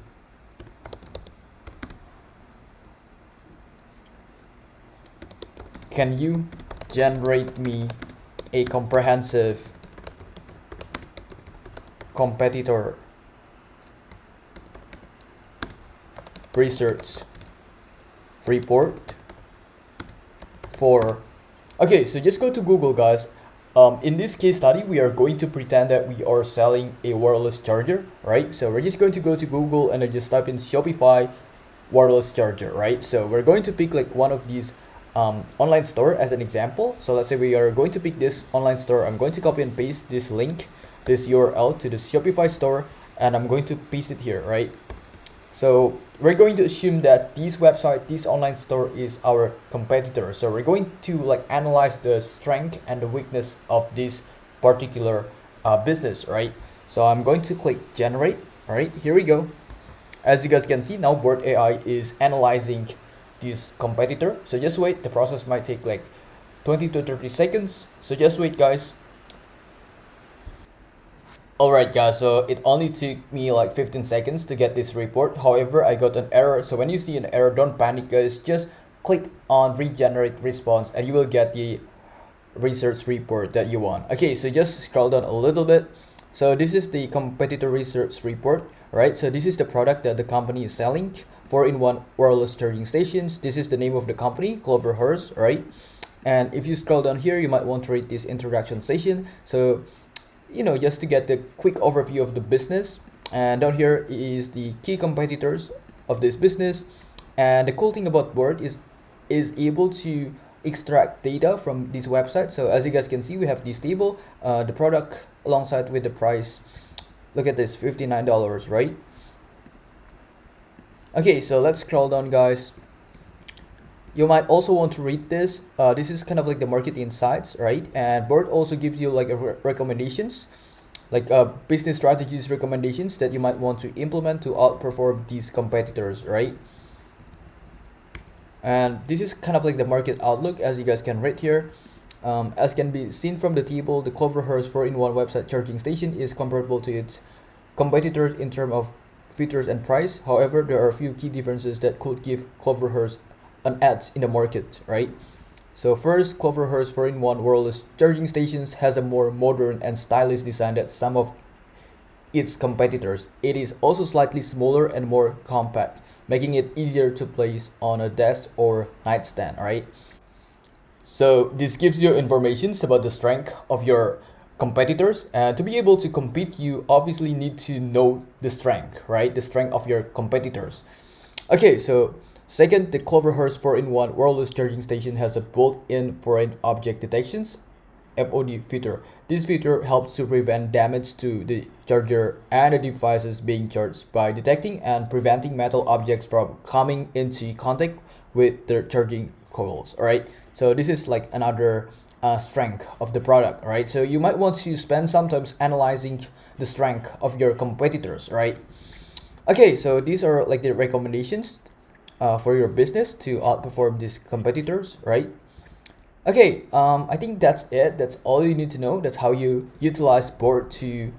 can you generate me a comprehensive competitor research report for, okay, so just go to Google, guys. In this case study, we are going to pretend that we are selling a wireless charger, right? So we're just going to go to Google and then just type in Shopify wireless charger, right? So we're going to pick like one of these online store as an example. So let's say we are going to pick this online store. I'm going to copy and paste this link, this URL to the Shopify store, and I'm going to paste it here, right? So we're going to assume that this website, this online store is our competitor. So we're going to like analyze the strength and the weakness of this particular business, right? So I'm going to click generate. All right, here we go. As you guys can see, now Board AI is analyzing this competitor. So just wait, the process might take like 20 to 30 seconds. So just wait, guys. Alright guys, so it only took me like 15 seconds to get this report. However, I got an error. So when you see an error, don't panic, guys. Just click on regenerate response and you will get the research report that you want. Okay, so just scroll down a little bit. So this is the competitor research report, right? So this is the product that the company is selling, 4-in-1 wireless charging stations. This is the name of the company, Cloverhurst, right? And if you scroll down here, you might want to read this introduction session. So just to get the quick overview of the business. And down here is the key competitors of this business. And the cool thing about Board is able to extract data from this website. So as you guys can see, we have this table, the product alongside with the price. Look at this, $59, right? Okay, so let's scroll down, guys. You might also want to read this. This is kind of like the market insights, right? And Board also gives you like recommendations, like business strategies recommendations that you might want to implement to outperform these competitors, right? And this is kind of like the market outlook, as you guys can read here. As can be seen from the table, the Cloverhurst 4-in-1 website charging station is comparable to its competitors in terms of features and price. However, there are a few key differences that could give Cloverhurst an edge in the market, right? So first, Cloverhurst 4-in-1 wireless charging stations has a more modern and stylish design than some of its competitors. It is also slightly smaller and more compact, making it easier to place on a desk or nightstand, right? So this gives you information about the strength of your competitors, and to be able to compete, you obviously need to know the strength, right? The strength of your competitors. Okay, so second, the Cloverhurst 4-in-1 wireless charging station has a built-in foreign object detections (FOD) feature. This feature helps to prevent damage to the charger and the devices being charged by detecting and preventing metal objects from coming into contact with the charging coils. All right, so this is like another strength of the product, right? So you might want to spend some time analyzing the strength of your competitors, right? Okay, so these are like the recommendations for your business to outperform these competitors, right? Okay, I think that's it. That's all you need to know. That's how you utilize Board to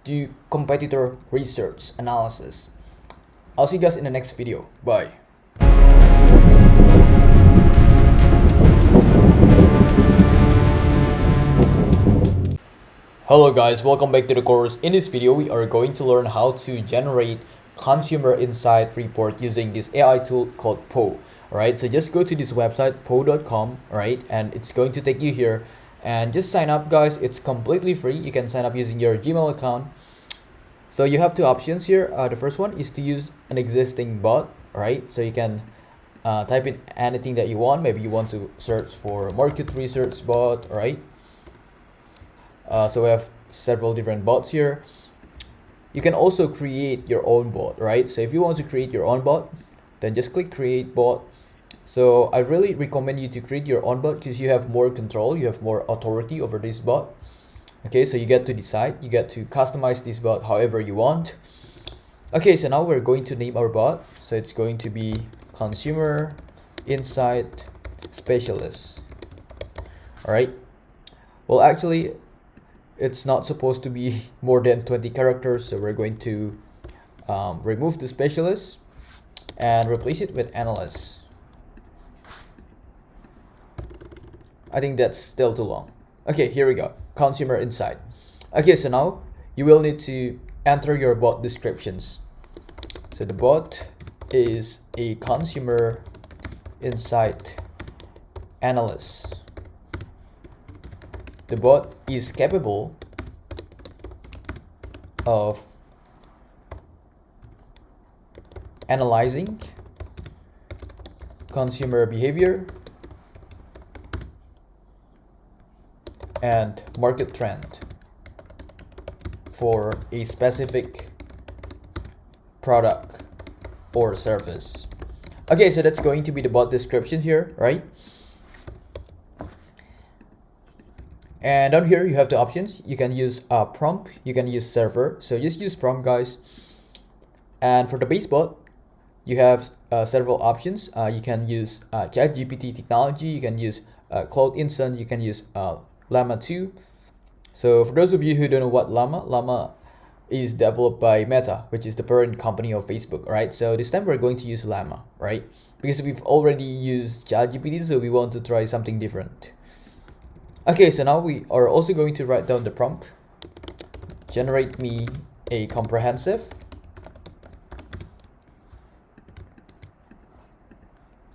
do competitor research analysis. I'll see you guys in the next video. Bye. Hello guys, welcome back to the course. In this video, we are going to learn how to generate consumer insight report using this AI tool called Po. Right, so just go to this website po.com, right, and it's going to take you here, and just sign up, guys. It's completely free. You can sign up using your Gmail account. So you have two options here. The first one is to use an existing bot, right? So you can type in anything that you want. Maybe you want to search for market research bot, right? So we have several different bots here. You can also create your own bot, right? So if you want to create your own bot, then just click create bot. So I really recommend you to create your own bot because you have more control, you have more authority over this bot. Okay, so you get to decide, you get to customize this bot however you want. Okay, so now we're going to name our bot. So it's going to be Consumer Insight Specialist. All right. Well, actually, it's not supposed to be more than 20 characters. So we're going to remove the specialist and replace it with analyst. I think that's still too long. Okay, here we go. Consumer Insight. Okay, so now you will need to enter your bot descriptions. So the bot is a consumer insight analyst. The bot is capable of analyzing consumer behavior and market trend for a specific product or service. Okay, so that's going to be the bot description here, right? And down here you have the options. You can use prompt, you can use server. So just use prompt, guys. And for the base bot, you have several options. You can use ChatGPT technology, you can use Cloud Instant, you can use Llama 2. So for those of you who don't know what Llama is developed by Meta, which is the parent company of Facebook, right? So this time we're going to use Llama, right? Because we've already used ChatGPT, so we want to try something different. Okay, so now we are also going to write down the prompt. Generate me a comprehensive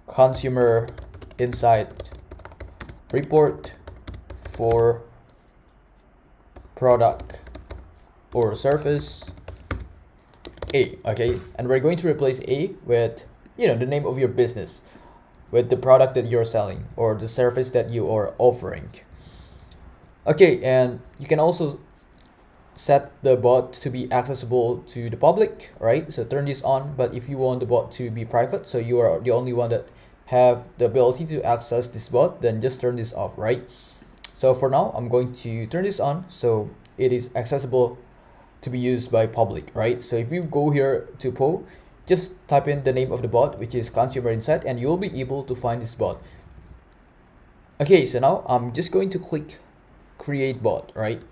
consumer insight report for product or service A. Okay, and we're going to replace A with, you know, the name of your business, with the product that you're selling or the service that you are offering. Okay, and you can also set the bot to be accessible to the public, right? So turn this on, but if you want the bot to be private, so you are the only one that have the ability to access this bot, then just turn this off, right? So for now, I'm going to turn this on so it is accessible to be used by public, right? So if you go here to Poe, just type in the name of the bot, which is Consumer Insight, and you'll be able to find this bot. Okay, so now I'm just going to click create bot, right?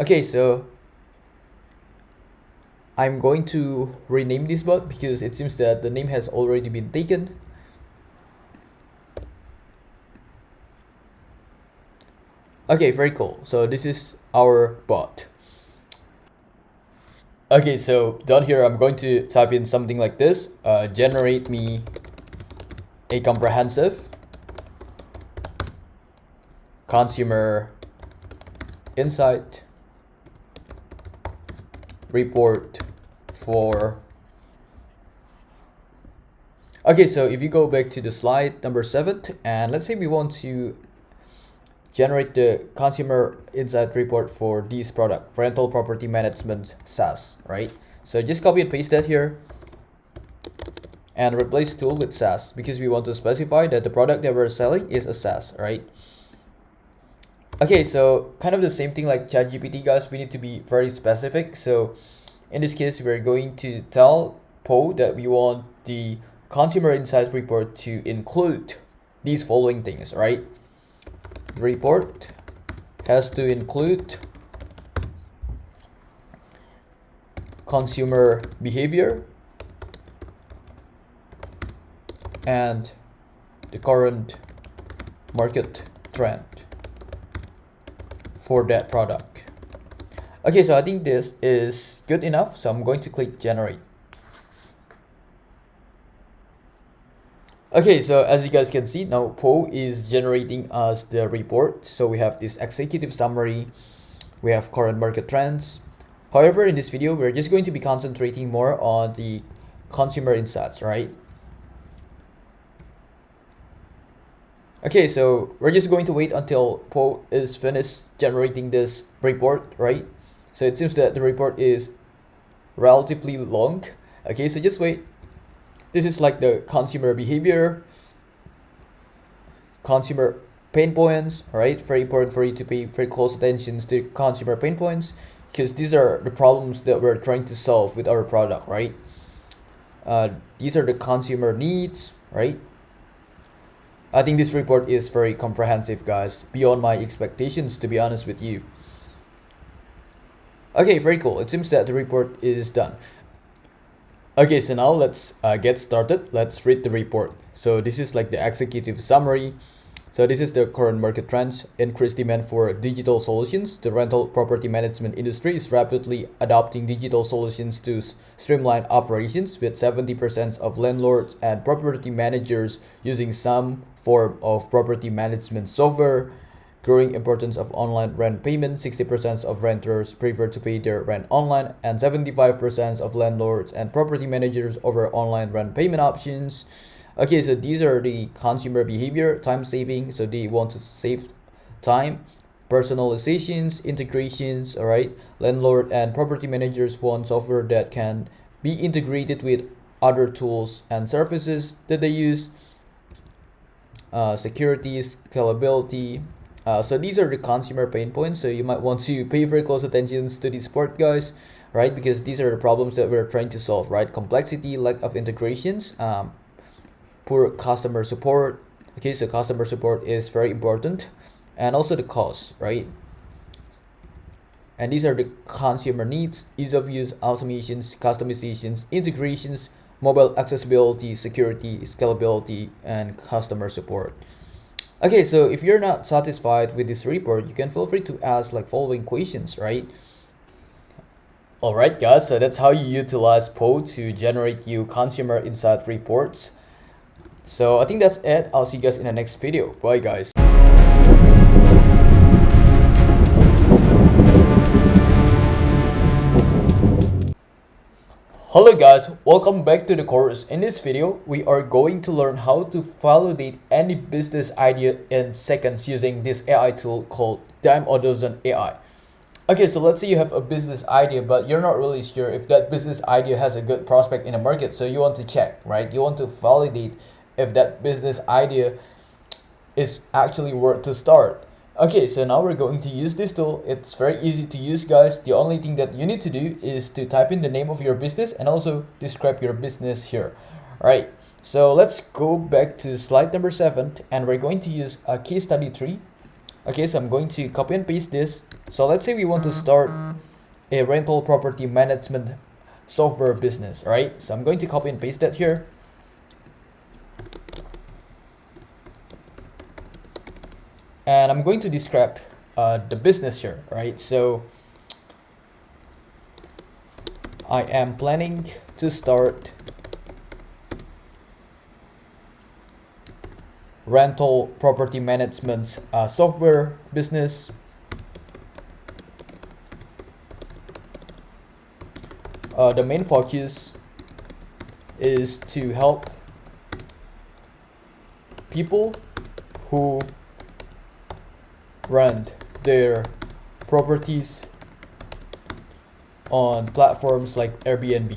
Okay, so I'm going to rename this bot because it seems that the name has already been taken. Okay, very cool. So this is our bot. Okay, so down here I'm going to type in something like this. Generate me a comprehensive consumer insight report for. Okay, so if you go back to the slide number 7, and let's say we want to generate the consumer insight report for this product, rental property management SaaS, right? So just copy and paste that here and replace tool with SaaS because we want to specify that the product that we're selling is a SaaS, right? Okay, so kind of the same thing like ChatGPT, guys. We need to be very specific. So in this case, we're going to tell Poe that we want the consumer insight report to include these following things, right? Report has to include consumer behavior and the current market trend for that product. Okay, so I think this is good enough, so I'm going to click generate. Okay, so as you guys can see, now Poe is generating us the report. So we have this executive summary, we have current market trends. However, in this video, we're just going to be concentrating more on the consumer insights, right? Okay, so we're just going to wait until Poe is finished generating this report, right? So it seems that the report is relatively long. Okay, so just wait. This is like the consumer behavior, consumer pain points, right? Very important for you to pay very close attention to consumer pain points because these are the problems that we're trying to solve with our product, right? These are the consumer needs, right? I think this report is very comprehensive, guys, beyond my expectations, to be honest with you. Okay, very cool. It seems that the report is done. Okay, so now let's get started. Let's read the report. So this is like the executive summary. So this is the current market trends. Increased demand for digital solutions. The rental property management industry is rapidly adopting digital solutions to streamline operations, with 70% of landlords and property managers using some form of property management software. Growing importance of online rent payment. 60% of renters prefer to pay their rent online, and 75% of landlords and property managers over online rent payment options. Okay, so these are the consumer behavior. Time saving, so they want to save time. Personalizations, integrations, all right. Landlord and property managers want software that can be integrated with other tools and services that they use. Security, scalability. So these are the consumer pain points. So you might want to pay very close attention to these part, guys, right? Because these are the problems that we're trying to solve, right? Complexity, lack of integrations, poor customer support. Okay, so customer support is very important, and also the cost, right? And these are the consumer needs: ease of use, automations, customizations, integrations, mobile accessibility, security, scalability, and customer support. Okay, so if you're not satisfied with this report, you can feel free to ask like following questions, right? Alright guys, so that's how you utilize Poe to generate you consumer insight reports. So I think that's it. I'll see you guys in the next video. Bye guys. Hello guys, welcome back to the course. In this video, we are going to learn how to validate any business idea in seconds using this AI tool called Dime a Dozen AI. Okay, so let's say you have a business idea, but you're not really sure if that business idea has a good prospect in the market. So you want to check, right? You want to validate if that business idea is actually worth to start. Okay, so now we're going to use this tool. It's very easy to use, guys. The only thing that you need to do is to type in the name of your business and also describe your business here. All right, so let's go back to slide number 7, and we're going to use a case study 3. Okay, so I'm going to copy and paste this. So let's say we want to start a rental property management software business, right? So I'm going to copy and paste that here. And I'm going to describe the business here, right? So I am planning to start rental property management software business. The main focus is to help people who rent their properties on platforms like Airbnb.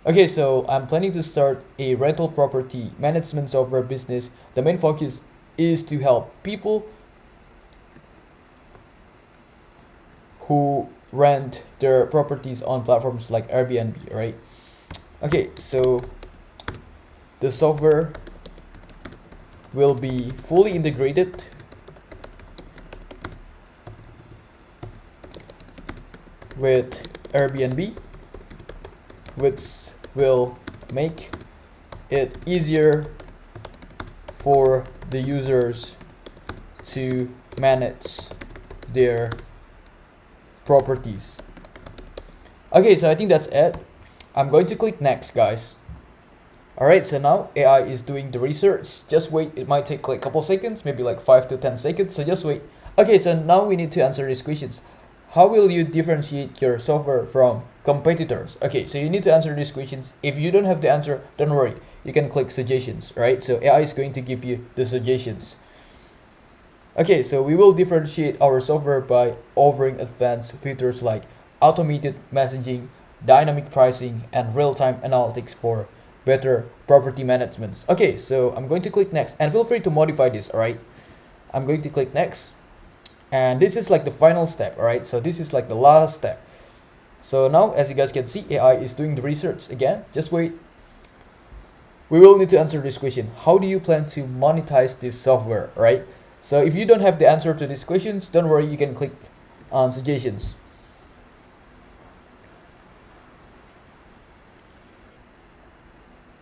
Okay, so I'm planning to start a rental property management software business. The main focus is to help people who rent their properties on platforms like Airbnb, right? Okay, so the software will be fully integrated with Airbnb, which will make it easier for the users to manage their properties. Okay, so I think that's it. I'm going to click next, guys. Alright, so now AI is doing the research. Just wait, it might take like a couple seconds, maybe like 5 to 10 seconds, so just wait. Okay, so now we need to answer these questions. How will you differentiate your software from competitors? Okay, so you need to answer these questions. If you don't have the answer, don't worry. You can click suggestions, right? So AI is going to give you the suggestions. Okay, so we will differentiate our software by offering advanced features like automated messaging, dynamic pricing, and real-time analytics for better property management. Okay, so I'm going to click next, and feel free to modify this, all right? I'm going to click next, and this is like the final step, all right? So this is like the last step. So now, as you guys can see, AI is doing the research again. Just wait. We will need to answer this question. How do you plan to monetize this software, right? So if you don't have the answer to these questions, don't worry, you can click on suggestions.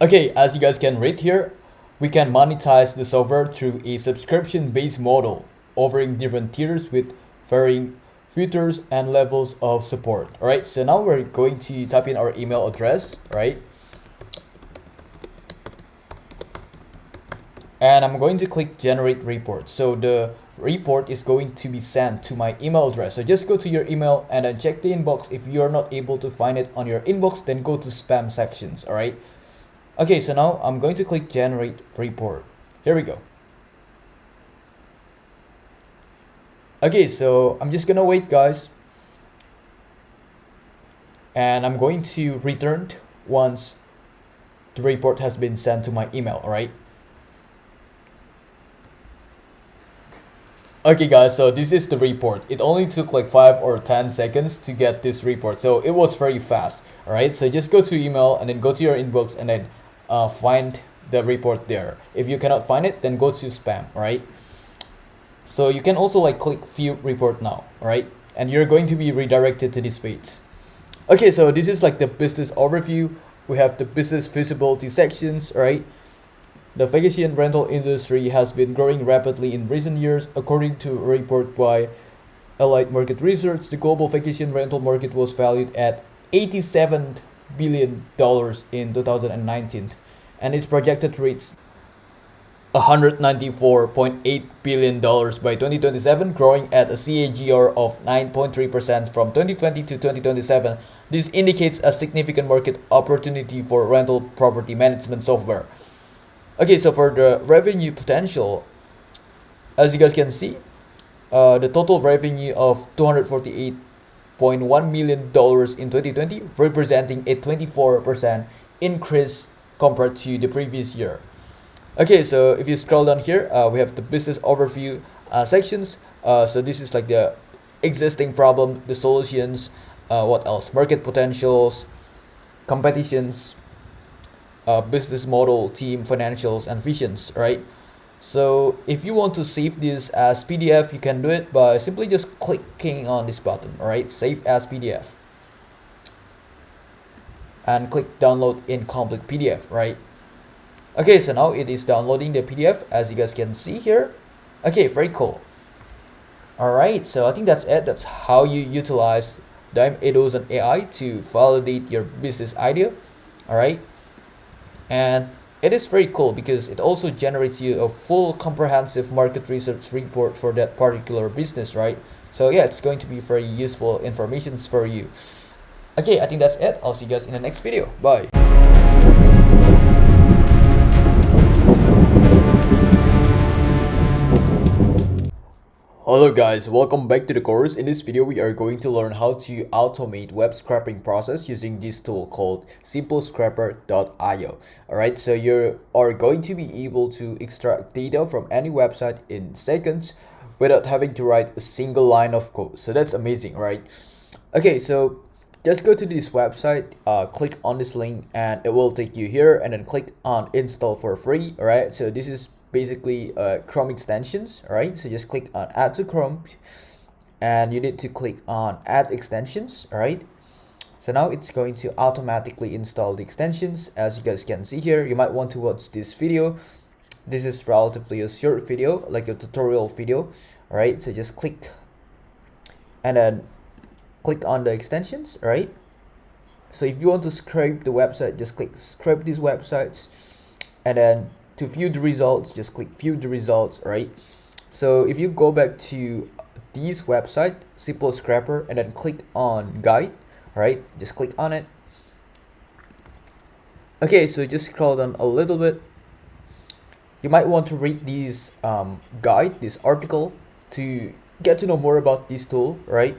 Okay, as you guys can read here, we can monetize the software through a subscription-based model, offering different tiers with varying features and levels of support. All right, so now we're going to type in our email address, right? And I'm going to click generate report. So the report is going to be sent to my email address. So just go to your email and then check the inbox. If you're not able to find it on your inbox, then go to spam sections. All right. Okay, so now I'm going to click generate report. Here we go. Okay, so I'm just gonna wait, guys, and I'm going to return once the report has been sent to my email. All right. Okay guys, so this is the report. It only took like 5 or 10 seconds to get this report, so it was very fast. All right, so just go to email and then go to your inbox and then find the report there. If you cannot find it, then go to spam. All right, so you can also like click view report now. All right, and you're going to be redirected to this page. Okay, so this is like the business overview. We have the business feasibility sections. All right. The vacation rental industry has been growing rapidly in recent years. According to a report by Allied Market Research, the global vacation rental market was valued at $87 billion in 2019 and is projected to reach $194.8 billion by 2027, growing at a CAGR of 9.3% from 2020 to 2027. This indicates a significant market opportunity for rental property management software. Okay, so for the revenue potential, as you guys can see, the total revenue of $248.1 million in 2020, representing a 24% increase compared to the previous year. Okay, so if you scroll down here, we have the business overview sections. So this is like the existing problem, the solutions, what else? Market potentials, competitions, business model, team, financials, and visions, right? So if you want to save this as PDF, you can do it by simply just clicking on this button, all right? Save as PDF. And click download in complete PDF, right? Okay, so now it is downloading the PDF, as you guys can see here. Okay, very cool. All right, so I think that's it. That's how you utilize Dime and AI to validate your business idea, all right? And it is very cool because it also generates you a full comprehensive market research report for that particular business, right? So yeah, it's going to be very useful information for you. Okay, I think that's it. I'll see you guys in the next video. Bye. Hello guys, welcome back to the course. In this video, we are going to learn how to automate web scraping process using this tool called simplescraper.io. Alright, so you are going to be able to extract data from any website in seconds without having to write a single line of code. So that's amazing, right? Okay, so just go to this website, click on this link and it will take you here, and then click on install for free. Alright, so this is basically Chrome extensions. All right, so just click on add to Chrome and you need to click on add extensions. All right, so now it's going to automatically install the extensions. As you guys can see here, you might want to watch this video. This is relatively a short video, like a tutorial video. All right, so just click and then click on the extensions. All right, so if you want to scrape the website, just click scrape these websites, and then to view the results, just click view the results. All right, so if you go back to this website, Simple Scraper, and then click on guide, all right, just click on it. Okay, so just scroll down a little bit. You might want to read this guide, this article, to get to know more about this tool, right?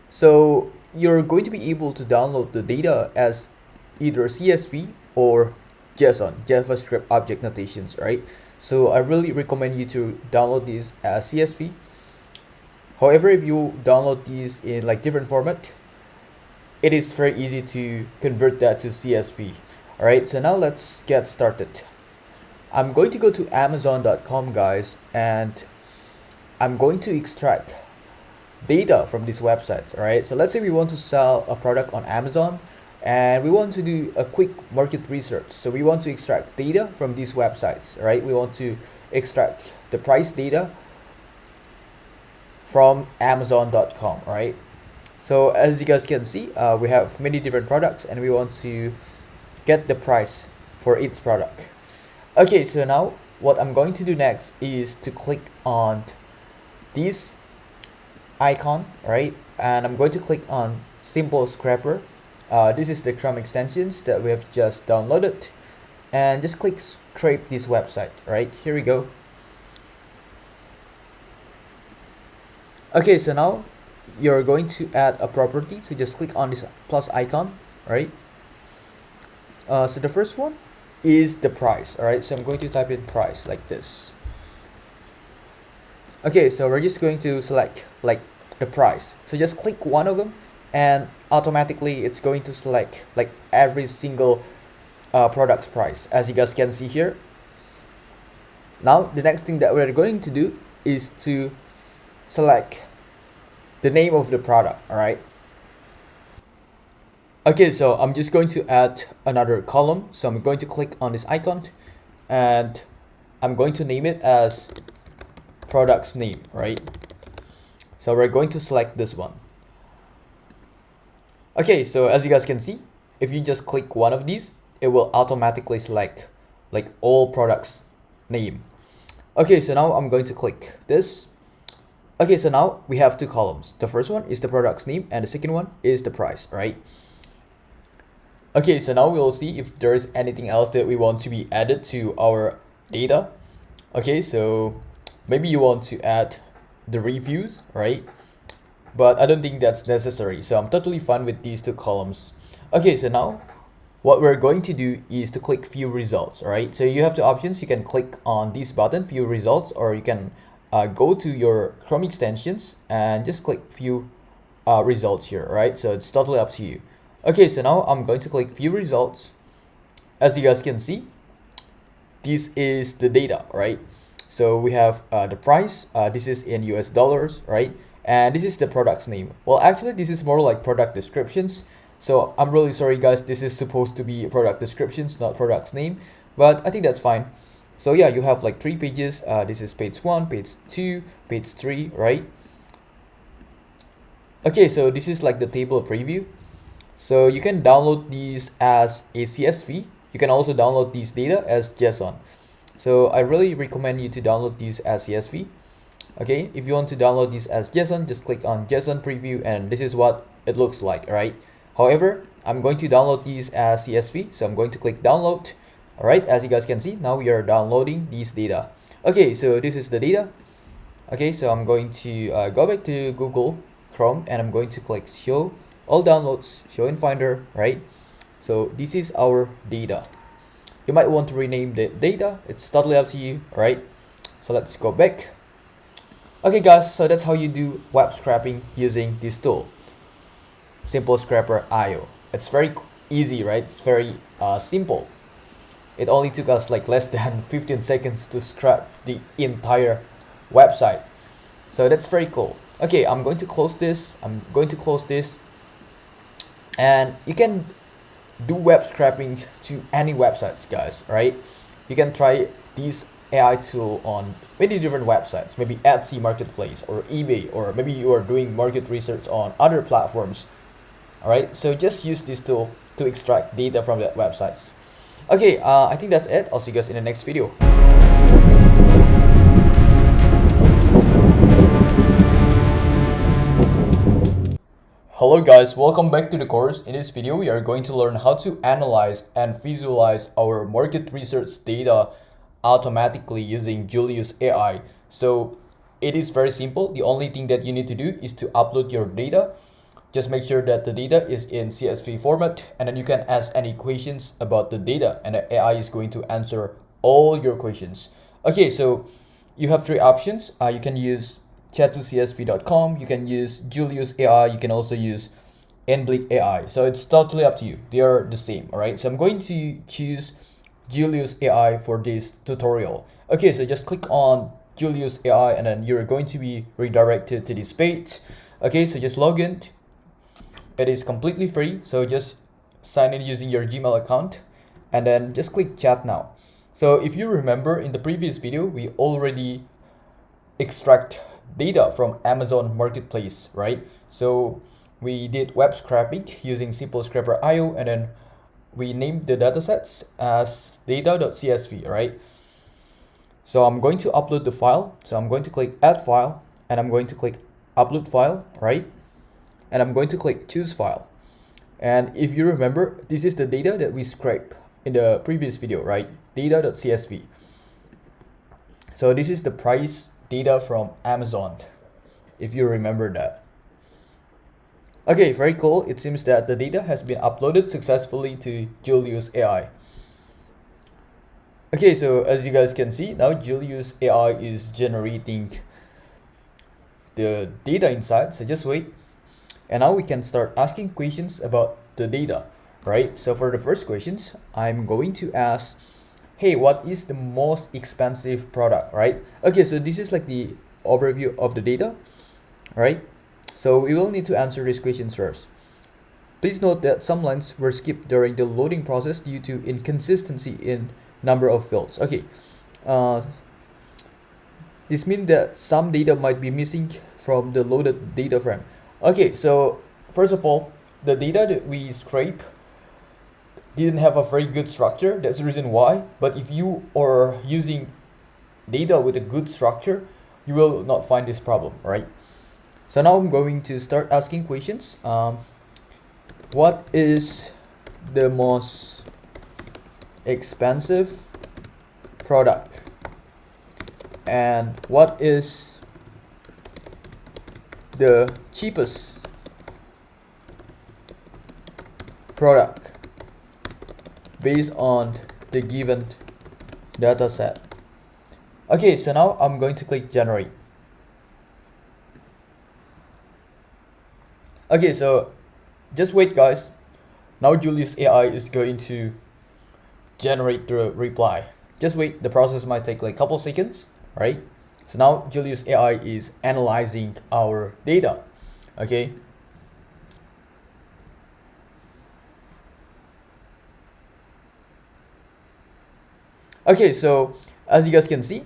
So you're going to be able to download the data as either CSV or JSON, JavaScript object notations, right? So I really recommend you to download these as CSV. However, if you download these in like different format, it is very easy to convert that to CSV. All right, so now let's get started. I'm going to go to Amazon.com, guys, and I'm going to extract data from these websites. All right, so let's say we want to sell a product on Amazon. and we want to do a quick market research. So we want to extract data from these websites, right? We want to extract the price data from Amazon.com, right? So as you guys can see, we have many different products and we want to get the price for each product. Okay, so now what I'm going to do next is to click on this icon, right? And I'm going to click on Simple Scraper. This is the Chrome extensions that we have just downloaded, and just click scrape this website, right? Here we go. Okay, so now you're going to add a property, so just click on this plus icon, right? So the first one is the price, all right? So I'm going to type in price like this. Okay, so we're just going to select like the price. So just click one of them and automatically it's going to select like every single product's price, as you guys can see here. Now the next thing that we're going to do is to select the name of the product, all right? Okay, so I'm just going to add another column. So I'm going to click on this icon and I'm going to name it as product's name, right? So we're going to select this one. Okay, so as you guys can see, if you just click one of these, it will automatically select like all products name. Okay, so now I'm going to click this. Okay, so now we have two columns. The first one is the product's name and the second one is the price, right? Okay, so now we'll see if there's anything else that we want to be added to our data. Okay, so maybe you want to add the reviews, right? But I don't think that's necessary, so I'm totally fine with these two columns. Okay, so now what we're going to do is to click view results, right? So you have two options. You can click on this button, view results, or you can go to your Chrome extensions and just click view results here, right? So it's totally up to you. Okay, so now I'm going to click view results. As you guys can see, this is the data, right? So we have the price, this is in US dollars, right? And this is the product's name. Well, actually this is more like product descriptions. So I'm really sorry guys, this is supposed to be product descriptions, not product's name, but I think that's fine. So yeah, you have like 3 pages. This is page 1, page 2, page 3, right? Okay, so this is like the table preview. So you can download these as a CSV. You can also download these data as JSON. So I really recommend you to download these as CSV. Okay, if you want to download these as JSON, just click on JSON preview and this is what it looks like, right? However, I'm going to download these as CSV, so I'm going to click download. All right, as you guys can see, now we are downloading these data. Okay, so this is the data. Okay, so I'm going to go back to Google Chrome and I'm going to click show all downloads, show in Finder, right? So this is our data. You might want to rename the data. It's totally up to you, right? So let's go back. Okay guys, so that's how you do web scraping using this tool, Simple Scraper IO. It's very easy, right? It's very simple. It only took us like less than 15 seconds to scrap the entire website. So that's very cool. Okay, I'm going to close this. And you can do web scraping to any websites, guys, right? You can try this AI tool on many different websites, maybe Etsy marketplace or eBay, or maybe you are doing market research on other platforms. All right, so just use this tool to extract data from the websites. Okay, I think that's it. I'll see you guys in the next video. Hello guys, welcome back to the course. In this video, we are going to learn how to analyze and visualize our market research data automatically using Julius AI. So it is very simple. The only thing that you need to do is to upload your data. Just make sure that the data is in CSV format, and then you can ask any questions about the data and the AI is going to answer all your questions. Okay, so you have 3 options. You can use chat2csv.com, you can use Julius AI, you can also use NBlick AI. So it's totally up to you. They are the same, all right? So I'm going to choose Julius AI for this tutorial. Okay, so just click on Julius AI and then you're going to be redirected to this page. Okay, so just log in. It is completely free, so just sign in using your Gmail account and then just click chat now. So if you remember in the previous video, we already extract data from Amazon Marketplace, right? So we did web scraping using simple scraper IO, and then we named the datasets as data.csv, right? So I'm going to upload the file. So I'm going to click add file, and I'm going to click upload file, right? And I'm going to click choose file. And if you remember, this is the data that we scraped in the previous video, right? Data.csv. So this is the price data from Amazon, if you remember that. Okay, very cool. It seems that the data has been uploaded successfully to Julius AI. Okay, so as you guys can see, now Julius AI is generating the data inside. So just wait. And now we can start asking questions about the data, right? So for the first questions, I'm going to ask, hey, what is the most expensive product, right? Okay, so this is like the overview of the data, right? So we will need to answer these questions first. Please note that some lines were skipped during the loading process due to inconsistency in number of fields. Okay, this means that some data might be missing from the loaded data frame. Okay, so first of all, the data that we scrape didn't have a very good structure. That's the reason why. But if you are using data with a good structure, you will not find this problem, right? So now I'm going to start asking questions. What is the most expensive product? And what is the cheapest product based on the given data set? Okay, so now I'm going to click generate. Okay, so just wait guys. Now Julius AI is going to generate the reply. Just wait, the process might take like a couple seconds, right? So now Julius AI is analyzing our data, okay? Okay, so as you guys can see,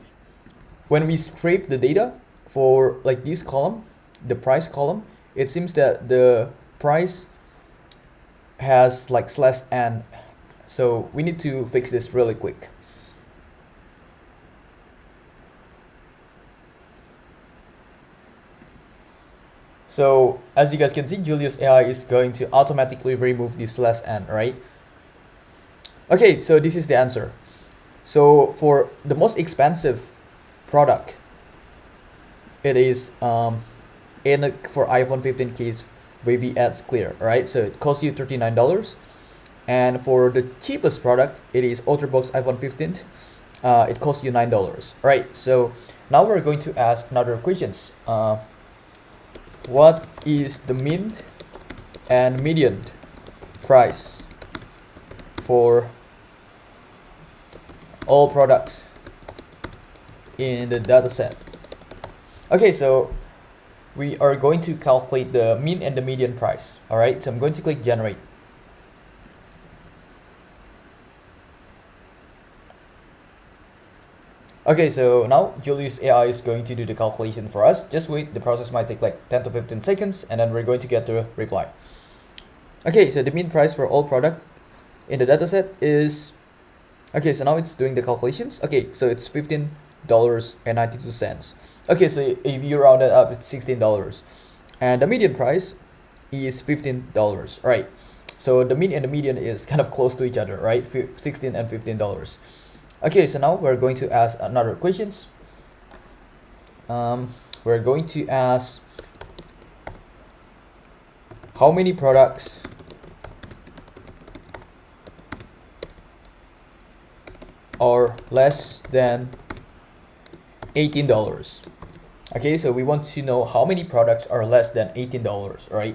when we scrape the data for like this column, the price column, it seems that the price has like /n. So we need to fix this really quick. So as you guys can see, Julius AI is going to automatically remove this /n, right? Okay, so this is the answer. So for the most expensive product, it is for iPhone 15 case wavy ads clear, right? So it costs you $39. And for the cheapest product, it is Ultrabox iPhone 15. It costs you $9, right? So now we're going to ask another questions. What is the mean and median price for all products in the data set? Okay, so we are going to calculate the mean and the median price. All right, so I'm going to click generate. Okay, so now Julius AI is going to do the calculation for us. Just wait, the process might take like 10 to 15 seconds, and then we're going to get the reply. Okay, so the mean price for all product in the dataset is, okay, so now it's doing the calculations. Okay, so it's $15.92. Okay, so if you round it up, it's $16. And the median price is $15, right? So the mean and the median is kind of close to each other, right? $16 and $15. Okay, so now we're going to ask another questions. We're going to ask how many products are less than $18. Okay, so we want to know how many products are less than $18, right?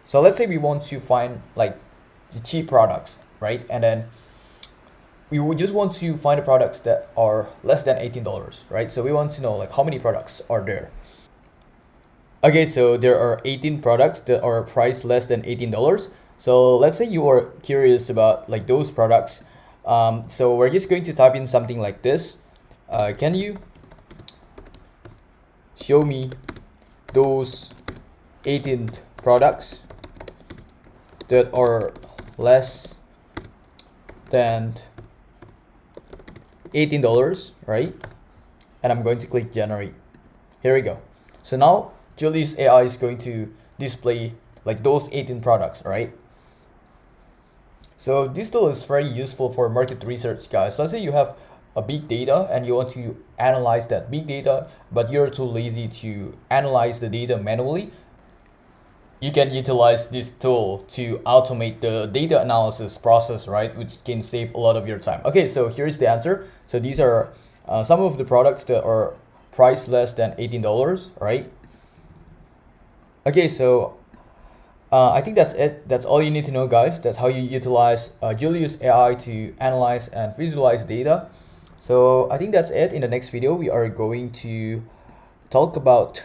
So let's say we want to find like the cheap products, right? And then we would just want to find the products that are less than $18, right? So we want to know like how many products are there. Okay, so there are 18 products that are priced less than $18, So let's say you are curious about like those products. So we're just going to type in something like this. Can you show me those 18 products that are less than $18, right? And I'm going to click generate. Here we go. So now Julius AI is going to display like those 18 products, right? So this tool is very useful for market research, guys. Let's say you have a big data and you want to analyze that big data, but you're too lazy to analyze the data manually. You can utilize this tool to automate the data analysis process, right? Which can save a lot of your time. Okay, so here's the answer. So these are some of the products that are priced less than $18, right? Okay, so I think that's it. That's all you need to know, guys. That's how you utilize Julius AI to analyze and visualize data. So I think that's it. In the next video, we are going to talk about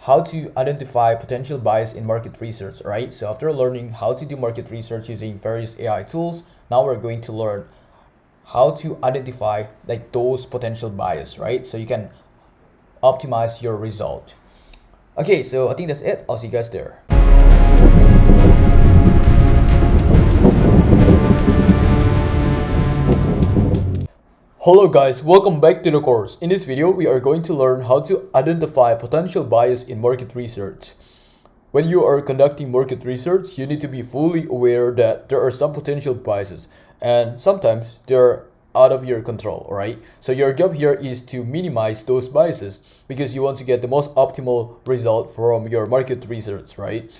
how to identify potential bias in market research, right? So after learning how to do market research using various AI tools, now we're going to learn how to identify like those potential bias, right? So you can optimize your result. Okay, so I think that's it. I'll see you guys there. Hello guys, welcome back to the course. In this video, we are going to learn how to identify potential bias in market research. When you are conducting market research, you need to be fully aware that there are some potential biases and sometimes they're out of your control, right? So your job here is to minimize those biases because you want to get the most optimal result from your market research, right?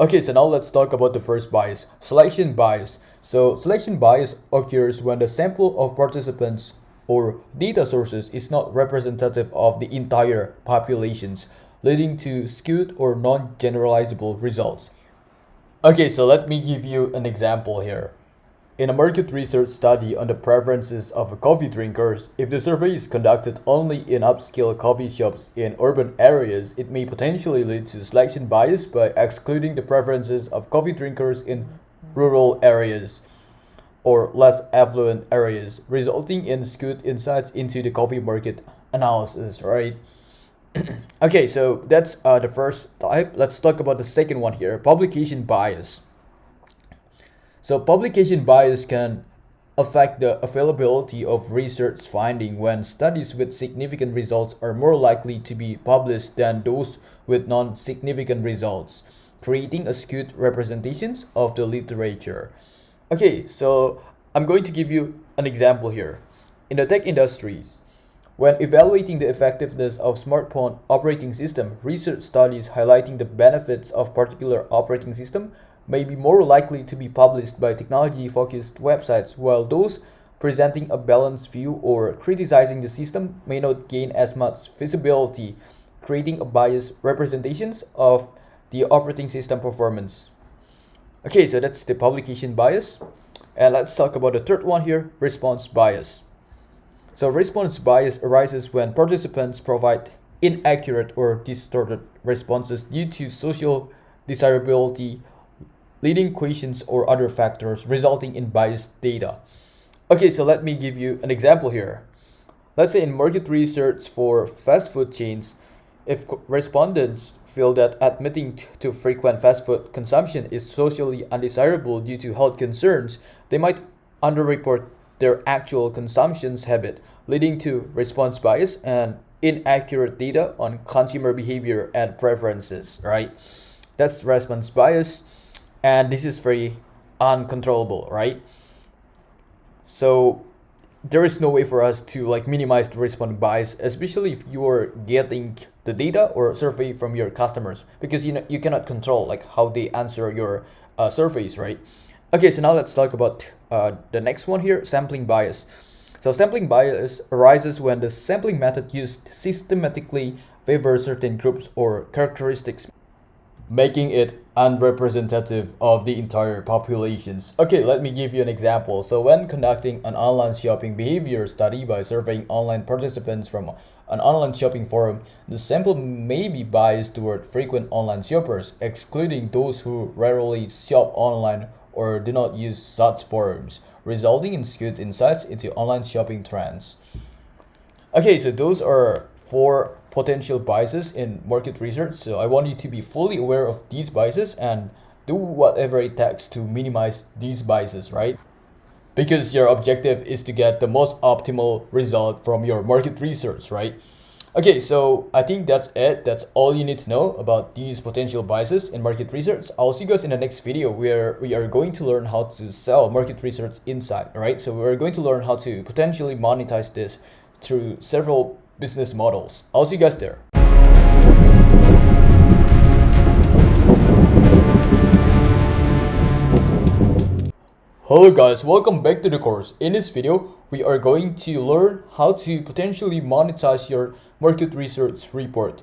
Okay, so now let's talk about the first bias, selection bias. So selection bias occurs when the sample of participants or data sources is not representative of the entire populations, leading to skewed or non-generalizable results. Okay, so let me give you an example here. In a market research study on the preferences of coffee drinkers, if the survey is conducted only in upscale coffee shops in urban areas, it may potentially lead to selection bias by excluding the preferences of coffee drinkers in rural areas or less affluent areas, resulting in skewed insights into the coffee market analysis, right? Okay, so that's the first type. Let's talk about the second one here, publication bias. So publication bias can affect the availability of research finding when studies with significant results are more likely to be published than those with non-significant results, creating a skewed representations of the literature. Okay, so I'm going to give you an example here. In the tech industries, when evaluating the effectiveness of smartphone operating system, research studies highlighting the benefits of particular operating system may be more likely to be published by technology-focused websites, while those presenting a balanced view or criticizing the system may not gain as much visibility, creating a biased representations of the operating system performance. Okay, so that's the publication bias. And let's talk about the third one here, response bias. So response bias arises when participants provide inaccurate or distorted responses due to social desirability, leading questions or other factors, resulting in biased data. Okay, so let me give you an example here. Let's say in market research for fast food chains, if respondents feel that admitting to frequent fast food consumption is socially undesirable due to health concerns, they might underreport their actual consumption habit, leading to response bias and inaccurate data on consumer behavior and preferences, right? That's response bias, and this is very uncontrollable, right? So there is no way for us to like minimize the response bias, especially if you're getting the data or survey from your customers, because you cannot control like how they answer your surveys, right? Okay, so now let's talk about the next one here, sampling bias. So sampling bias arises when the sampling method used systematically favors certain groups or characteristics, making it unrepresentative of the entire populations. Okay, let me give you an example. So when conducting an online shopping behavior study by surveying online participants from an online shopping forum, the sample may be biased toward frequent online shoppers, excluding those who rarely shop online or do not use such forums, resulting in skewed insights into online shopping trends. Okay, so those are 4 potential biases in market research. So I want you to be fully aware of these biases and do whatever it takes to minimize these biases, right? Because your objective is to get the most optimal result from your market research, right? Okay, so I think that's it. That's all you need to know about these potential biases in market research. I'll see you guys in the next video where we are going to learn how to sell market research insight, right? So we're going to learn how to potentially monetize this through several business models. I'll see you guys there. Hello guys, welcome back to the course. In this video, we are going to learn how to potentially monetize your market research report.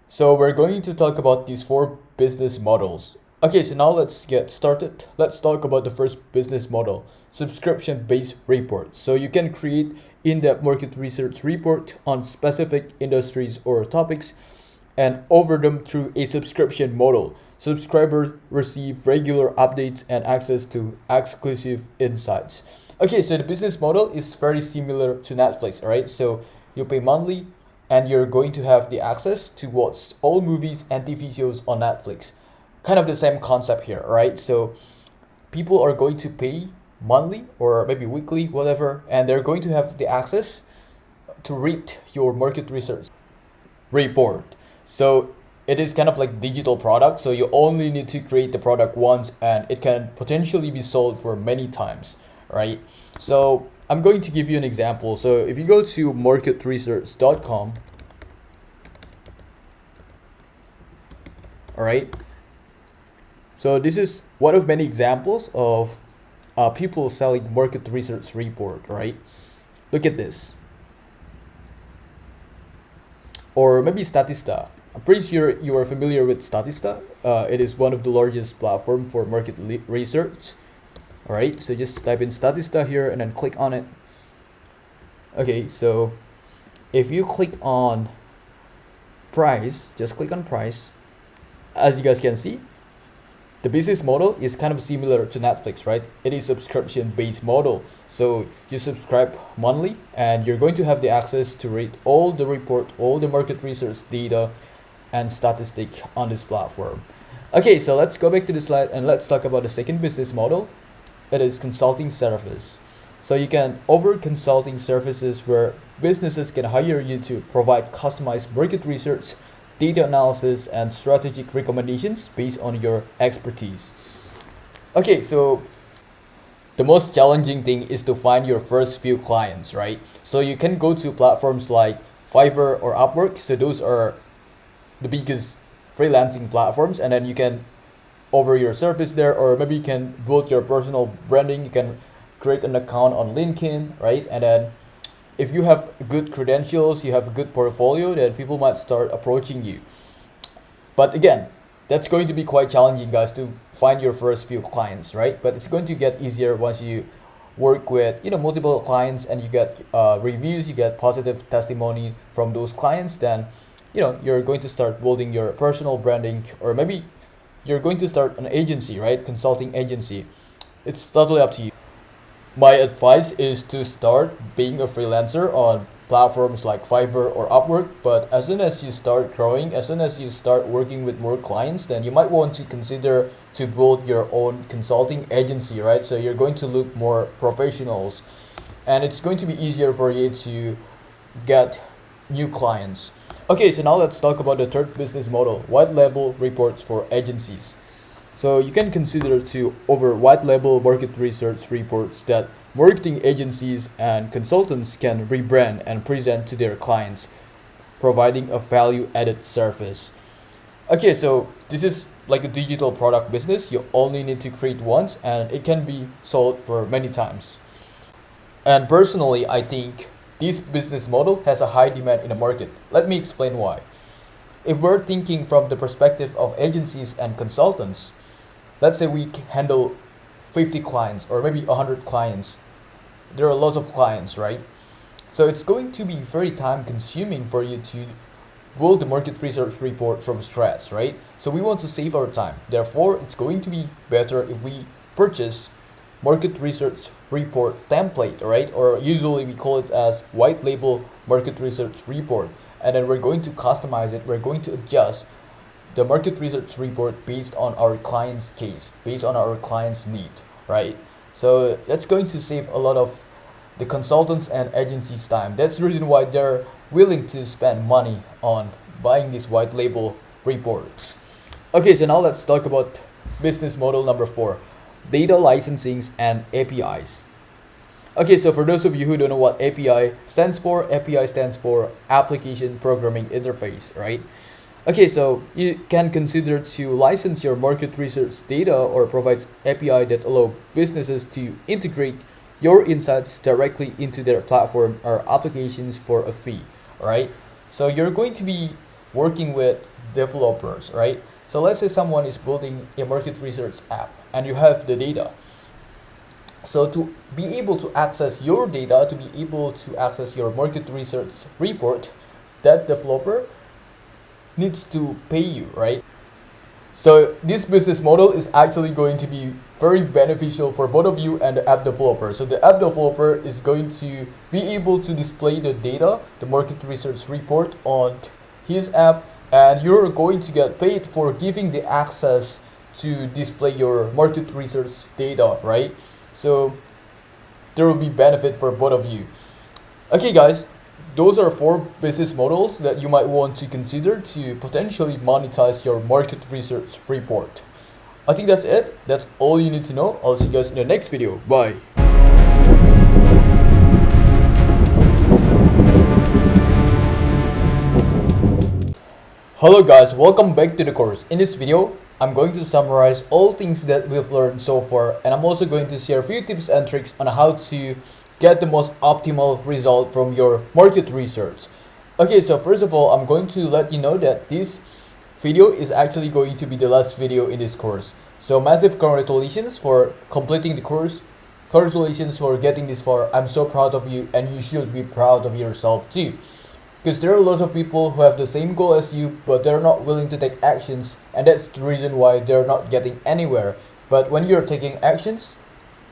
So we're going to talk about these 4 business models. Okay, so now let's get started. Let's talk about the first business model, subscription-based reports. So you can create in-depth market research report on specific industries or topics and offer them through a subscription model. Subscribers receive regular updates and access to exclusive insights. Okay, so the business model is very similar to Netflix, alright? So you pay monthly and you're going to have the access to watch all movies and TV shows on Netflix. Kind of the same concept here, right? So people are going to pay monthly or maybe weekly, whatever, and they're going to have the access to read your market research report. So it is kind of like digital product. So you only need to create the product once and it can potentially be sold for many times, right? So I'm going to give you an example. So if you go to marketresearch.com, all right. So this is one of many examples of people selling market research report, right? Look at this. Or maybe Statista. I'm pretty sure you are familiar with Statista. It is one of the largest platform for market research. All right, so just type in Statista here and then click on it. Okay, so if you click on price, just click on price. As you guys can see, the business model is kind of similar to Netflix, right? It is subscription-based model. So you subscribe monthly and you're going to have the access to read all the report, all the market research data and statistic on this platform. Okay, so let's go back to the slide and let's talk about the second business model. It is consulting service. So you can offer consulting services where businesses can hire you to provide customized market research, data analysis, and strategic recommendations based on your expertise. Okay, so the most challenging thing is to find your first few clients, right? So you can go to platforms like Fiverr or Upwork. So those are the biggest freelancing platforms, and then you can offer your service there, or maybe you can build your personal branding. You can create an account on LinkedIn, right? And then if you have good credentials, you have a good portfolio, then people might start approaching you. But again, that's going to be quite challenging, guys, to find your first few clients, right? But it's going to get easier once you work with multiple clients and you get reviews, you get positive testimony from those clients. Then you're going to start building your personal branding, or maybe you're going to start an agency, right? Consulting agency. It's totally up to you. My advice is to start being a freelancer on platforms like Fiverr or Upwork, but as soon as you start growing, as soon as you start working with more clients, then you might want to consider to build your own consulting agency, right? So you're going to look more professionals and it's going to be easier for you to get new clients. Okay, so now let's talk about the third business model, white label reports for agencies. So you can consider to offer white label market research reports that marketing agencies and consultants can rebrand and present to their clients, providing a value-added service. Okay, so this is like a digital product business. You only need to create once and it can be sold for many times. And personally, I think this business model has a high demand in the market. Let me explain why. if we're thinking from the perspective of agencies and consultants, let's say we handle 50 clients or maybe 100 clients. There are lots of clients, right? So it's going to be very time consuming for you to build the market research report from scratch, right? So we want to save our time. Therefore, it's going to be better if we purchase market research report template, right? Or usually we call it as white label market research report. And then we're going to customize it. We're going to adjust the market research report based on our client's case, based on our client's need, right? So that's going to save a lot of the consultants and agencies time. That's the reason why they're willing to spend money on buying these white label reports. Okay, so now let's talk about business model number 4, data licensings and APIs. Okay, so for those of you who don't know what API stands for Application Programming Interface, right? Okay, so you can consider to license your market research data or provide API that allow businesses to integrate your insights directly into their platform or applications for a fee, right? So you're going to be working with developers, right? So let's say someone is building a market research app and you have the data. So to be able to access your data, to be able to access your market research report, that developer needs to pay you, right? So this business model is actually going to be very beneficial for both of you and the app developer. So the app developer is going to be able to display the data, the market research report on his app, and you're going to get paid for giving the access to display your market research data, right? So there will be benefit for both of you. Okay guys, those are 4 business models that you might want to consider to potentially monetize your market research report. I think that's it. That's all you need to know. I'll see you guys in the next video. Bye. Hello guys, welcome back to the course. In this video, I'm going to summarize all things that we've learned so far, and I'm also going to share a few tips and tricks on how to get the most optimal result from your market research. Okay, so first of all, I'm going to let you know that this video is actually going to be the last video in this course. So massive congratulations for completing the course. Congratulations for getting this far. I'm so proud of you, and you should be proud of yourself too. Because there are lots of people who have the same goal as you, but they're not willing to take actions, and that's the reason why they're not getting anywhere. But when you're taking actions,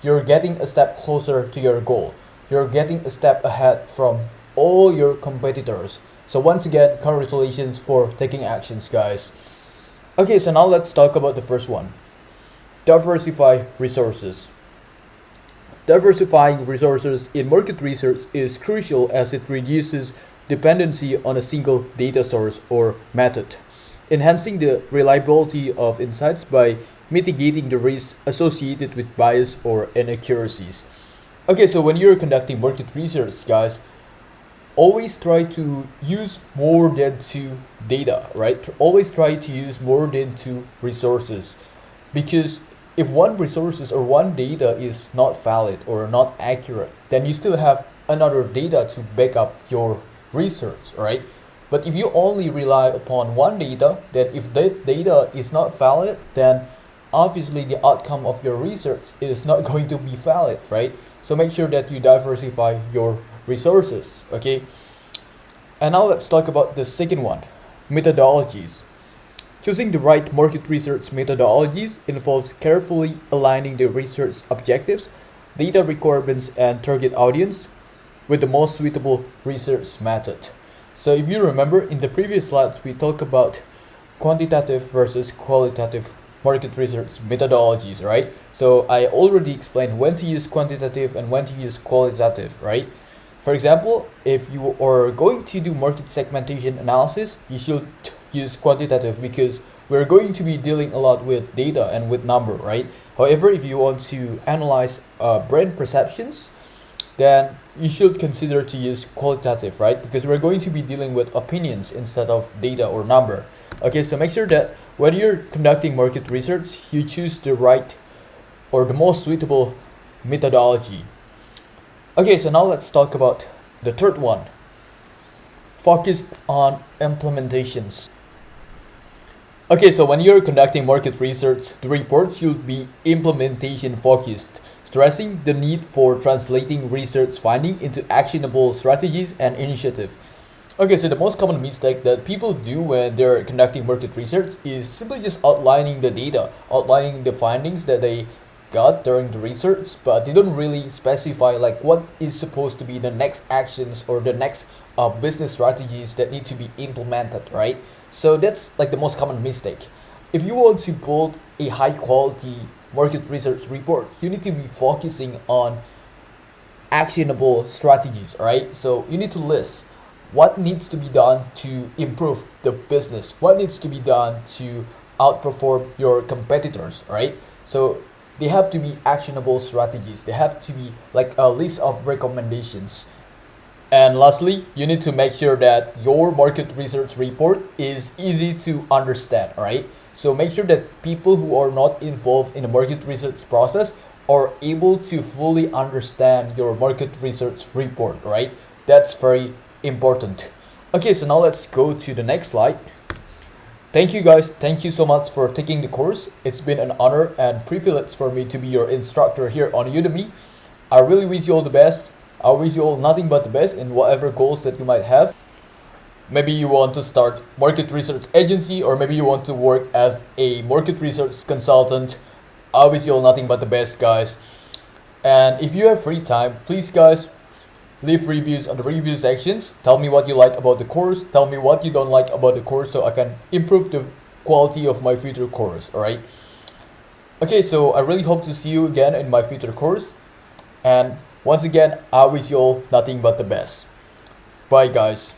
you're getting a step closer to your goal. You're getting a step ahead from all your competitors. So once again, congratulations for taking actions, guys. Okay, so now let's talk about the first one. Diversify resources. Diversifying resources in market research is crucial as it reduces dependency on a single data source or method, enhancing the reliability of insights by mitigating the risks associated with bias or inaccuracies. Okay, so when you're conducting market research, guys, always try to use more than 2 data, right? Always try to use more than 2 resources, because if one resources or one data is not valid or not accurate, then you still have another data to back up your research, right? But if you only rely upon one data, then if that data is not valid, then obviously the outcome of your research is not going to be valid, right? So make sure that you diversify your resources, okay? And now let's talk about the second one, methodologies. Choosing the right market research methodologies involves carefully aligning the research objectives, data requirements, and target audience with the most suitable research method. So if you remember, in the previous slides, we talked about quantitative versus qualitative market research methodologies, right? So I already explained when to use quantitative and when to use qualitative, right? For example, if you are going to do market segmentation analysis, you should use quantitative because we're going to be dealing a lot with data and with number, right? However, if you want to analyze brand perceptions, then you should consider to use qualitative, right? Because we're going to be dealing with opinions instead of data or number. Okay, so make sure that when you're conducting market research, you choose the right or the most suitable methodology. Okay, so now let's talk about the third one. Focused on implementations. Okay, so when you're conducting market research, the report should be implementation focused, stressing the need for translating research finding into actionable strategies and initiatives. Okay, so the most common mistake that people do when they're conducting market research is simply just outlining the data, outlining the findings that they got during the research, but they don't really specify like what is supposed to be the next actions or the next business strategies that need to be implemented, right? So that's like the most common mistake. If you want to build a high quality market research report, you need to be focusing on actionable strategies, right? So you need to list what needs to be done to improve the business, what needs to be done to outperform your competitors, right? So they have to be actionable strategies, they have to be like a list of recommendations. And lastly, you need to make sure that your market research report is easy to understand, right? So make sure that people who are not involved in the market research process are able to fully understand your market research report, right? That's very important. Okay, so now let's go to the next slide. Thank you guys, thank you so much for taking the course. It's been an honor and privilege for me to be your instructor here on Udemy. I really wish you all the best. I wish you all nothing but the best in whatever goals that you might have. Maybe you want to start market research agency, or maybe you want to work as a market research consultant. I wish you all nothing but the best, guys. And if you have free time, please guys, leave reviews on the review sections. Tell me what you like about the course. Tell me what you don't like about the course so I can improve the quality of my future course, alright? Okay, so I really hope to see you again in my future course. And once again, I wish you all nothing but the best. Bye guys.